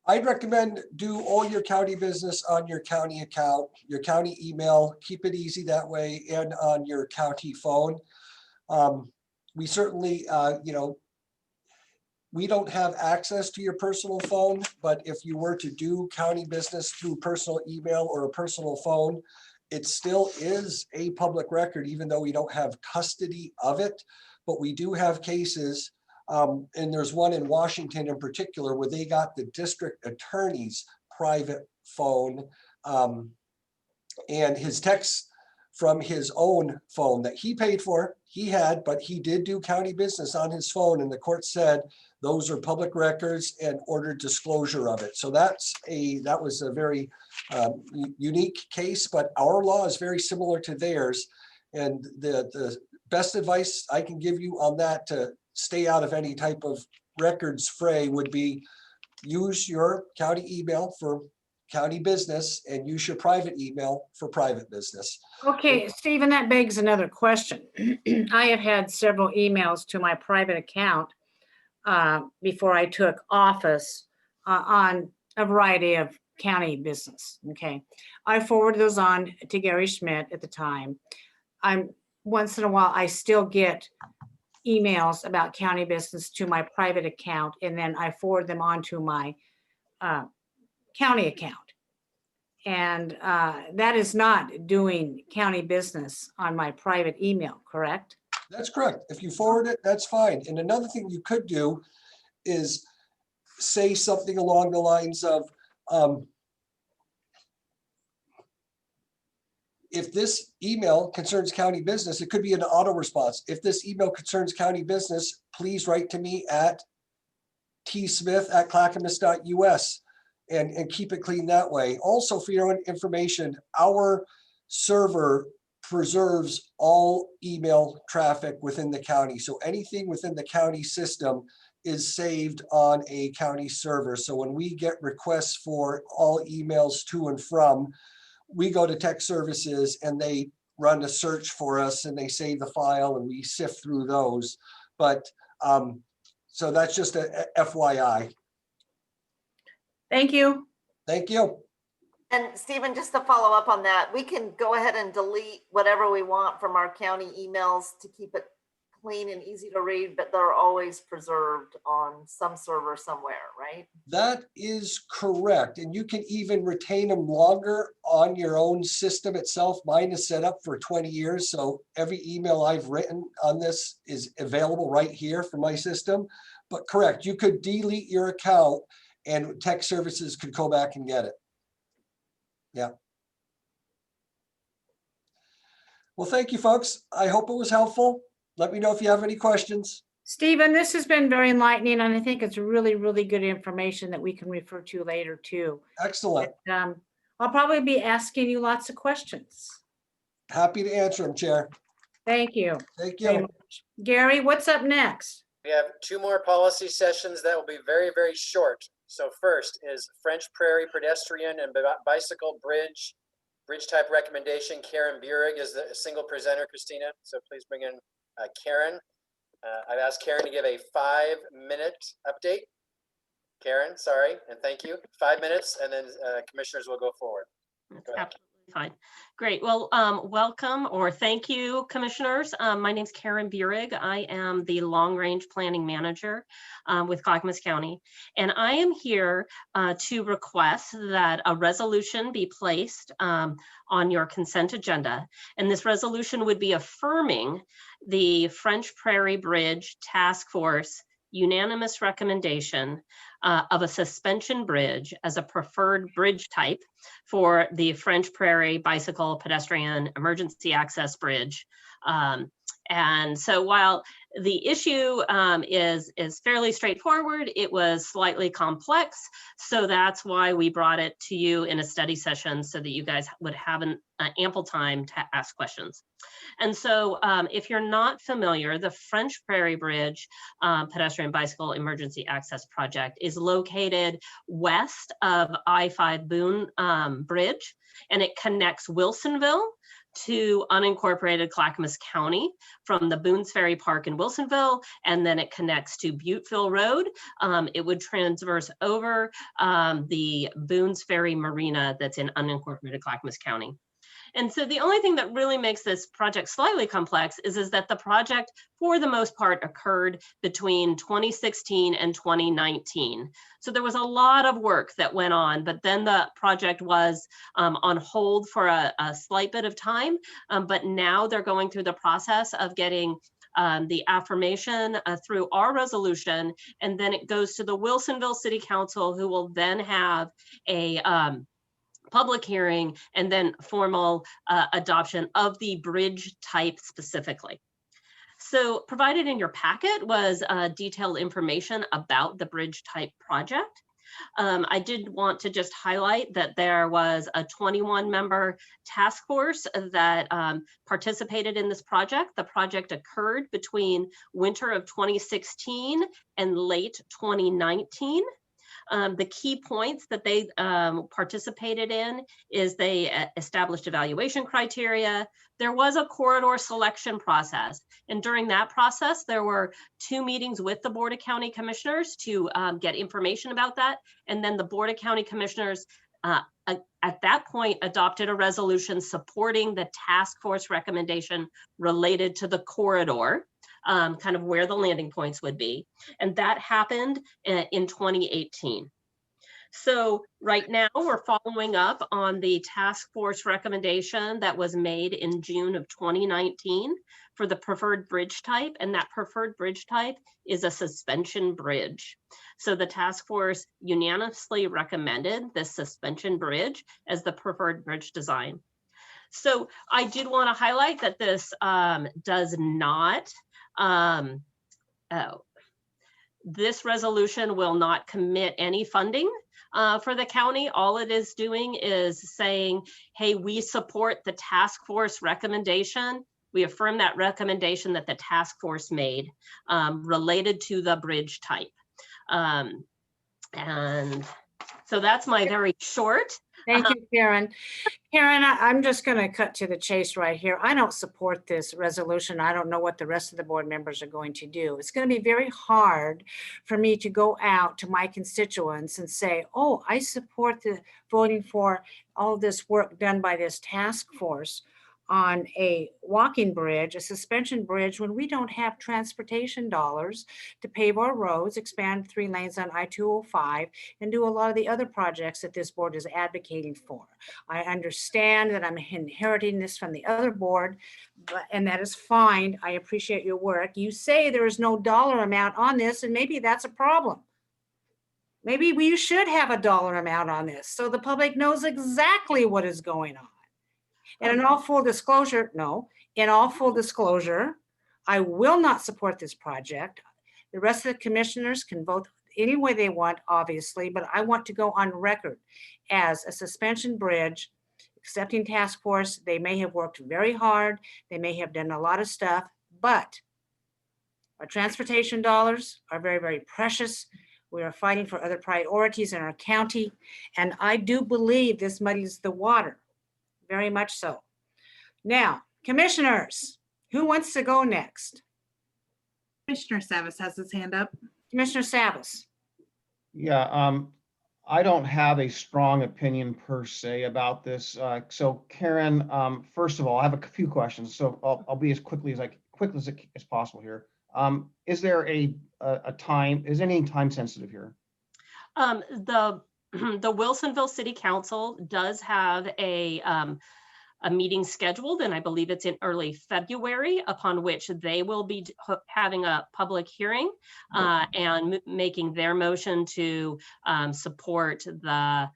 I'd recommend do all your county business on your county account, your county email, keep it easy that way, and on your county phone. We certainly, we don't have access to your personal phone, but if you were to do county business through personal email or a personal phone, it still is a public record, even though we don't have custody of it. But we do have cases, and there's one in Washington in particular where they got the district attorney's private phone and his texts from his own phone that he paid for, he had, but he did do county business on his phone, and the court said those are public records and ordered disclosure of it. So that was a very unique case, but our law is very similar to theirs. And the best advice I can give you on that to stay out of any type of records fray would be use your county email for county business and use your private email for private business. Okay, Stephen, that begs another question. I have had several emails to my private account before I took office on a variety of county business, okay? I forwarded those on to Gary Schmidt at the time. Once in a while, I still get emails about county business to my private account, and then I forward them on to my county account. And that is not doing county business on my private email, correct? That's correct. If you forward it, that's fine. And another thing you could do is say something along the lines of, if this email concerns county business, it could be an auto response. If this email concerns county business, please write to me at tsmith@clackamas.us. And keep it clean that way. Also, for your own information, our server preserves all email traffic within the county. So anything within the county system is saved on a county server. So when we get requests for all emails to and from, we go to tech services and they run a search for us and they save the file and we sift through those. But so that's just a FYI. Thank you. Thank you. And Stephen, just to follow up on that, we can go ahead and delete whatever we want from our county emails to keep it clean and easy to read, but they're always preserved on some server somewhere, right? That is correct. And you can even retain them longer on your own system itself. Mine is set up for 20 years. So every email I've written on this is available right here for my system. But correct, you could delete your account and tech services could go back and get it. Yeah. Well, thank you, folks. I hope it was helpful. Let me know if you have any questions. Stephen, this has been very enlightening, and I think it's really, really good information that we can refer to later too. Excellent. But, I'll probably be asking you lots of questions. Happy to answer them, Chair. Thank you. Thank very you. much. Gary, what's up next? We have 2 more policy sessions that will be very, very short. So first is French Prairie Pedestrian and Bicycle Bridge type recommendation. Karen Burig is the single presenter, Christina. So please bring in Karen. I've asked Karen to give a 5-minute update. Karen, sorry, and thank you. 5 minutes, and then commissioners will go forward. Go ahead. Fine. Great. Well, welcome or thank you, commissioners. My name is Karen Burig. I am the Long Range Planning Manager with Clackamas County. And I am here to request that a resolution be placed on your consent agenda. And this resolution would be affirming the French Prairie Bridge Task Force unanimous recommendation of a suspension bridge as a preferred bridge type for the French Prairie Bicycle Pedestrian Emergency Access Bridge. And so while the issue is fairly straightforward, it was slightly complex. So that's why we brought it to you in a study session so that you guys would have an ample time to ask questions. And so if you're not familiar, the French Prairie Bridge Pedestrian Bicycle Emergency Access Project is located west of I-5 Boone Bridge, and it connects Wilsonville to unincorporated Clackamas County from the Boones Ferry Park in Wilsonville, and then it connects to Butteville Road. It would transverse over the Boones Ferry Marina that's in unincorporated Clackamas County. And so the only thing that really makes this project slightly complex is that the project, for the most part, occurred between 2016 and 2019. So there was a lot of work that went on, but then the project was on hold for a slight bit of time. But now they're going through the process of getting the affirmation through our resolution, and then it goes to the Wilsonville City Council, who will then have a public hearing and then formal adoption of the bridge type specifically. So provided in your packet was detailed information about the bridge type project. I did want to just highlight that there was a 21-member task force that participated in this project. The project occurred between winter of 2016 and late 2019. The key points that they participated in is they established evaluation criteria. There was a corridor selection process. And during that process, there were 2 meetings with the Board of County Commissioners to get information about that. And then the Board of County Commissioners at that point adopted a resolution supporting the task force recommendation related to the corridor. Kind of where the landing points would be. And that happened in 2018. So right now we're following up on the task force recommendation that was made in June of 2019 for the preferred bridge type. And that preferred bridge type is a suspension bridge. So the task force unanimously recommended this suspension bridge as the preferred bridge design. So I did want to highlight that this does not this resolution will not commit any funding for the county. All it is doing is saying, hey, we support the task force recommendation. We affirm that recommendation that the task force made related to the bridge type. And so that's my very short. Thank you, Karen. Karen, I'm just going to cut to the chase right here. I don't support this resolution. I don't know what the rest of the board members are going to do. It's going to be very hard for me to go out to my constituents and say, oh, I support the voting for all this work done by this task force on a walking bridge, a suspension bridge, when we don't have transportation dollars to pave our roads, expand 3 lanes on I-205, and do a lot of the other projects that this board is advocating for. I understand that I'm inheriting this from the other board, and that is fine. I appreciate your work. You say there is no dollar amount on this, and maybe that's a problem. Maybe we should have a dollar amount on this so the public knows exactly what is going on. And in all full disclosure, I will not support this project. The rest of the commissioners can vote any way they want, obviously, but I want to go on record as a suspension bridge, accepting task force. They may have worked very hard. They may have done a lot of stuff, but our transportation dollars are very, very precious. We are fighting for other priorities in our county. And I do believe this muddies the water. Very much so. Now, commissioners, who wants to go next? Commissioner Savas has his hand up. Commissioner Savas. Yeah, I don't have a strong opinion per se about this. So Karen, first of all, I have a few questions. So I'll be as quickly as possible here. Is there a time? Is any time sensitive here? The Wilsonville City Council does have a meeting scheduled, and I believe it's in early February, upon which they will be having a public hearing and making their motion to support the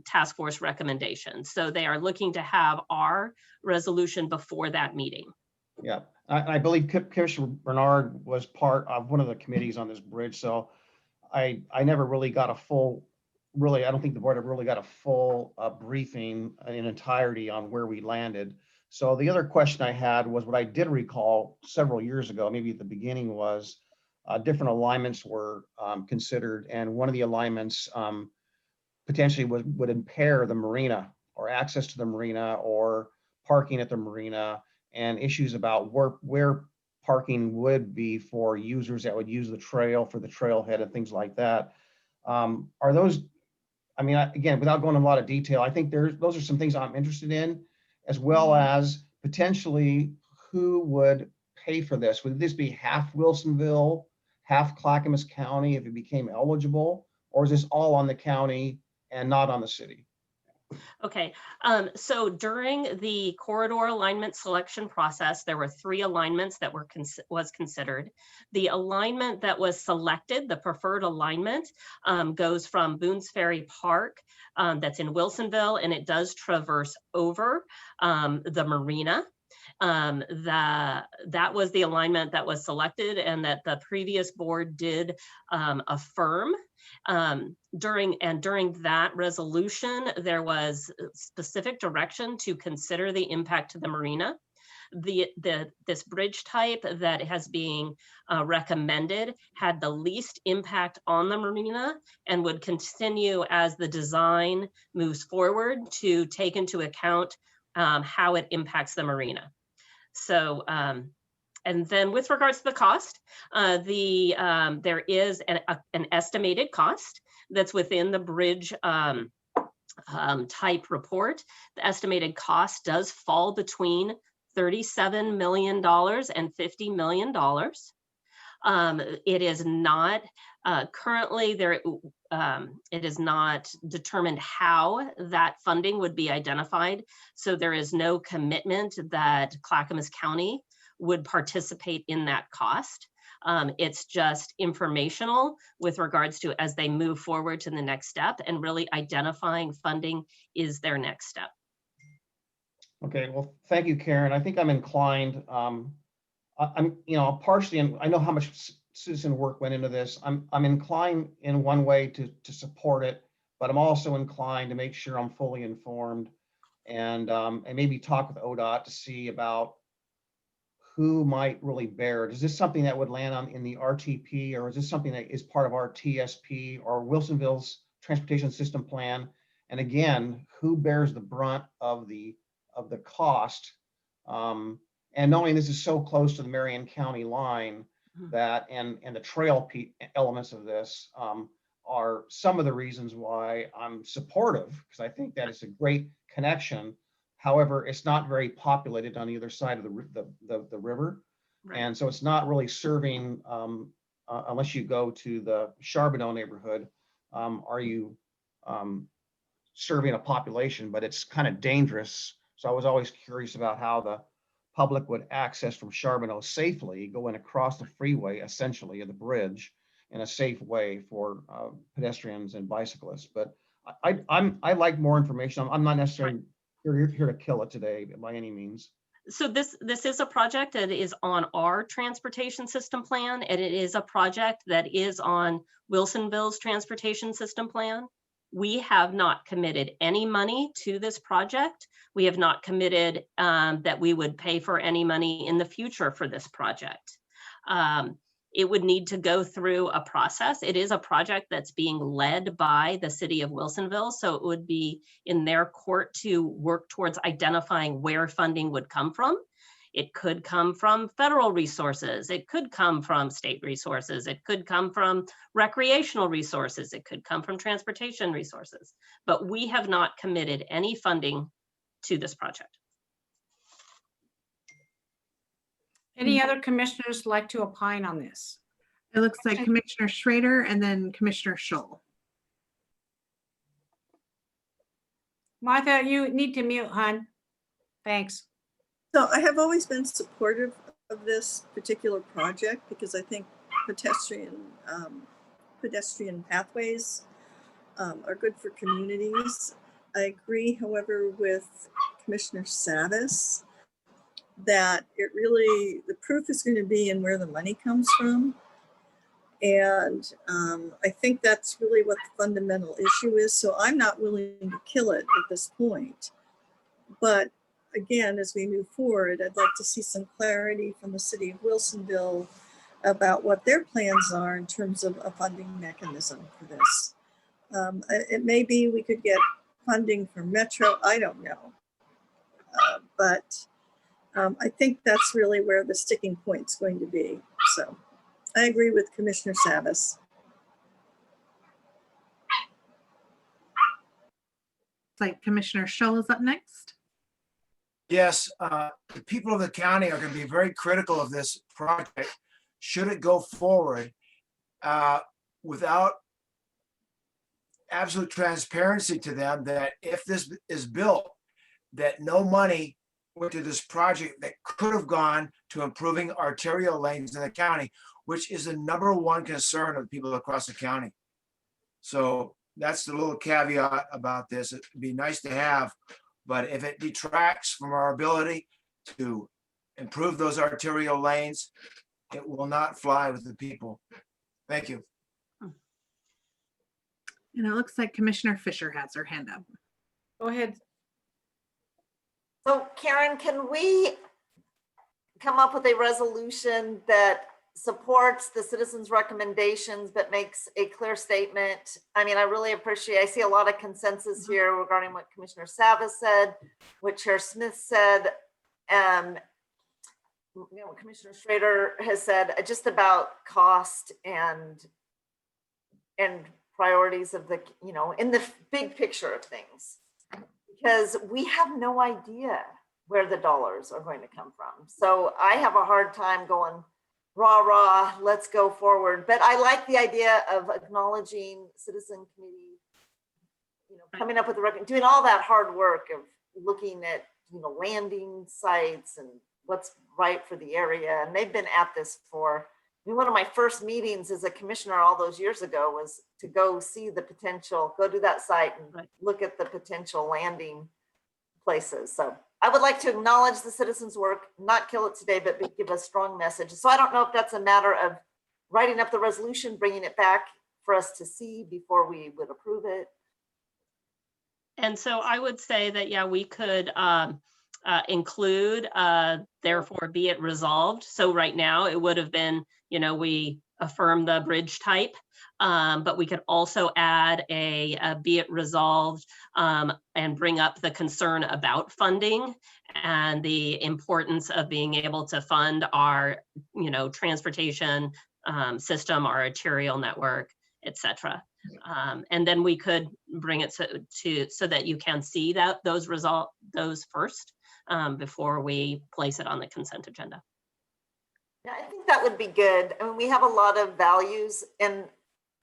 task force recommendation. So they are looking to have our resolution before that meeting. Yeah, I believe Commissioner Bernard was part of one of the committees on this bridge, so I never really got a full. Really, I don't think the board ever really got a full briefing in entirety on where we landed. So the other question I had was what I did recall several years ago, maybe at the beginning, was different alignments were considered. And one of the alignments potentially would impair the marina or access to the marina or parking at the marina, and issues about where parking would be for users that would use the trail for the trailhead and things like that. Are those, I mean, again, without going into a lot of detail, I think those are some things I'm interested in. as well as potentially who would pay for this. Would this be half Wilsonville, half Clackamas County if it became eligible, or is this all on the county and not on the city? Okay, so during the corridor alignment selection process, there were 3 alignments that was considered. The alignment that was selected, the preferred alignment, goes from Boone's Ferry Park, that's in Wilsonville, and it does traverse over the marina. That was the alignment that was selected and that the previous board did affirm. During that resolution, there was specific direction to consider the impact to the marina. This bridge type that has been recommended had the least impact on the marina and would continue as the design moves forward to take into account how it impacts the marina. So, and then with regards to the cost, there is an estimated cost that's within the bridge type report. The estimated cost does fall between $37 million and $50 million. It is not currently there. It is not determined how that funding would be identified. So there is no commitment that Clackamas County would participate in that cost. It's just informational with regards to as they move forward to the next step, and really identifying funding is their next step. Okay, well, thank you, Karen. I think I'm inclined. I'm, partially, and I know how much citizen work went into this. I'm inclined in one way to support it, but I'm also inclined to make sure I'm fully informed and maybe talk with ODOT to see about who might really bear it. Is this something that would land on in the RTP, or is this something that is part of our TSP or Wilsonville's transportation system plan? And again, who bears the brunt of the cost? And knowing this is so close to the Marion County line, that and the trail elements of this are some of the reasons why I'm supportive, because I think that it's a great connection. However, it's not very populated on either side of the river. Right. And so it's not really serving, unless you go to the Charbonneau neighborhood, are you serving a population, but it's kind of dangerous. So I was always curious about how the public would access from Charbonneau safely, going across the freeway, essentially, of the bridge in a safe way for pedestrians and bicyclists. But I like more information. I'm not necessarily here to kill it today by any means. So this is a project that is on our transportation system plan, and it is a project that is on Wilsonville's transportation system plan. We have not committed any money to this project. We have not committed that we would pay for any money in the future for this project. It would need to go through a process. It is a project that's being led by the city of Wilsonville, so it would be in their court to work towards identifying where funding would come from. It could come from federal resources. It could come from state resources. It could come from recreational resources. It could come from transportation resources. But we have not committed any funding to this project. Any other commissioners like to opine on this? It looks like Commissioner Schrader and then Commissioner Scholl. Martha, you need to mute, hon. Thanks. So I have always been supportive of this particular project because I think pedestrian pathways are good for communities. I agree, however, with Commissioner Savis that it really, the proof is going to be in where the money comes from. And I think that's really what the fundamental issue is. So I'm not willing to kill it at this point. But again, as we move forward, I'd like to see some clarity from the city of Wilsonville about what their plans are in terms of a funding mechanism for this. It may be we could get funding from Metro, I don't know. But I think that's really where the sticking point's going to be. So I agree with Commissioner Savis. It's like Commissioner Scholl is up next. Yes, the people of the county are going to be very critical of this project. Should it go forward without absolute transparency to them that if this is built, that no money went to this project that could have gone to improving arterial lanes in the county, which is the #1 concern of people across the county. So that's the little caveat about this. It'd be nice to have, but if it detracts from our ability to improve those arterial lanes, it will not fly with the people. Thank you. And it looks like Commissioner Fisher has her hand up. Go ahead. So Karen, can we come up with a resolution that supports the citizens' recommendations, but makes a clear statement? I mean, I really appreciate, I see a lot of consensus here regarding what Commissioner Savas said, what Chair Smith said, what Commissioner Schrader has said, just about cost and priorities of the, in the big picture of things. Because we have no idea where the dollars are going to come from. So I have a hard time going, rah, let's go forward. But I like the idea of acknowledging citizen committee, coming up with the doing all that hard work of looking at, landing sites and what's right for the area. And they've been at this for, one of my first meetings as a commissioner all those years ago was to go see the potential, go to that site and look at the potential landing places. So I would like to acknowledge the citizens' work, not kill it today, but give a strong message. So I don't know if that's a matter of writing up the resolution, bringing it back for us to see before we would approve it. And so I would say that, yeah, we could include, therefore be it resolved. So right now it would have been, we affirm the bridge type, but we could also add a be it resolved and bring up the concern about funding and the importance of being able to fund our, transportation system, our arterial network, etc. And then we could bring it so that you can see those first before we place it on the consent agenda. Yeah, I think that would be good. I mean, we have a lot of values, and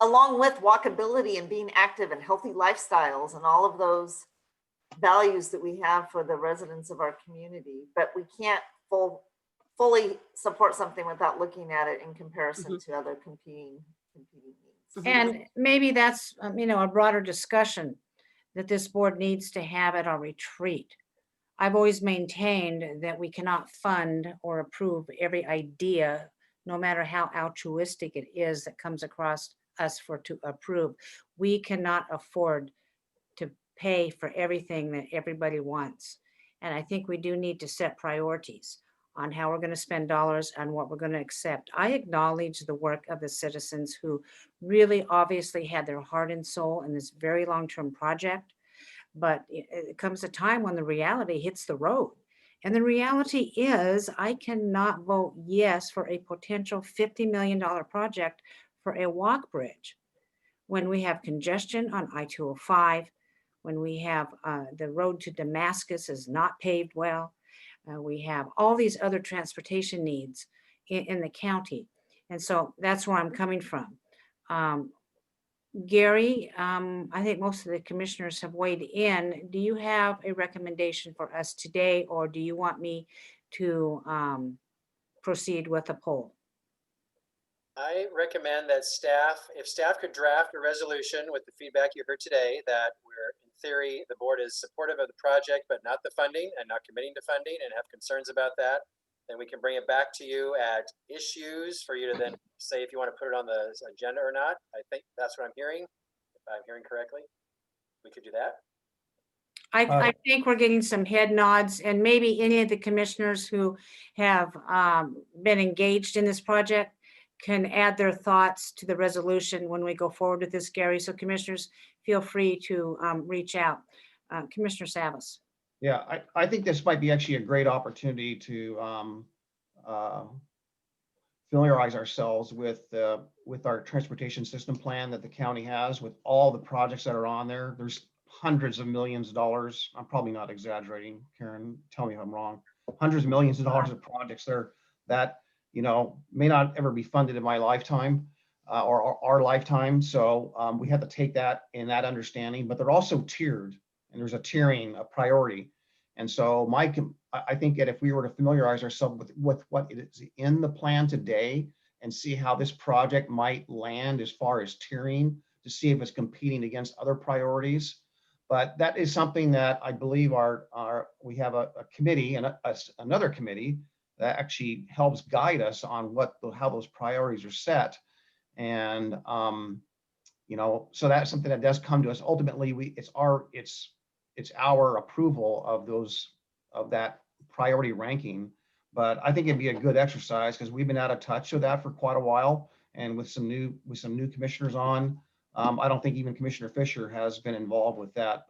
along with walkability and being active and healthy lifestyles and all of those values that we have for the residents of our community, but we can't fully support something without looking at it in comparison to other competing needs. And maybe that's, a broader discussion that this board needs to have at our retreat. I've always maintained that we cannot fund or approve every idea, no matter how altruistic it is that comes across us to approve. We cannot afford to pay for everything that everybody wants. And I think we do need to set priorities on how we're going to spend dollars and what we're going to accept. I acknowledge the work of the citizens who really obviously had their heart and soul in this very long-term project. But it comes a time when the reality hits the road. And the reality is I cannot vote yes for a potential $50 million project for a walk bridge when we have congestion on I-205, when we have the road to Damascus is not paved well. We have all these other transportation needs in the county. And so that's where I'm coming from. Gary, I think most of the commissioners have weighed in. Do you have a recommendation for us today, or do you want me to proceed with a poll? I recommend that if staff could draft a resolution with the feedback you heard today, that in theory, the board is supportive of the project, but not the funding and not committing to funding and have concerns about that, then we can bring it back to you at issues for you to then say if you want to put it on the agenda or not. I think that's what I'm hearing. If I'm hearing correctly, we could do that. I think we're getting some head nods, and maybe any of the commissioners who have been engaged in this project can add their thoughts to the resolution when we go forward with this, Gary. So commissioners, feel free to reach out. Commissioner Savas. Yeah, I think this might be actually a great opportunity to familiarize ourselves with our transportation system plan that the county has, with all the projects that are on there. There's hundreds of millions of dollars. I'm probably not exaggerating. Karen, tell me if I'm wrong. Hundreds of millions of dollars of projects there that, you know, may not ever be funded in my lifetime or our lifetime. So we have to take that in that understanding, but they're also tiered, and there's a tiering, a priority. And so I think that if we were to familiarize ourselves with what is in the plan today and see how this project might land as far as tiering, to see if it's competing against other priorities. But that is something that I believe we have a committee and another committee that actually helps guide us on how those priorities are set. And you know, so that's something that does come to us. Ultimately, it's our approval of that priority ranking. But I think it'd be a good exercise because we've been out of touch with that for quite a while, and with some new commissioners on. I don't think even Commissioner Fisher has been involved with that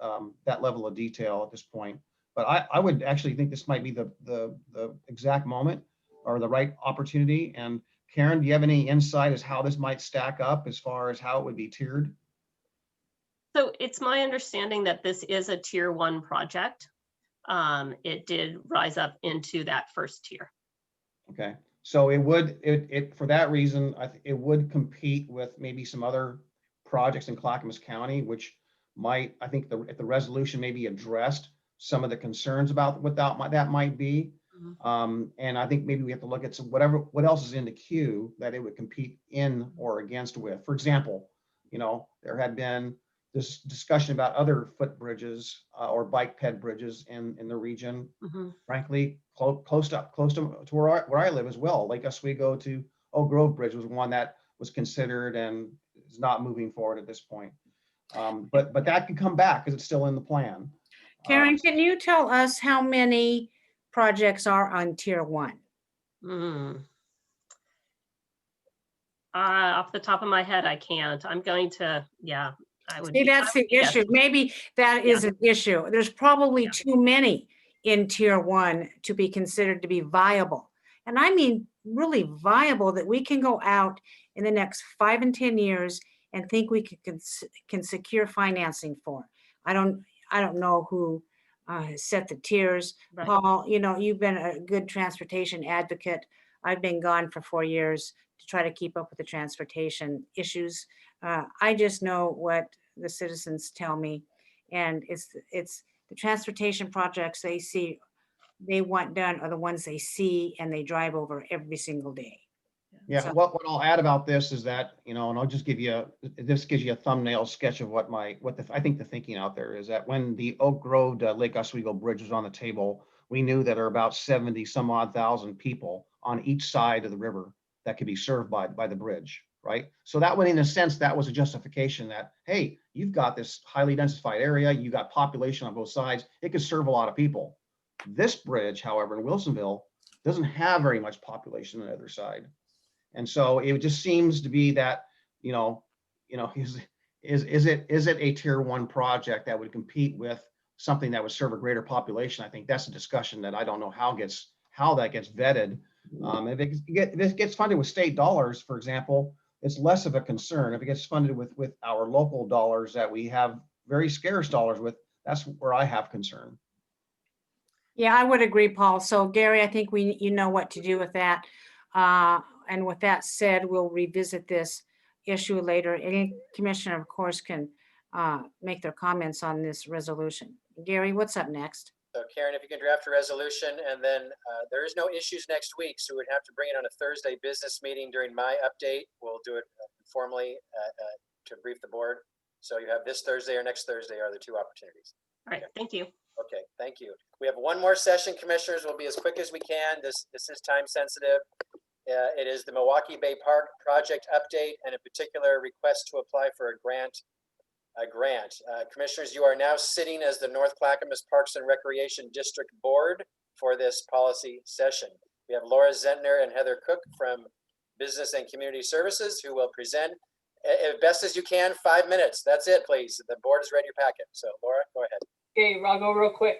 level of detail at this point. But I would actually think this might be the exact moment or the right opportunity. And Karen, do you have any insight as how this might stack up as far as how it would be tiered? So it's my understanding that this is a tier 1 project. It did rise up into that first tier. Okay, so it would for that reason, it would compete with maybe some other projects in Clackamas County, which might, I think, if the resolution maybe addressed some of the concerns about what that might be. And I think maybe we have to look at what else is in the queue that it would compete in or against with. For example, you know, there had been this discussion about other footbridges or bike ped bridges in the region. Frankly, close to where I live as well. Lake Oswego to Oak Grove Bridge was one that was considered and is not moving forward at this point. But that can come back because it's still in the plan. Karen, can you tell us how many projects are on tier 1? Off the top of my head, I can't. I'm going to, yeah. See, that's the issue. Maybe that is an issue. There's probably too many in tier 1 to be considered to be viable. And I mean really viable, that we can go out in the next 5 and 10 years and think we can secure financing for. I don't know who set the tiers. Right. Paul, you know, you've been a good transportation advocate. I've been gone for 4 years to try to keep up with the transportation issues. I just know what the citizens tell me, and it's the transportation projects they want done are the ones they see and they drive over every single day. Yeah, So, what I'll add about this is that, you know, and I'll just give you this gives you a thumbnail sketch of I think the thinking out there is that when the Oak Grove Lake Oswego Bridge was on the table, we knew that there are about 70 some odd thousand people on each side of the river that could be served by the bridge, right? So that one, in a sense, that was a justification that, hey, you've got this highly densified area, you got population on both sides, it could serve a lot of people. This bridge, however, in Wilsonville, doesn't have very much population on the other side. And so it just seems to be that, you know, is it a tier 1 project that would compete with something that would serve a greater population? I think that's a discussion that I don't know how that gets vetted. If it gets funded with state dollars, for example, it's less of a concern. If it gets funded with our local dollars that we have very scarce dollars with, that's where I have concern. yeah, I would agree, Paul. So Gary, I think you know what to do with that. And with that said, we'll revisit this issue later. Any commissioner, of course, can make their comments on this resolution. Gary, what's up next? So Karen, if you can draft a resolution, and then there is no issues next week, so we'd have to bring it on a Thursday business meeting during my update. We'll do it formally to brief the board. So you have this Thursday or next Thursday are the two opportunities. All right, thank you. Okay, thank you. We have one more session, commissioners. We'll be as quick as we can. This is time sensitive. It is the Milwaukee Bay Park project update, and in particular, a request to apply for a grant. Commissioners, you are now sitting as the North Clackamas Parks and Recreation District Board for this policy session. We have Laura Zentner and Heather Cook from Business and Community Services who will present as best as you can, 5 minutes. That's it, please. The board has read your packet. So Laura, go ahead. Okay, I'll go real quick.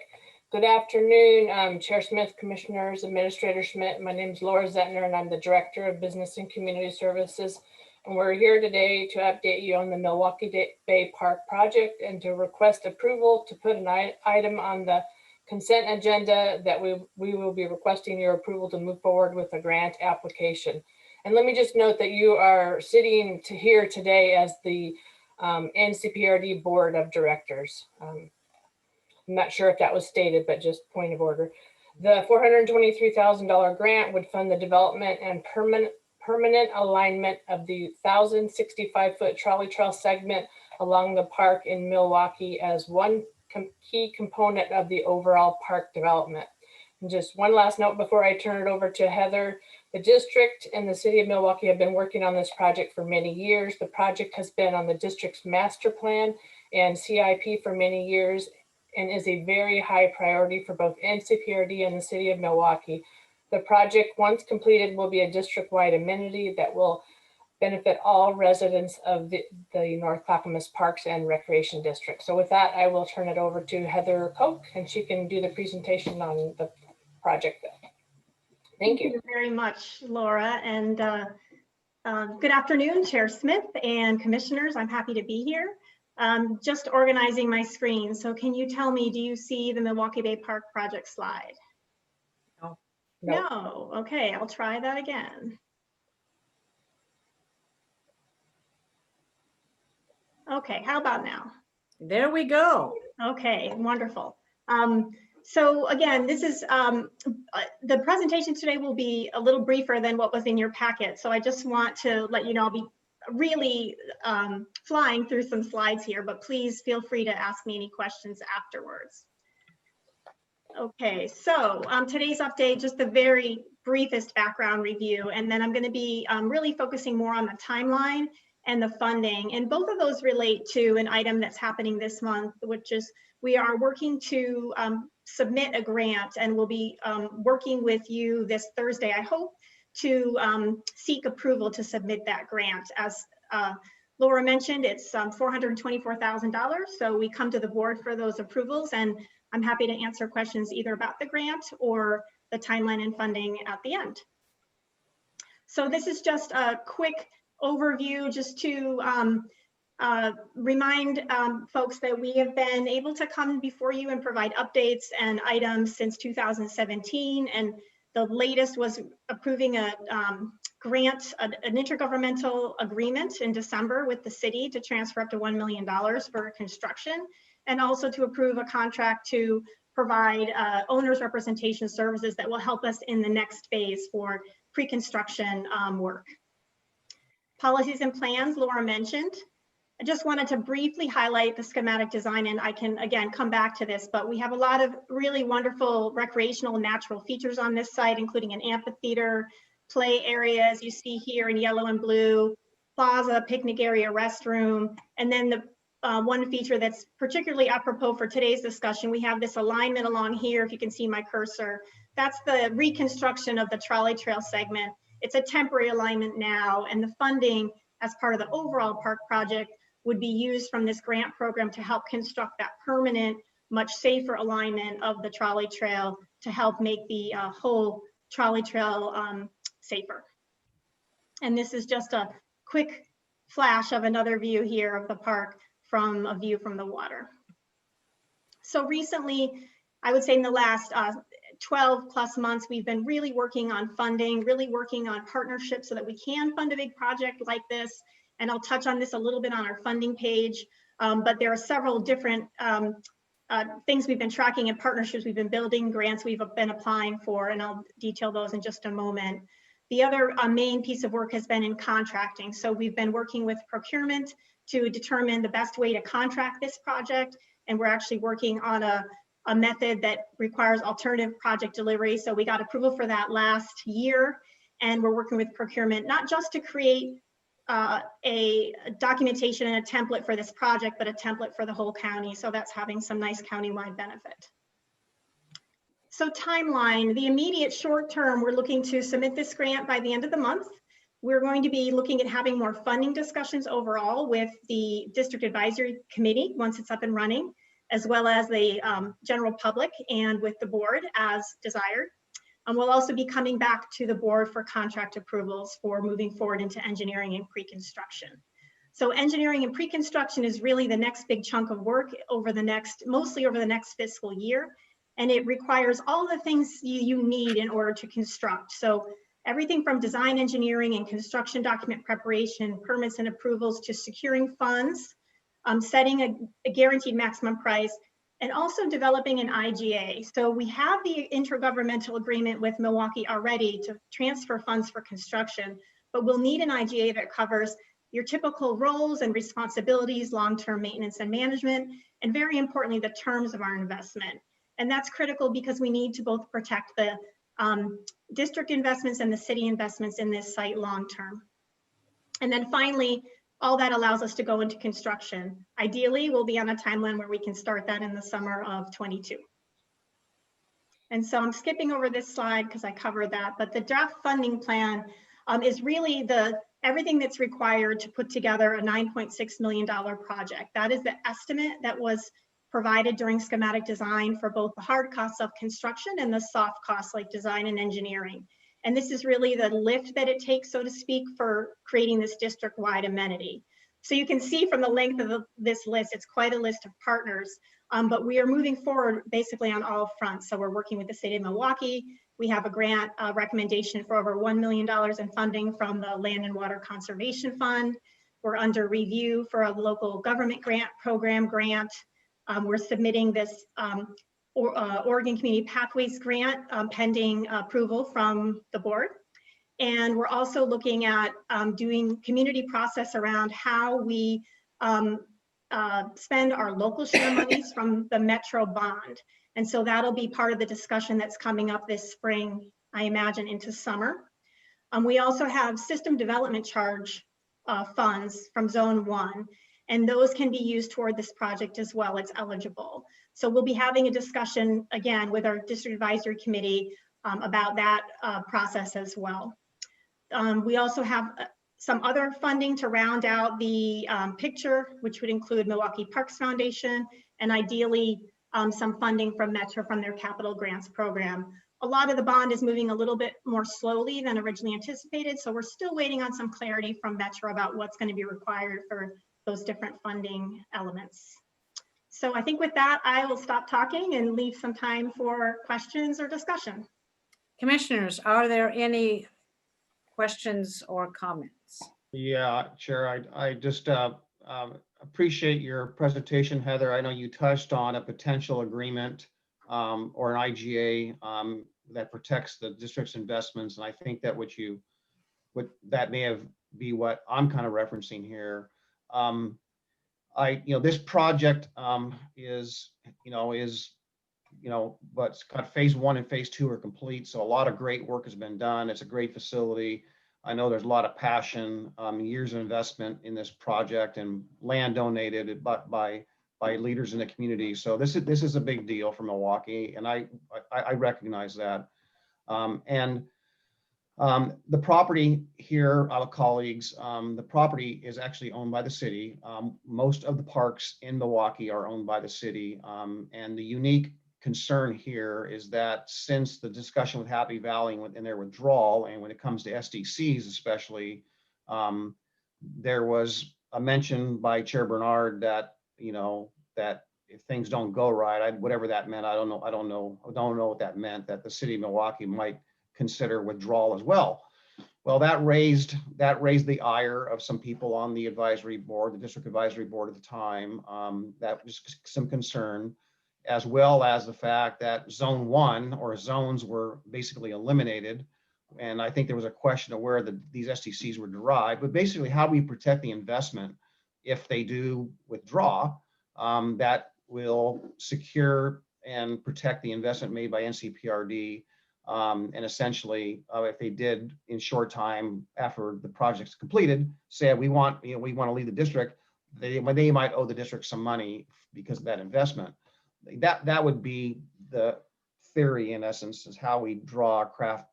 Good afternoon, Chair Smith, Commissioners, Administrator Schmidt. My name is Laura Zentner, and I'm the Director of Business and Community Services And we're here today to update you on the Milwaukee Bay Park project and to request approval to put an item on the consent agenda that we will be requesting your approval to move forward with a grant application. And let me just note that you are sitting here today as the NCPRD Board of Directors. I'm not sure if that was stated, but just point of order. The $423,000 grant would fund the development and permanent alignment of the 1,065-foot trolley trail segment along the park in Milwaukee as one key component of the overall park development. And just one last note before I turn it over to Heather. The district and the city of Milwaukee have been working on this project for many years. The project has been on the district's master plan and CIP for many years and is a very high priority for both NCPRD and the city of Milwaukee. The project, once completed, will be a district-wide amenity that will benefit all residents of the North Clackamas Parks and Recreation District. So with that, I will turn it over to Heather Koch, and she can do the presentation on the project. Thank you. Thank you very much, Laura. And good afternoon, Chair Smith and commissioners. I'm happy to be here. Just organizing my screen. So can you tell me, do you see the Milwaukee Bay Park project slide? No. No. Okay, I'll try that again. Okay, how about now? There we go. Okay, wonderful. So again, this is the presentation today will be a little briefer than what was in your packet. So I just want to let you know I'll be really flying through some slides here, but please feel free to ask me any questions afterwards. Okay, so today's update, just the very briefest background review, and then I'm going to be really focusing more on the timeline and the funding. And both of those relate to an item that's happening this month, which is we are working to submit a grant, and we'll be working with you this Thursday, I hope, to seek approval to submit that grant. As Laura mentioned, it's $424,000. So we come to the board for those approvals, and I'm happy to answer questions either about the grant or the timeline and funding at the end. So this is just a quick overview just to remind folks that we have been able to come before you and provide updates and items since 2017. And the latest was approving a grant, an intergovernmental agreement in December with the city to transfer up to $1 million for construction, and also to approve a contract to provide owner's representation services that will help us in the next phase for pre-construction work. Policies and plans, Laura mentioned. I just wanted to briefly highlight the schematic design, and I can again come back to this, but we have a lot of really wonderful recreational and natural features on this site, including an amphitheater, play areas you see here in yellow and blue, plaza, picnic area, restroom, and then the one feature that's particularly apropos for today's discussion, we have this alignment along here, if you can see my cursor. That's the reconstruction of the trolley trail segment. It's a temporary alignment now, and the funding as part of the overall park project would be used from this grant program to help construct that permanent, much safer alignment of the trolley trail to help make the whole trolley trail safer. And this is just a quick flash of another view here of the park from a view from the water. So recently, I would say in the last 12 plus months, we've been really working on funding, really working on partnerships so that we can fund a big project like this. And I'll touch on this a little bit on our funding page, but there are several different things we've been tracking and partnerships we've been building, grants we've been applying for, and I'll detail those in just a moment. The other main piece of work has been in contracting. So we've been working with procurement to determine the best way to contract this project. And we're actually working on a method that requires alternative project delivery. So we got approval for that last year. And we're working with procurement, not just to create a documentation and a template for this project, but a template for the whole county. So that's having some nice countywide benefit. So timeline, the immediate short term, we're looking to submit this grant by the end of the month. We're going to be looking at having more funding discussions overall with the District Advisory Committee once it's up and running, as well as the general public and with the board as desired. We'll also be coming back to the board for contract approvals for moving forward into engineering and pre-construction. So engineering and pre-construction is really the next big chunk of work mostly over the next fiscal year. And it requires all the things you need in order to construct. So everything from design engineering and construction document preparation, permits and approvals, to securing funds, setting a guaranteed maximum price, and also developing an IGA. So we have the intergovernmental agreement with Milwaukee already to transfer funds for construction, but we'll need an IGA that covers your typical roles and responsibilities, long-term maintenance and management, and very importantly, the terms of our investment. And that's critical because we need to both protect the district investments and the city investments in this site long-term. And then finally, all that allows us to go into construction. Ideally, we'll be on a timeline where we can start that in the summer of 22. And so I'm skipping over this slide because I covered that, but the draft funding plan is really everything that's required to put together a $9.6 million project. That is the estimate that was provided during schematic design for both the hard costs of construction and the soft costs like design and engineering. And this is really the lift that it takes, so to speak, for creating this district-wide amenity. So you can see from the length of this list, it's quite a list of partners, but we are moving forward basically on all fronts. So we're working with the state of Milwaukee. We have a grant recommendation for over $1 million in funding from the Land and Water Conservation Fund. We're under review for a local government program grant. We're submitting this Oregon Community Pathways Grant pending approval from the board. And we're also looking at doing community process around how we spend our local share monies from the Metro bond. And so that'll be part of the discussion that's coming up this spring, I imagine, into summer. We also have system development charge funds from Zone 1. And those can be used toward this project as well. It's eligible. So we'll be having a discussion again with our district advisory committee about that process as well. We also have some other funding to round out the picture, which would include Milwaukee Parks Foundation and ideally some funding from Metro from their capital grants program. A lot of the bond is moving a little bit more slowly than originally anticipated. So we're still waiting on some clarity from Metro about what's going to be required for those different funding elements. So I think with that, I will stop talking and leave some time for questions or discussion. Commissioners, are there any questions or comments? Yeah, Chair, I just appreciate your presentation, Heather. I know you touched on a potential agreement or an IGA that protects the district's investments. And I think that that may be what I'm kind of referencing here. This project but phase 1 and phase 2 are complete. So a lot of great work has been done. It's a great facility. I know there's a lot of passion, years of investment in this project and land donated by leaders in the community. So this is a big deal for Milwaukee, and I recognize that. The property here, our colleagues, the property is actually owned by the city. Most of the parks in Milwaukee are owned by the city. And the unique concern here is that since the discussion with Happy Valley and their withdrawal, and when it comes to SDCs especially, there was a mention by Chair Bernard that, that if things don't go right, whatever that meant, I don't know what that meant, that the city of Milwaukee might consider withdrawal as well. Well, that raised the ire of some people on the advisory board, the district advisory board at the time. That was some concern, as well as the fact that Zone 1 or zones were basically eliminated. And I think there was a question of where these SDCs were derived, but basically how we protect the investment if they do withdraw, that will secure and protect the investment made by NCPRD. And essentially, if they did in short time after the project's completed, say we want to leave the district, they might owe the district some money because of that investment. That would be the theory, in essence, is how we draw a craft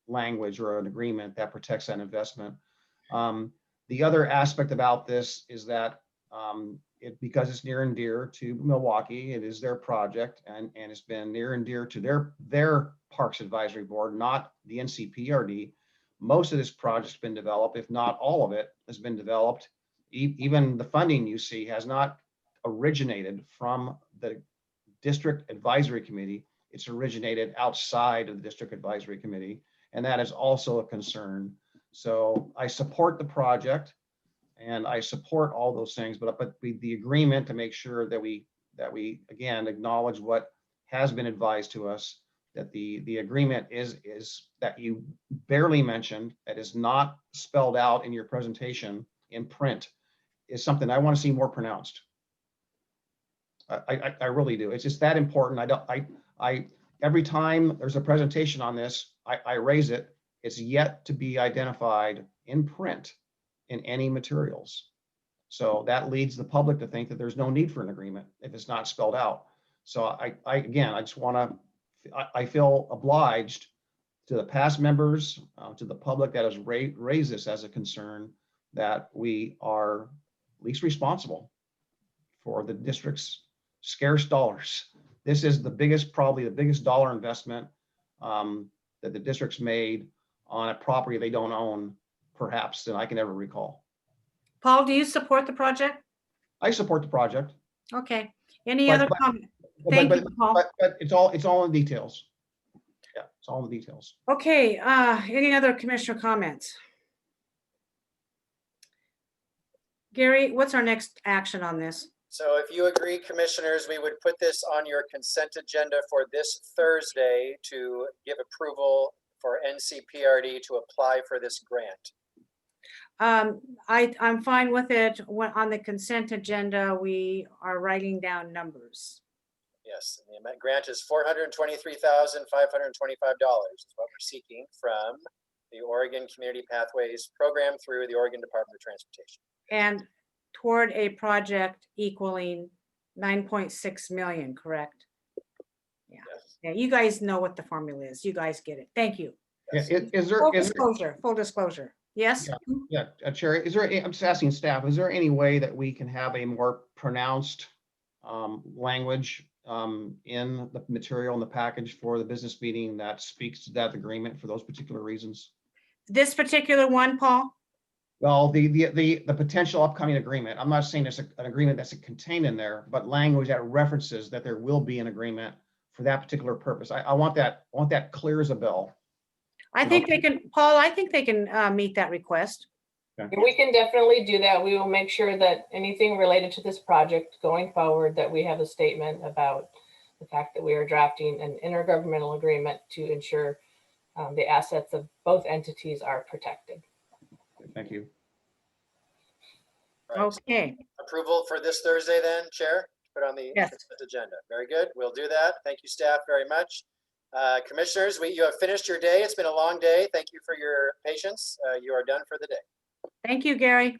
language or an agreement that protects that investment. The other aspect about this is that because it's near and dear to Milwaukee, it is their project, and it's been near and dear to their Parks Advisory Board, not the NCPRD. Most of this project's been developed, if not all of it has been developed. Even the funding you see has not originated from the District Advisory Committee. It's originated outside of the District Advisory Committee, and that is also a concern. So I support the project and I support all those things, but the agreement to make sure that we again acknowledge what has been advised to us, that the agreement is that you barely mentioned, that is not spelled out in your presentation in print, is something I want to see more pronounced. I really do. It's just that important. Every time there's a presentation on this, I raise it. It's yet to be identified in print in any materials. So that leads the public to think that there's no need for an agreement if it's not spelled out. So again, I just want to, I feel obliged to the past members, to the public that has raised this as a concern, that we are at least responsible for the district's scarce dollars. This is the biggest, probably the biggest dollar investment that the district's made on a property they don't own, perhaps, than I can ever recall. Paul, do you support the project? I support the project. Okay. Any other comment? Thank you, Paul. But it's all in details. Yeah, it's all in the details. Okay. Any other commissioner comments? Gary, what's our next action on this? So if you agree, commissioners, we would put this on your consent agenda for this Thursday to give approval for NCPRD to apply for this grant. I'm fine with it. On the consent agenda, we are writing down numbers. Yes, and the grant is $423,525 is what we're seeking from the Oregon Community Pathways Program through the Oregon Department of Transportation. And toward a project equaling 9.6 million, correct? Yeah. Yes. Yeah, you guys know what the formula is. You guys get it. Thank you. Yeah, is there Full disclosure. Yes? Yeah, Chair, I'm just asking staff, is there any way that we can have a more pronounced language in the material in the package for the business meeting that speaks to that agreement for those particular reasons? This particular one, Paul? Well, the potential upcoming agreement, I'm not saying it's an agreement that's contained in there, but language that references that there will be an agreement for that particular purpose. I want that clear as a bell. I think they can, Paul, I think they can meet that request. Okay. We can definitely do that. We will make sure that anything related to this project going forward, that we have a statement about the fact that we are drafting an intergovernmental agreement to ensure the assets of both entities are protected. Thank you. Right. Okay. Approval for this Thursday then, Chair? Put on the Yes. consent agenda. Very good. We'll do that. Thank you, staff, very much. Commissioners, you have finished your day. It's been a long day. Thank you for your patience. You are done for the day. Thank you, Gary.